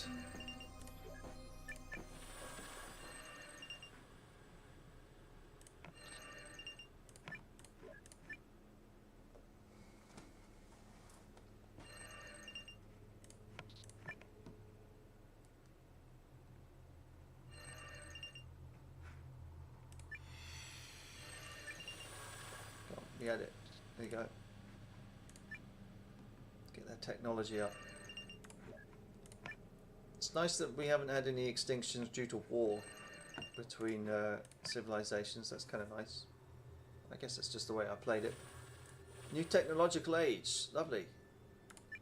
We had it. There you go. Get that technology up. It's nice that we haven't had any extinctions due to war between civilizations. That's kind of nice. I guess that's just the way I played it. New technological age. Lovely.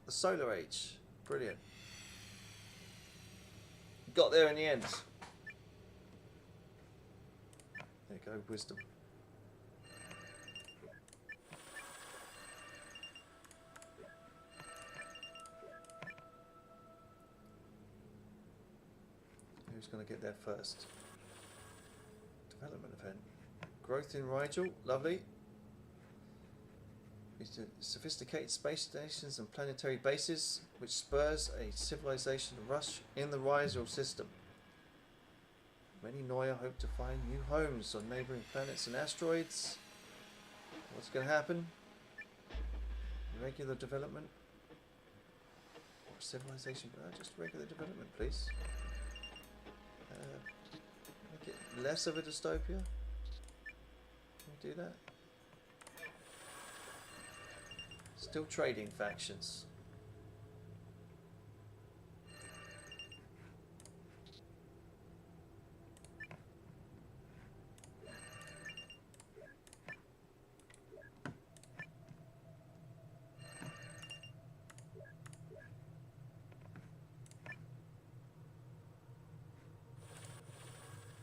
The solar age. Brilliant. Got there in the end. There you go. Wisdom. Who's going to get there first? Development event. Growth in Rigel. Lovely. It's sophisticated space stations and planetary bases, which spurs a civilization rush in the Rigel system. Many Noya hope to find new homes on neighboring planets and asteroids. What's going to happen? Regular development. Or civilization, just regular development, please. Make it less of a dystopia. Can we do that? Still trading factions.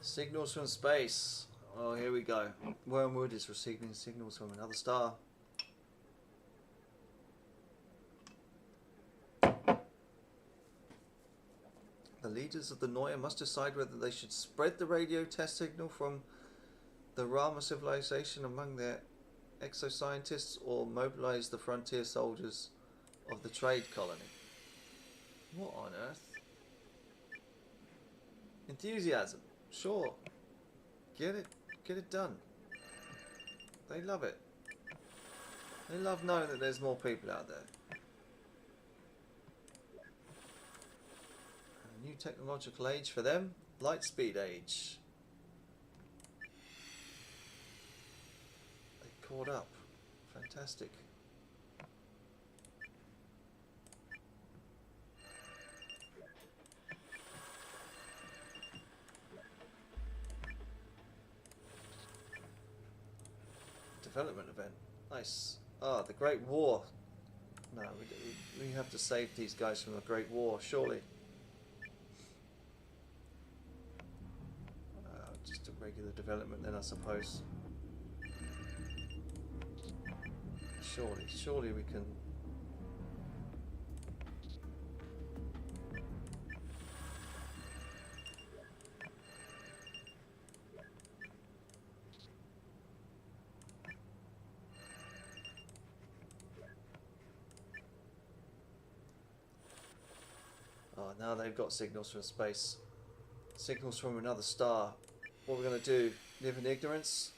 Signals from space. Oh, here we go. Wormwood is receiving signals from another star. The leaders of the Noya must decide whether they should spread the radio test signal from the Rama civilization among their exoscientists or mobilize the frontier soldiers of the trade colony. What on earth? Enthusiasm. Sure. Get it done. They love it. They love knowing that there's more people out there. A new technological age for them, light speed age. They caught up. Fantastic. development event. Nice. Ah, the Great War. No, we have to save these guys from the Great War, surely. Just a regular development then, I suppose. Surely we can. Oh, now they've got signals from space. Signals from another star. What are we going to do? Live in ignorance?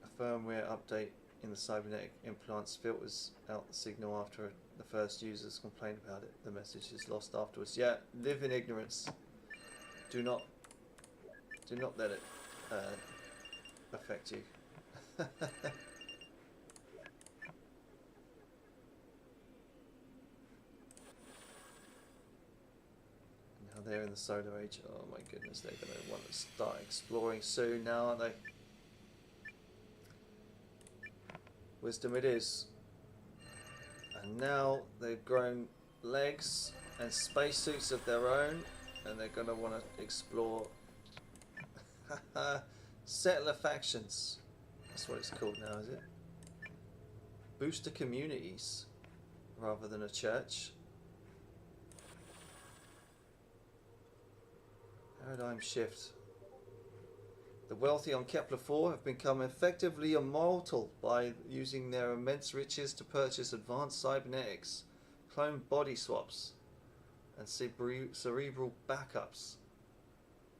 A firmware update in the cybernetic implants filters out the signal after the first users complain about it. The message is lost afterwards. Yeah, live in ignorance. Do not let it affect you. They're in the solar age. Oh my goodness, they're going to want to start exploring soon now, aren't they? Wisdom it is. And now they've grown legs and spacesuits of their own, and they're going to want to explore. Settler factions. That's what it's called now, is it? Booster communities rather than a church. Paradigm shift. The wealthy on Kepler 4 have become effectively immortal by using their immense riches to purchase advanced cybernetics, clone body swaps, and cerebral backups.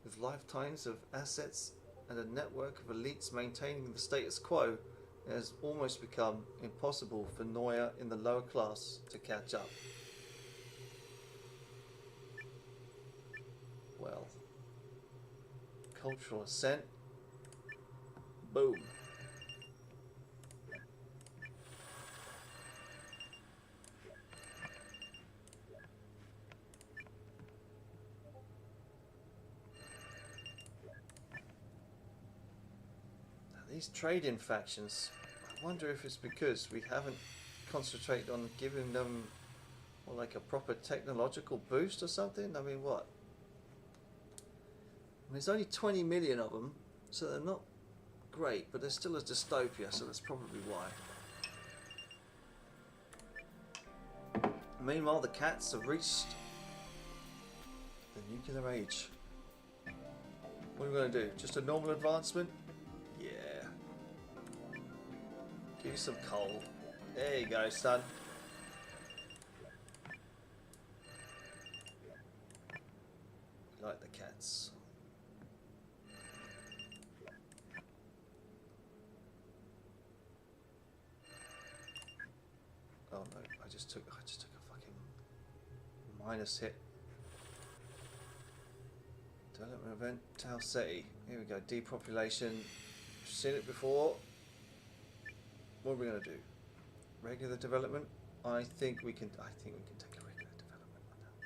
With lifetimes of assets and a network of elites maintaining the status quo, it has almost become impossible for Neuer in the lower class to catch up. Well. Cultural ascent. Boom. Now these trade-in factions, I wonder if it's because we haven't concentrated on giving them more like a proper technological boost or something. I mean, what? There's only 20 million of them, so they're not great, but they're still a dystopia, so that's probably why. Meanwhile, the cats have reached the nuclear age. What are we going to do? Just a normal advancement? Yeah. Give you some coal. There you go, son. Like the cats. Oh no, I just took a fucking minus hit. Development event, Tau Ceti. Here we go, depopulation. Seen it before. What are we gonna do? Regular development? I think we can take a regular development on that.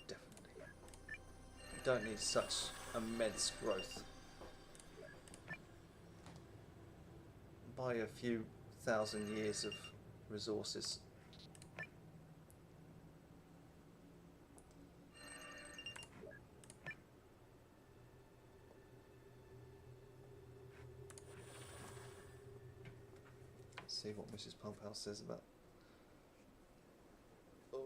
Definitely. We don't need such immense growth. Buy a few thousand years of resources. Let's see what Mrs. Pumphouse says about. Ugh.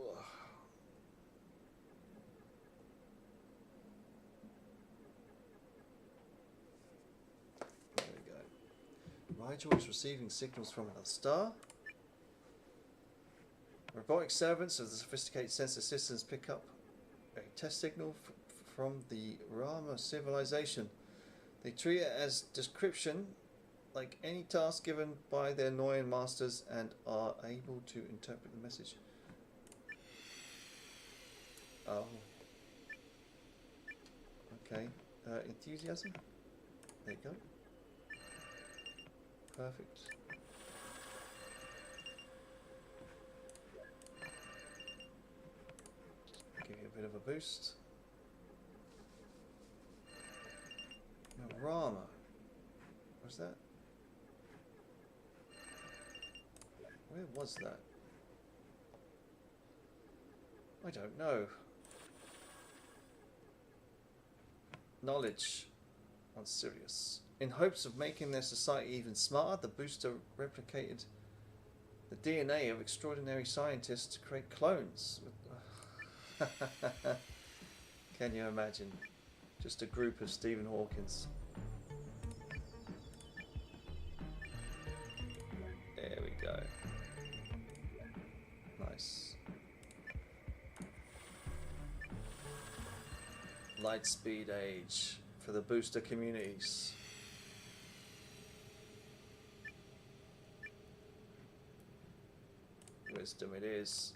There we go. Rigel is receiving signals from another star. Robotic servants of the sophisticated sensor systems pick up a test signal from the Rama civilization. They treat it as description, like any task given by their Noyan masters, and are able to interpret the message. Oh. Okay. Enthusiasm? There you go. Perfect. Give you a bit of a boost. diorama. Was that? Where was that? I don't know. Knowledge on Sirius. In hopes of making their society even smarter, the booster replicated the DNA of extraordinary scientists to create clones. Can you imagine? Just a group of Stephen Hawkins. There we go. Nice. Lightspeed age for the booster communities. Wisdom it is.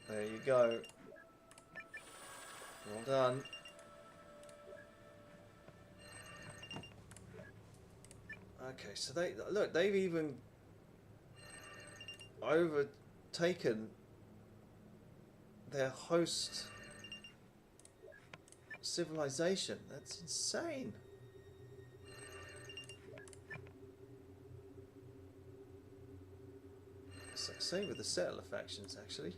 There you go. Well done. Okay, so they've even overtaken their host civilization. That's insane. Same with the settler factions, actually.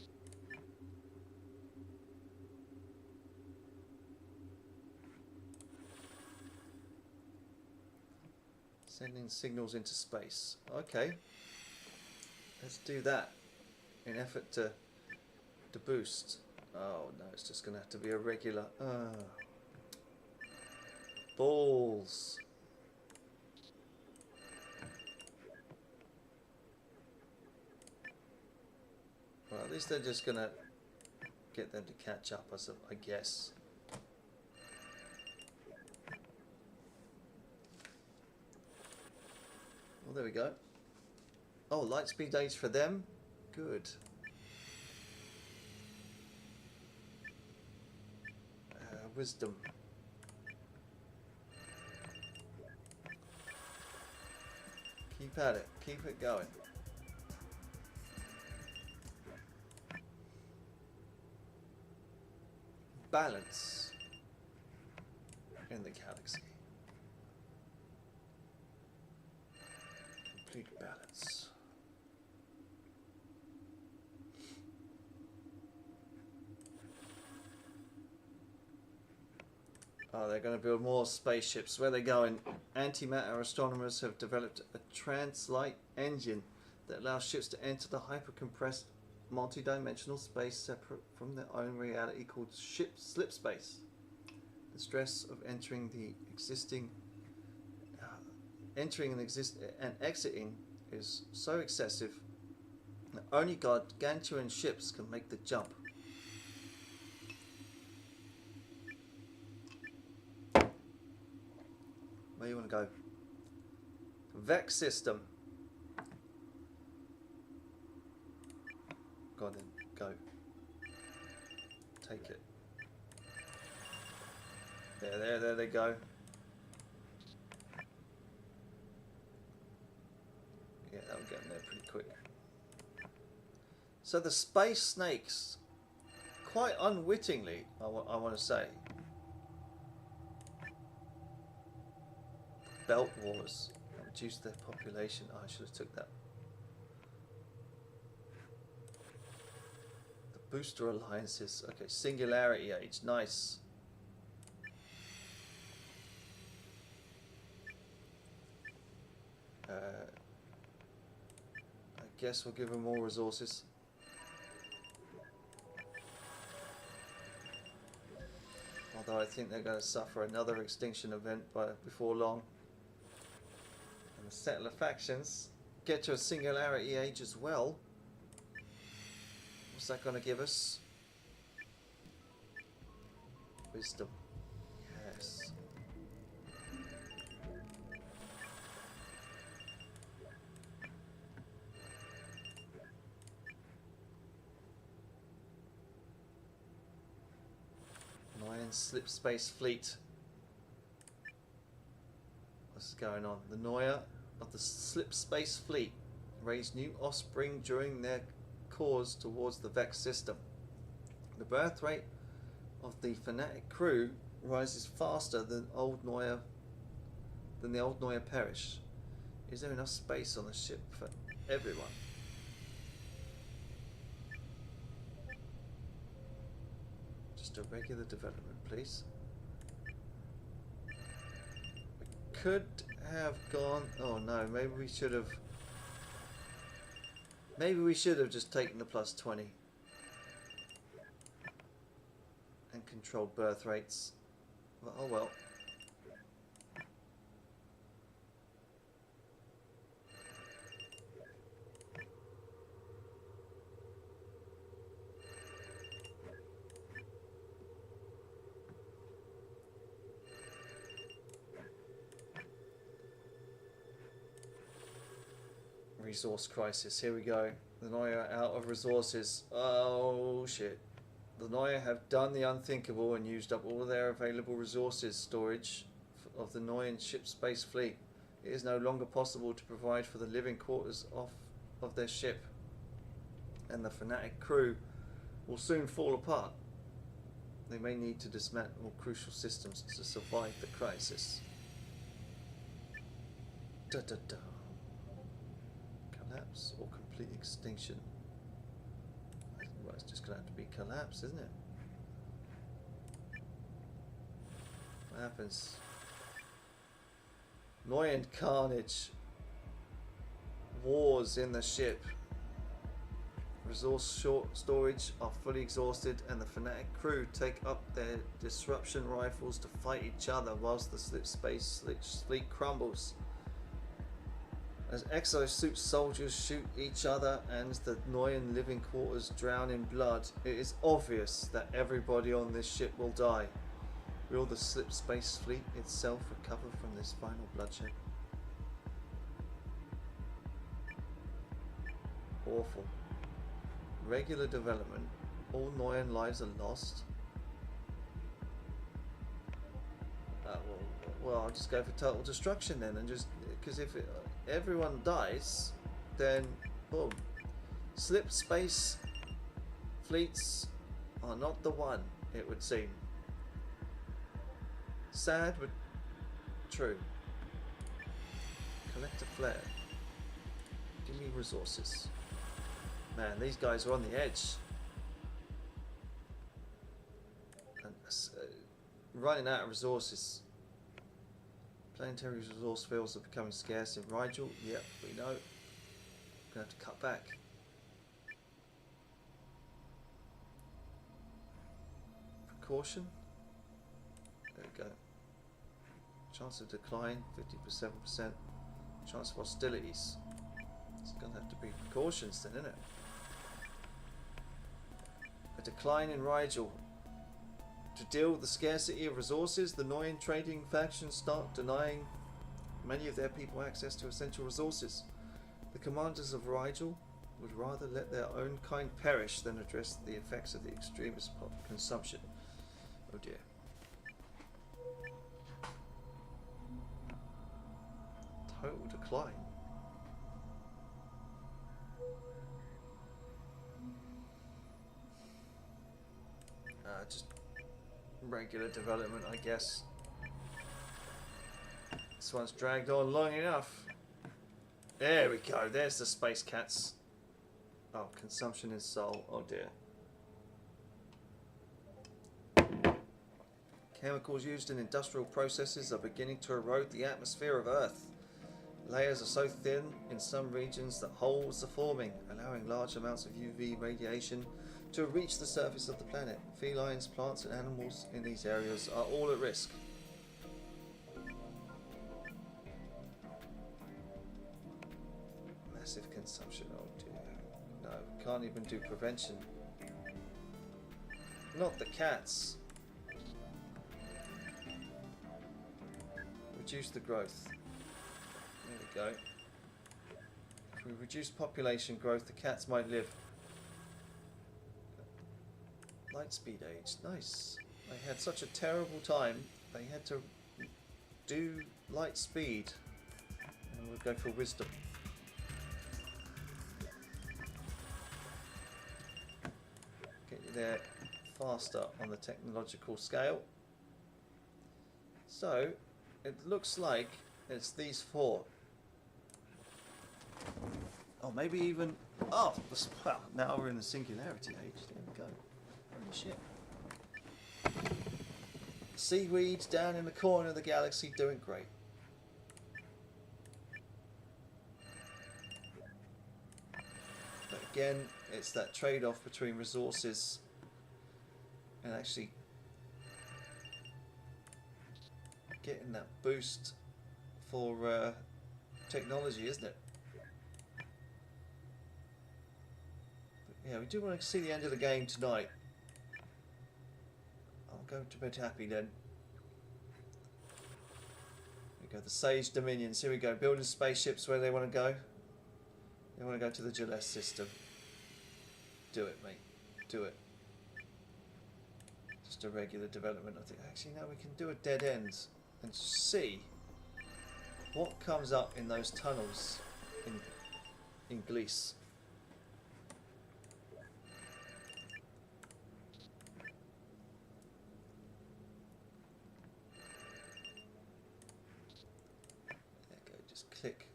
Sending signals into space. Okay. Let's do that in effort to boost. Oh no, it's just going to have to be a regular... balls. Well, at least they're just going to get them to catch up, I guess. Well, there we go. Oh, lightspeed age for them. Good. Wisdom. Keep at it. Keep it going. Balance in the galaxy. Complete balance. Oh, they're going to build more spaceships. Where are they going? Antimatter astronomers have developed a trans-light engine that allows ships to enter the hyper-compressed multi-dimensional space separate from their own reality called slip space. The stress of entering and exiting is so excessive that only gargantuan ships can make the jump. Where you want to go? Vex system. Go on then, go. Take it. There they go. Yeah, that'll get them there pretty quick. So the space snakes, quite unwittingly, I want to say, belt wars reduced their population. Oh, I should have took that. The booster alliances. Okay, singularity age. Nice. I guess we'll give them more resources. Although I think they're going to suffer another extinction event before long. And the settler factions get to a singularity age as well. What's that going to give us? Wisdom. Yes. Mayan slip space fleet. What's going on? The Noya of the slip space fleet raised new offspring during their course towards the Vex system. The birth rate of the fanatic crew rises faster than old Noya then the old Noya perish. Is there enough space on the ship for everyone? Just a regular development, please. We could have gone... Oh no, maybe we should have... Maybe we should have just taken the plus 20. And controlled birth rates. Oh well. Resource crisis, here we go. The Noya are out of resources. Oh shit. The Noya have done the unthinkable and used up all of their available resources storage of the Noyan ship space fleet. It is no longer possible to provide for the living quarters of their ship, and the fanatic crew will soon fall apart. They may need to dismantle crucial systems to survive the crisis. Da da da. Collapse or complete extinction. Well, it's just going to have to be collapse, isn't it? What happens? Noyan carnage. Wars in the ship. Resource storage are fully exhausted, and the fanatic crew take up their disruption rifles to fight each other whilst the space fleet crumbles. As exosuit soldiers shoot each other and the Noyan living quarters drown in blood, it is obvious that everybody on this ship will die. Will the slip space fleet itself recover from this final bloodshed? Awful. Regular development. All Noyan lives are lost. Well, I'll just go for total destruction then, and just because if everyone dies, then boom. Slip space fleets are not the one, it would seem. Sad but true. Collect a flare. Give me resources. Man, these guys are on the edge. And, running out of resources. Planetary resource fields are becoming scarce in Rigel. Yep, we know. Gonna have to cut back. Precaution. There we go. Chance of decline 57%. Chance of hostilities. It's gonna have to be precautions then, isn't it? A decline in Rigel. To deal with the scarcity of resources, the Noyan trading factions start denying many of their people access to essential resources. The commanders of Rigel would rather let their own kind perish than address the effects of the extremist consumption. Oh dear. Total decline. Just regular development, I guess. This one's dragged on long enough. There we go. There's the space cats. Oh, consumption in soul. Oh dear. Chemicals used in industrial processes are beginning to erode the atmosphere of Earth. Layers are so thin in some regions that holes are forming, allowing large amounts of UV radiation to reach the surface of the planet. Felines, plants and animals in these areas are all at risk. Massive consumption, oh dear. No, can't even do prevention. Not the cats. Reduce the growth. There we go. If we reduce population growth, the cats might live. Light speed age, nice. They had such a terrible time, they had to do light speed. And we'll go for wisdom. Get you there faster on the technological scale. So, it looks like It's these four. Oh, maybe even... Oh, well, now we're in the singularity age. There we go. Holy shit. Seaweeds down in the corner of the galaxy doing great. But again, it's that trade-off between resources and actually getting that boost for technology, isn't it? But yeah, we do want to see the end of the game tonight. I'll go to bed happy then. Here we go, the Sage Dominions. Here we go, building spaceships where they want to go. They want to go to the Gillette system. Do it, mate. Do it. Just a regular development. I think actually now we can do a dead end and see what comes up in those tunnels in Gliese. There you go, just click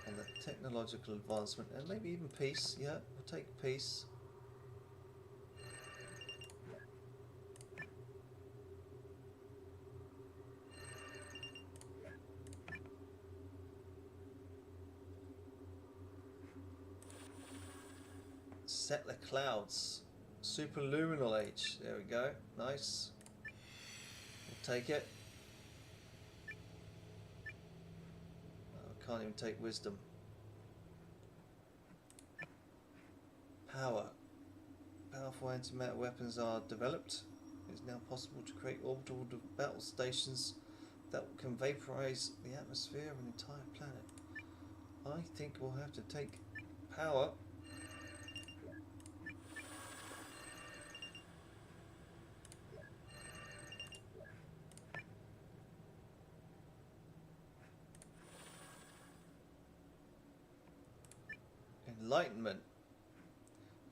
on the technological advancement and maybe even peace. Yeah, we'll take peace. Set the clouds. Superluminal age. There we go. Nice. We'll take it. Oh, I can't even take wisdom. Power. Powerful antimatter weapons are developed. It is now possible to create orbital battle stations that can vaporize the atmosphere of an entire planet. I think we'll have to take power. Enlightenment.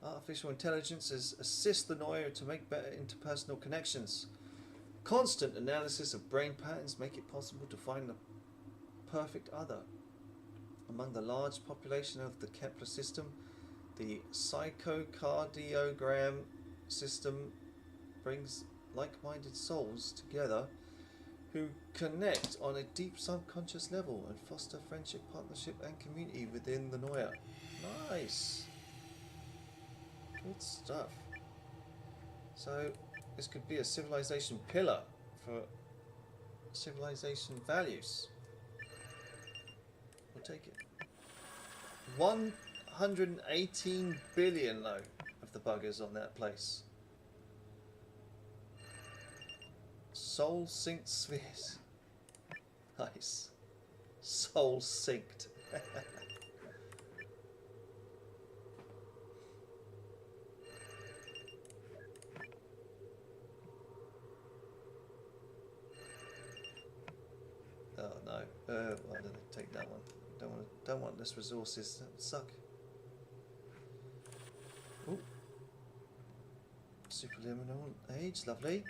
Artificial intelligences assist the Noya to make better interpersonal connections. Constant analysis of brain patterns make it possible to find the perfect other. Among the large population of the Kepler system, the psychocardiogram system brings like-minded souls together who connect on a deep subconscious level and foster friendship, partnership and community within the Noya. Nice. Good stuff. So this could be a civilization pillar for civilization values. We'll take it. 118 billion though of the buggers on that place. Soul synced spheres. Nice. Soul synced. Oh no. Why did I take that one? Don't want less resources. That would suck. Ooh. Superluminal age, lovely.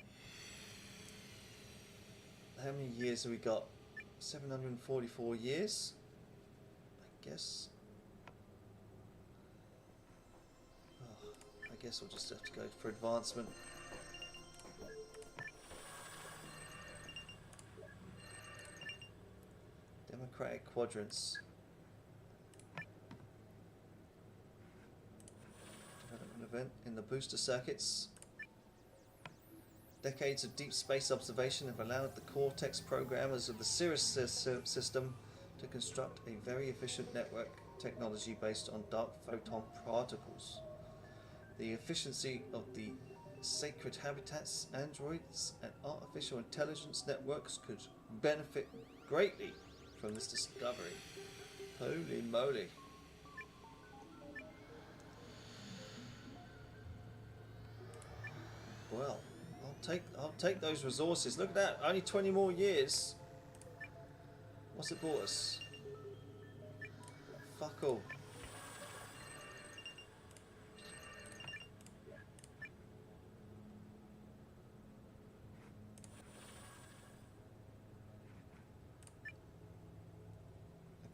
How many years have we got? 744 years, I guess. Oh, I guess we'll just have to go for advancement. Democratic quadrants. Development event in the booster circuits. Decades of deep space observation have allowed the Cortex programmers of the Cirrus system to construct a very efficient network technology based on dark photon particles. The efficiency of the sacred habitats, androids, and artificial intelligence networks could benefit greatly from this discovery. Holy moly. Well, I'll take those resources. Look at that, only 20 more years. What's it bought us? Fuck all.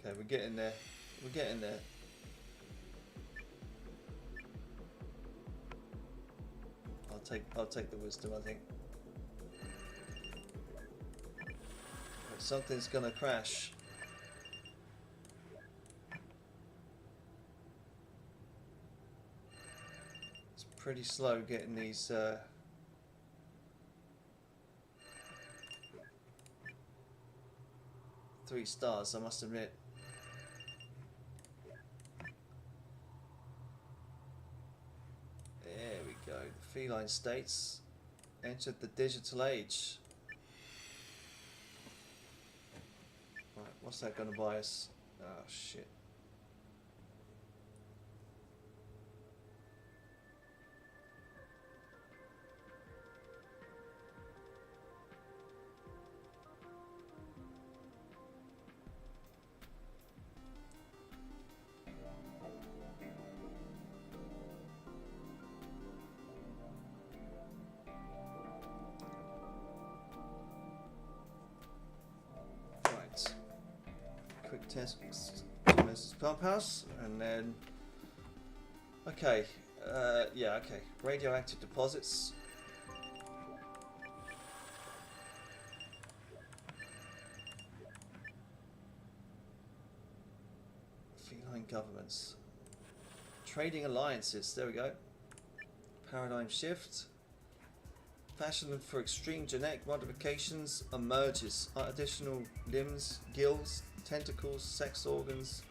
Okay, we're getting there. We're getting there. I'll take the wisdom, I think. But something's gonna crash. It's pretty slow getting these 3 stars, I must admit. There we go. The feline states entered the digital age. Right, what's that going to buy us? Oh shit. Quick test to Mrs. Pumphouse, and then okay, yeah, okay. Radioactive deposits. Feline governments. Trading alliances. There we go. Paradigm shift. Passion for extreme genetic modifications emerges. Additional limbs, gills, tentacles, sex organs,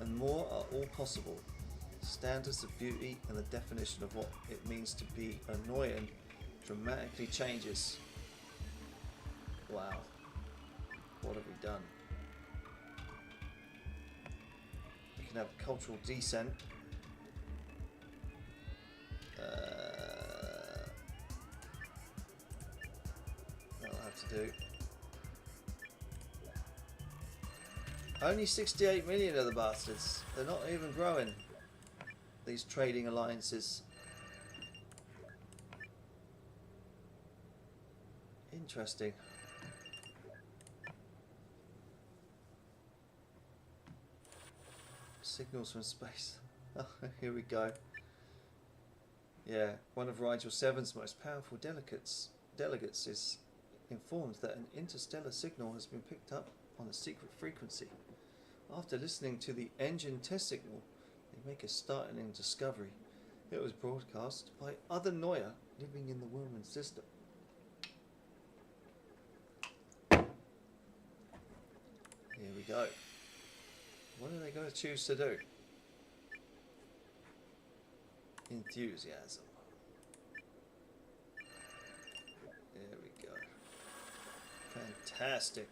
and more are all possible. Standards of beauty and the definition of what it means to be annoying dramatically changes. Wow. What have we done? We can have cultural descent. That'll have to do. Only 68 million of the bastards. They're not even growing. These trading alliances. Interesting. Signals from space. Oh, here we go. Yeah, one of Rigel 7's most powerful delegates is informed that an interstellar signal has been picked up on a secret frequency. After listening to the engine test signal, they make a startling discovery. It was broadcast by other Noia living in the Willman system. Here we go. What are they going to choose to do? Enthusiasm. There we go. Fantastic.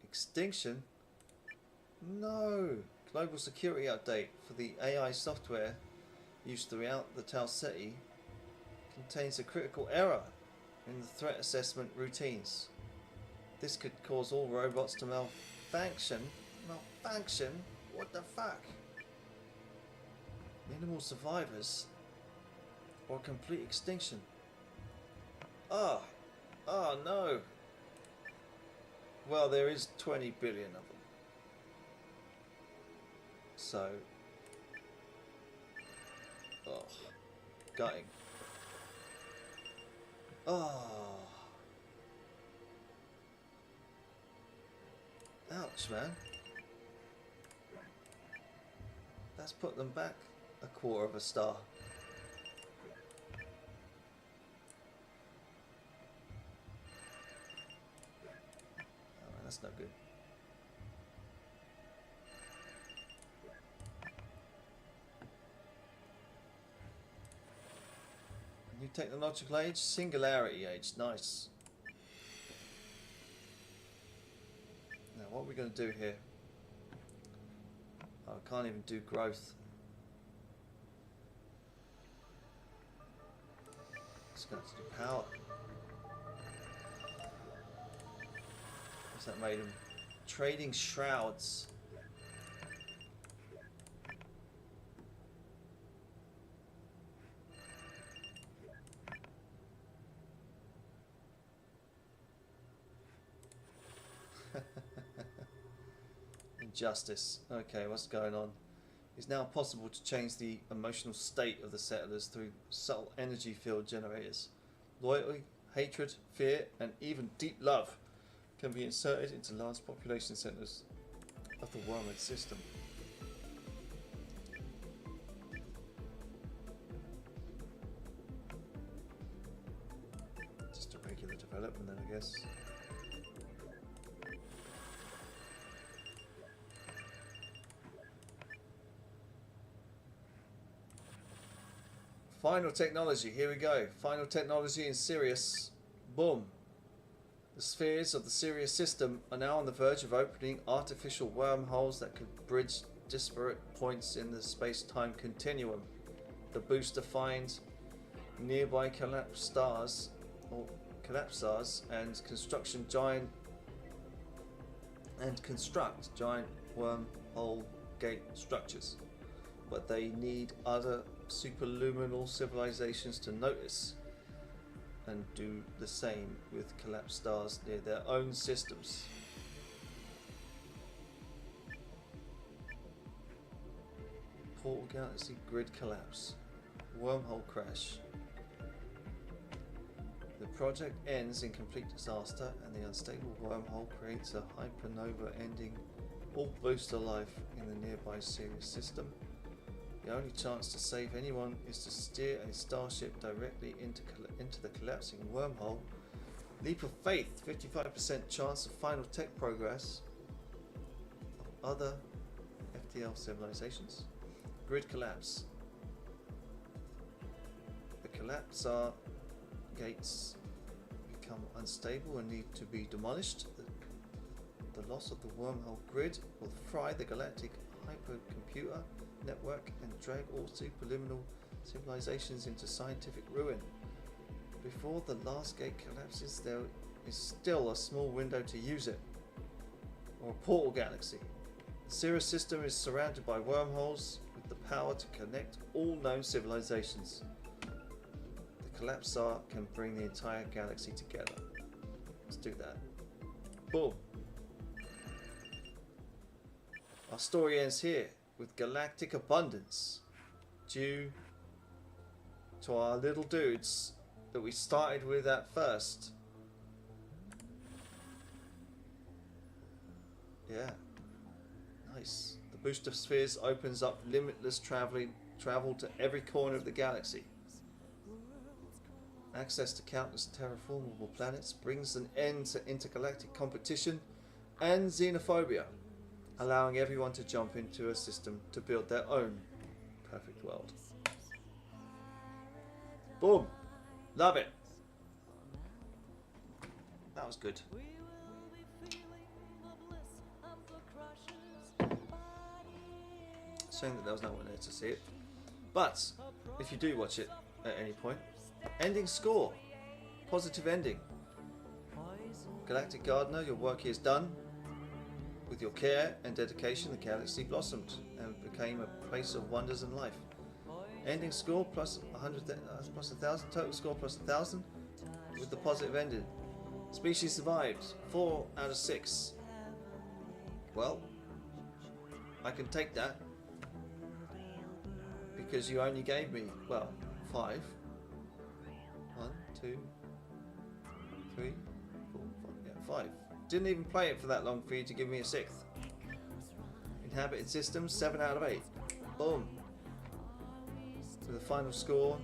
Extinction? No! Global security update for the AI software used throughout the Tau Ceti contains a critical error in the threat assessment routines. This could cause all robots to malfunction. Malfunction? What the fuck? Minimal survivors or complete extinction. Oh no. Well, there is 20 billion of them. So, oh, gutting. Oh, ouch, man. That's put them back a quarter of a star. Oh, that's not good. New technological age, singularity age, nice. Now what are we going to do here? Oh, I can't even do growth. Just going to do power. that made them? Trading shrouds. Injustice. Okay, what's going on? It's now possible to change the emotional state of the settlers through subtle energy field generators. Loyalty, hatred, fear, and even deep love can be inserted into large population centers of the wormwood system. Just a regular development then, I guess. Final technology, here we go. Final technology in Sirius. Boom. The spheres of the Sirius system are now on the verge of opening artificial wormholes that could bridge disparate points in the space-time continuum. The booster finds nearby collapsed stars and construct giant wormhole gate structures. But they need other superluminal civilizations to notice and do the same with collapsed stars near their own systems. Portal galaxy grid collapse. Wormhole crash. The project ends in complete disaster and the unstable wormhole creates a hypernova ending all booster life in the nearby Sirius system. The only chance to save anyone is to steer a starship directly into the collapsing wormhole. Leap of faith, 55% chance of final tech progress of other FTL civilizations. Grid collapse. The collapsar gates become unstable and need to be demolished. The loss of the wormhole grid will fry the galactic hypercomputer network and drag all superluminal civilizations into scientific ruin. Before the last gate collapses, there is still a small window to use it, or a portal galaxy. The Sirius system is surrounded by wormholes with the power to connect all known civilizations. The collapsar can bring the entire galaxy together. Let's do that. Boom. Our story ends here with galactic abundance due to our little dudes that we started with at first. Yeah, nice. The booster spheres opens up limitless travel to every corner of the galaxy. Access to countless terraformable planets brings an end to intergalactic competition and xenophobia, allowing everyone to jump into a system to build their own perfect world. Boom! Love it! That was good. Shame that there was no one there to see it. But, if you do watch it at any point, ending score. Positive ending. Galactic Gardener, your work here is done. With your care and dedication, the galaxy blossomed and became a place of wonders and life. Ending score plus 1,000, total score plus 1,000 with the positive ending. Species survived, 4 out of 6. Well, I can take that because you only gave me, well, 5. 1, 2, 3, 4, 5, yeah, 5. Didn't even play it for that long for you to give me a 6th. Inhabited systems, 7 out of 8. Boom. With a final score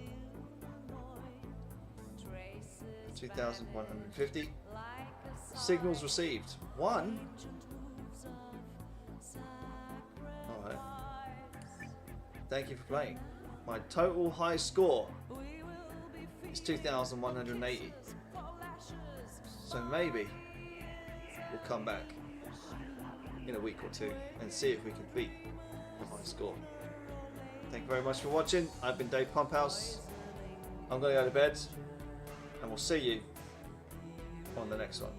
2,150. Signals received 1. Alright. Thank you for playing. My total high score is 2,180. So maybe we'll come back in a week or two and see if we can beat the high score. Thank you very much for watching. I've been Dave Pumphouse. I'm going to go to bed and we'll see you on the next one.